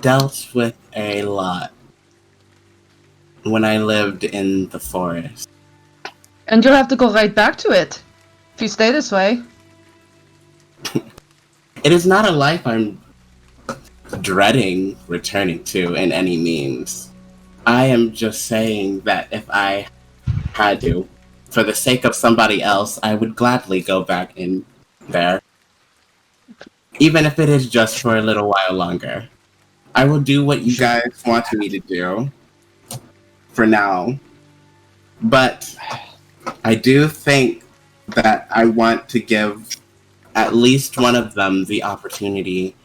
dealt with a lot. when I lived in the forest. And you'll have to go right back to it if you stay this way. It is not a life I'm dreading returning to in any means. I am just saying that if I had to, for the sake of somebody else, I would gladly go back in there. Even if it is just for a little while longer. I will do what you guys want me to do for now. But I do think that I want to give at least one of them the opportunity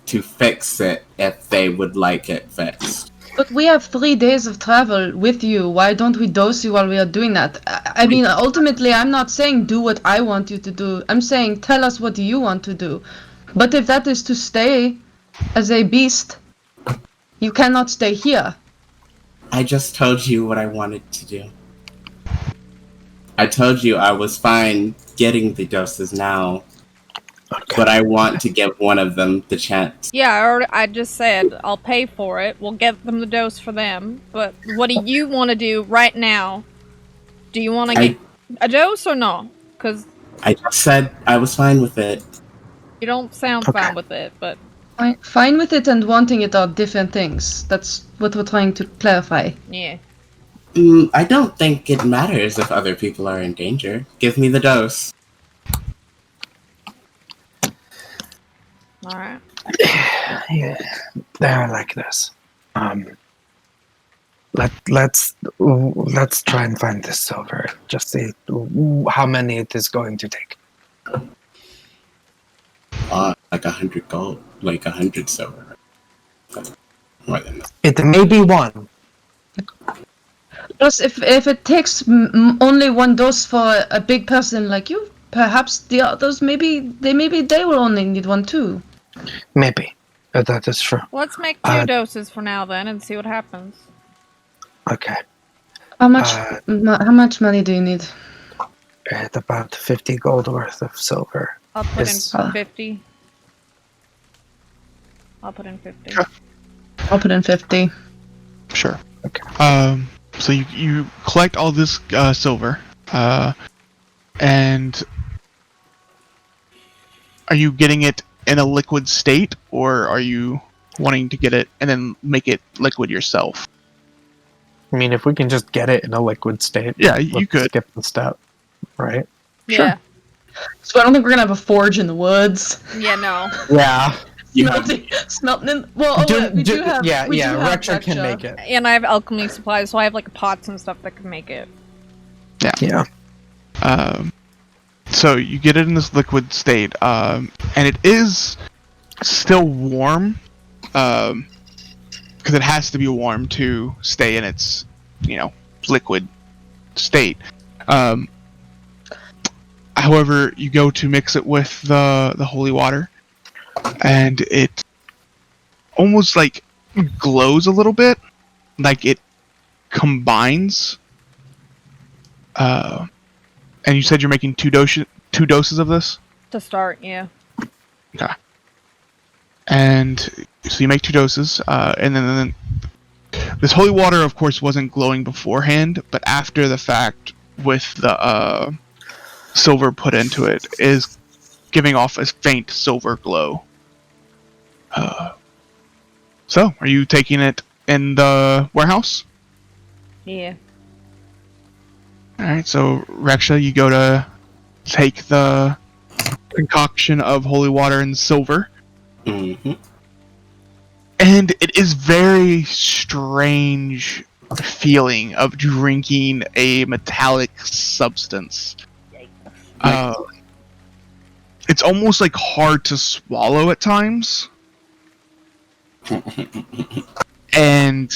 to fix it if they would like it fixed. But we have 3 days of travel with you. Why don't we dose you while we are doing that? I mean, ultimately, I'm not saying do what I want you to do. I'm saying tell us what you want to do. But if that is to stay as a beast, you cannot stay here. I just told you what I wanted to do. I told you I was fine getting the doses now. Okay. But I want to give one of them the chance. Yeah, I just said I'll pay for it. We'll get them the dose for them. But what do you want to do right now? Do you want to get a dose or no? Because I just said I was fine with it. You don't sound fine with it, but... Fine with it and wanting it are different things. That's what we're trying to clarify. Yeah. I don't think it matters if other people are in danger. Give me the dose. Alright. Yeah, they're like this. Let's try and find this silver. Just see how many it is going to take. Like 100 gold, like 100 silver. More than that. It may be one. Plus, if it takes only one dose for a big person like you, perhaps the others maybe they will only need one too. Maybe. That is true. Let's make 2 doses for now then and see what happens. Okay. How much money do you need? At about 50 gold worth of silver. I'll put in 50. I'll put in 50. Sure. I'll put in 50. Sure. Okay. So you collect all this silver, and are you getting it in a liquid state, or are you wanting to get it and then make it liquid yourself? I mean, if we can just get it in a liquid state, yeah, you could skip the step, right? Yeah. Sure. So I don't think we're gonna have a forge in the woods. Yeah, no. Yeah. Smelting. Well, we do have. Reksha can make it. And I have alchemy supplies, so I have like pots and stuff that can make it. Yeah. So you get it in this liquid state, and it is still warm, because it has to be warm to stay in its, liquid state. However, you go to mix it with the holy water, and it almost like glows a little bit, like it combines. And you said you're making 2 doses of this? To start, yeah. Okay. And so you make 2 doses, and then this holy water, of course, wasn't glowing beforehand, but after the fact, with the silver put into it, is giving off a faint silver glow. So, are you taking it in the warehouse? Yeah. Alright, so Reksha, you go to take the concoction of holy water and silver. Mm-hmm. And it is very strange feeling of drinking a metallic substance. It's almost like hard to swallow at times. And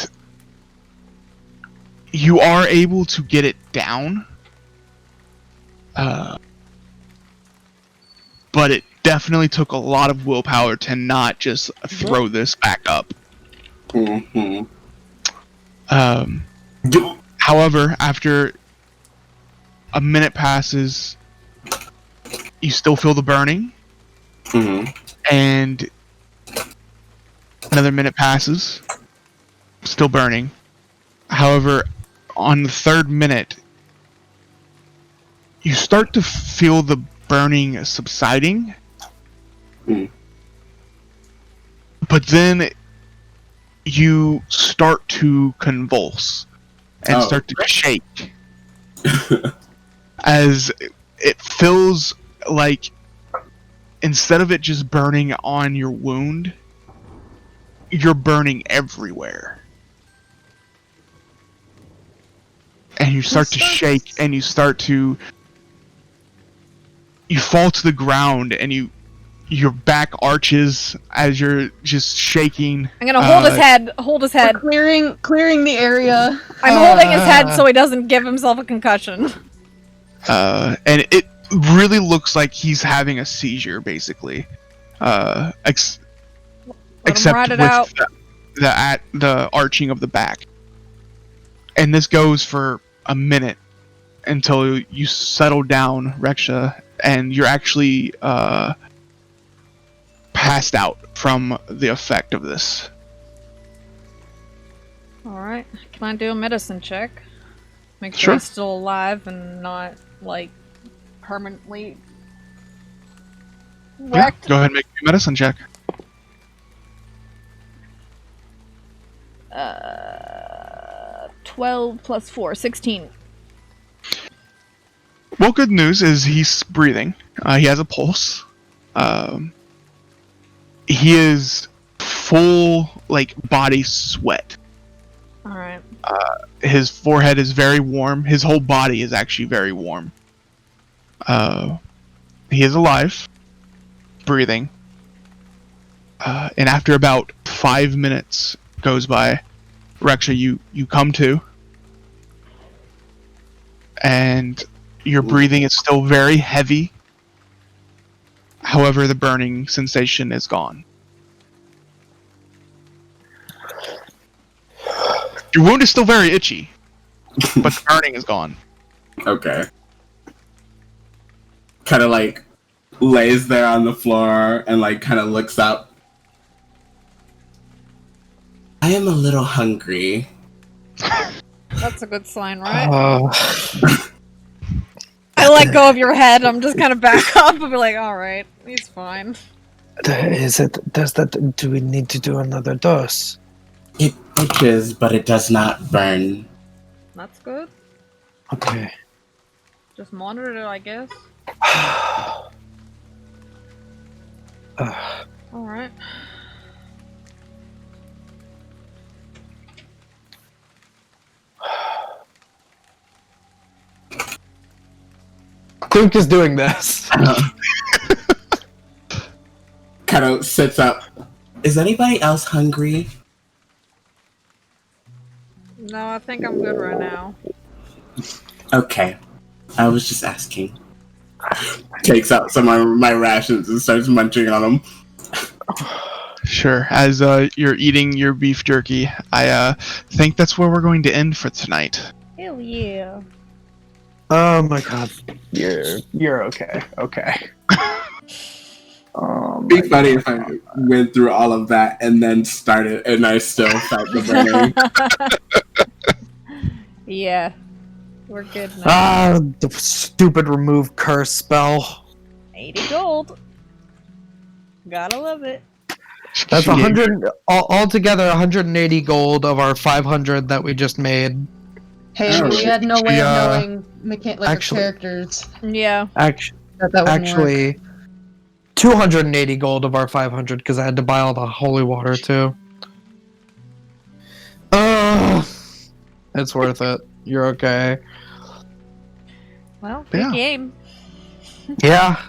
you are able to get it down. But it definitely took a lot of willpower to not just throw this back up. Mm-hmm. However, after a minute passes, you still feel the burning. Mm-hmm. And another minute passes, still burning. However, on the 3rd minute, you start to feel the burning subsiding. But then you start to convulse and start to shake. As it feels like instead of it just burning on your wound, you're burning everywhere. And you start to shake, and you fall to the ground, and your back arches as you're just shaking. I'm gonna hold his head. We're clearing the area. I'm holding his head so he doesn't give himself a concussion. And it really looks like he's having a seizure, basically. Except with the arching of the back. And this goes for a minute until you settle down, Reksha, and you're actually passed out from the effect of this. Alright, can I do a medicine check? Make sure Sure. he's still alive and not, like, permanently Yeah, wrecked. go ahead and make a medicine check. 12 plus 4, 16. Well, good news is he's breathing. He has a pulse. He is full, like, body sweat. Alright. His forehead is very warm. His whole body is actually very warm. He is alive, breathing. And after about 5 minutes goes by, Reksha, you come to. And your breathing is still very heavy. However, the burning sensation is gone. Your wound is still very itchy, but the burning is gone. Okay. Kind of like lays there on the floor and like kind of looks up. I am a little hungry. That's a good sign, right? Oh. I let go of your head, I'm just gonna back up and be like, alright, he's fine. Do we need to do another dose? It itches, but it does not burn. That's good. Okay. Just monitor it, I guess. Alright. Duke is doing this. Kind of sits up. Is anybody else hungry? No, I think I'm good right now. Okay. I was just asking. Takes out some of my rations and starts munching on them. Sure. As you're eating your beef jerky, I think that's where we're going to end for tonight. Hell yeah. Oh my god. You're okay. Okay. Be funny if I went through all of that and then started and I still felt the burning. Yeah. We're good now. Ah, the stupid remove curse spell. 80 gold. Gotta love it. That's She- 100 altogether 180 gold of our 500 that we just made. Hey, Oh, we had no way of yeah. knowing our Actually- characters. Yeah. Actually, That wouldn't work. actually 280 gold of our 500 because I had to buy all the holy water too. It's worth it. You're okay. Well, good Yeah. game. Yeah.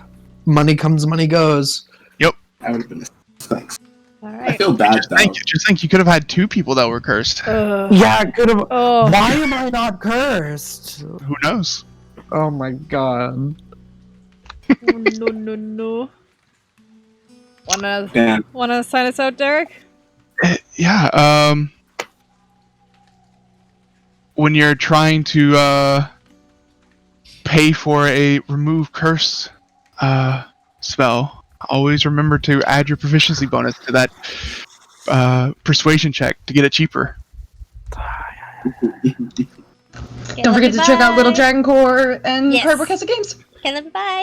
Money comes, money goes. I would have been thanks. I Alright. feel bad though. Just think you could have had 2 people that were cursed. Yeah, I could have. Oh. Why am I not cursed? Who knows? Oh my god. No. Damn. Wanna sign us out, Derek? Yeah, when you're trying to pay for a remove curse spell, always remember to add your proficiency bonus to that persuasion check to get it cheaper. Don't forget to check out Little Dragon Core and Yes. Cardboard Castle Games. Okay, bye.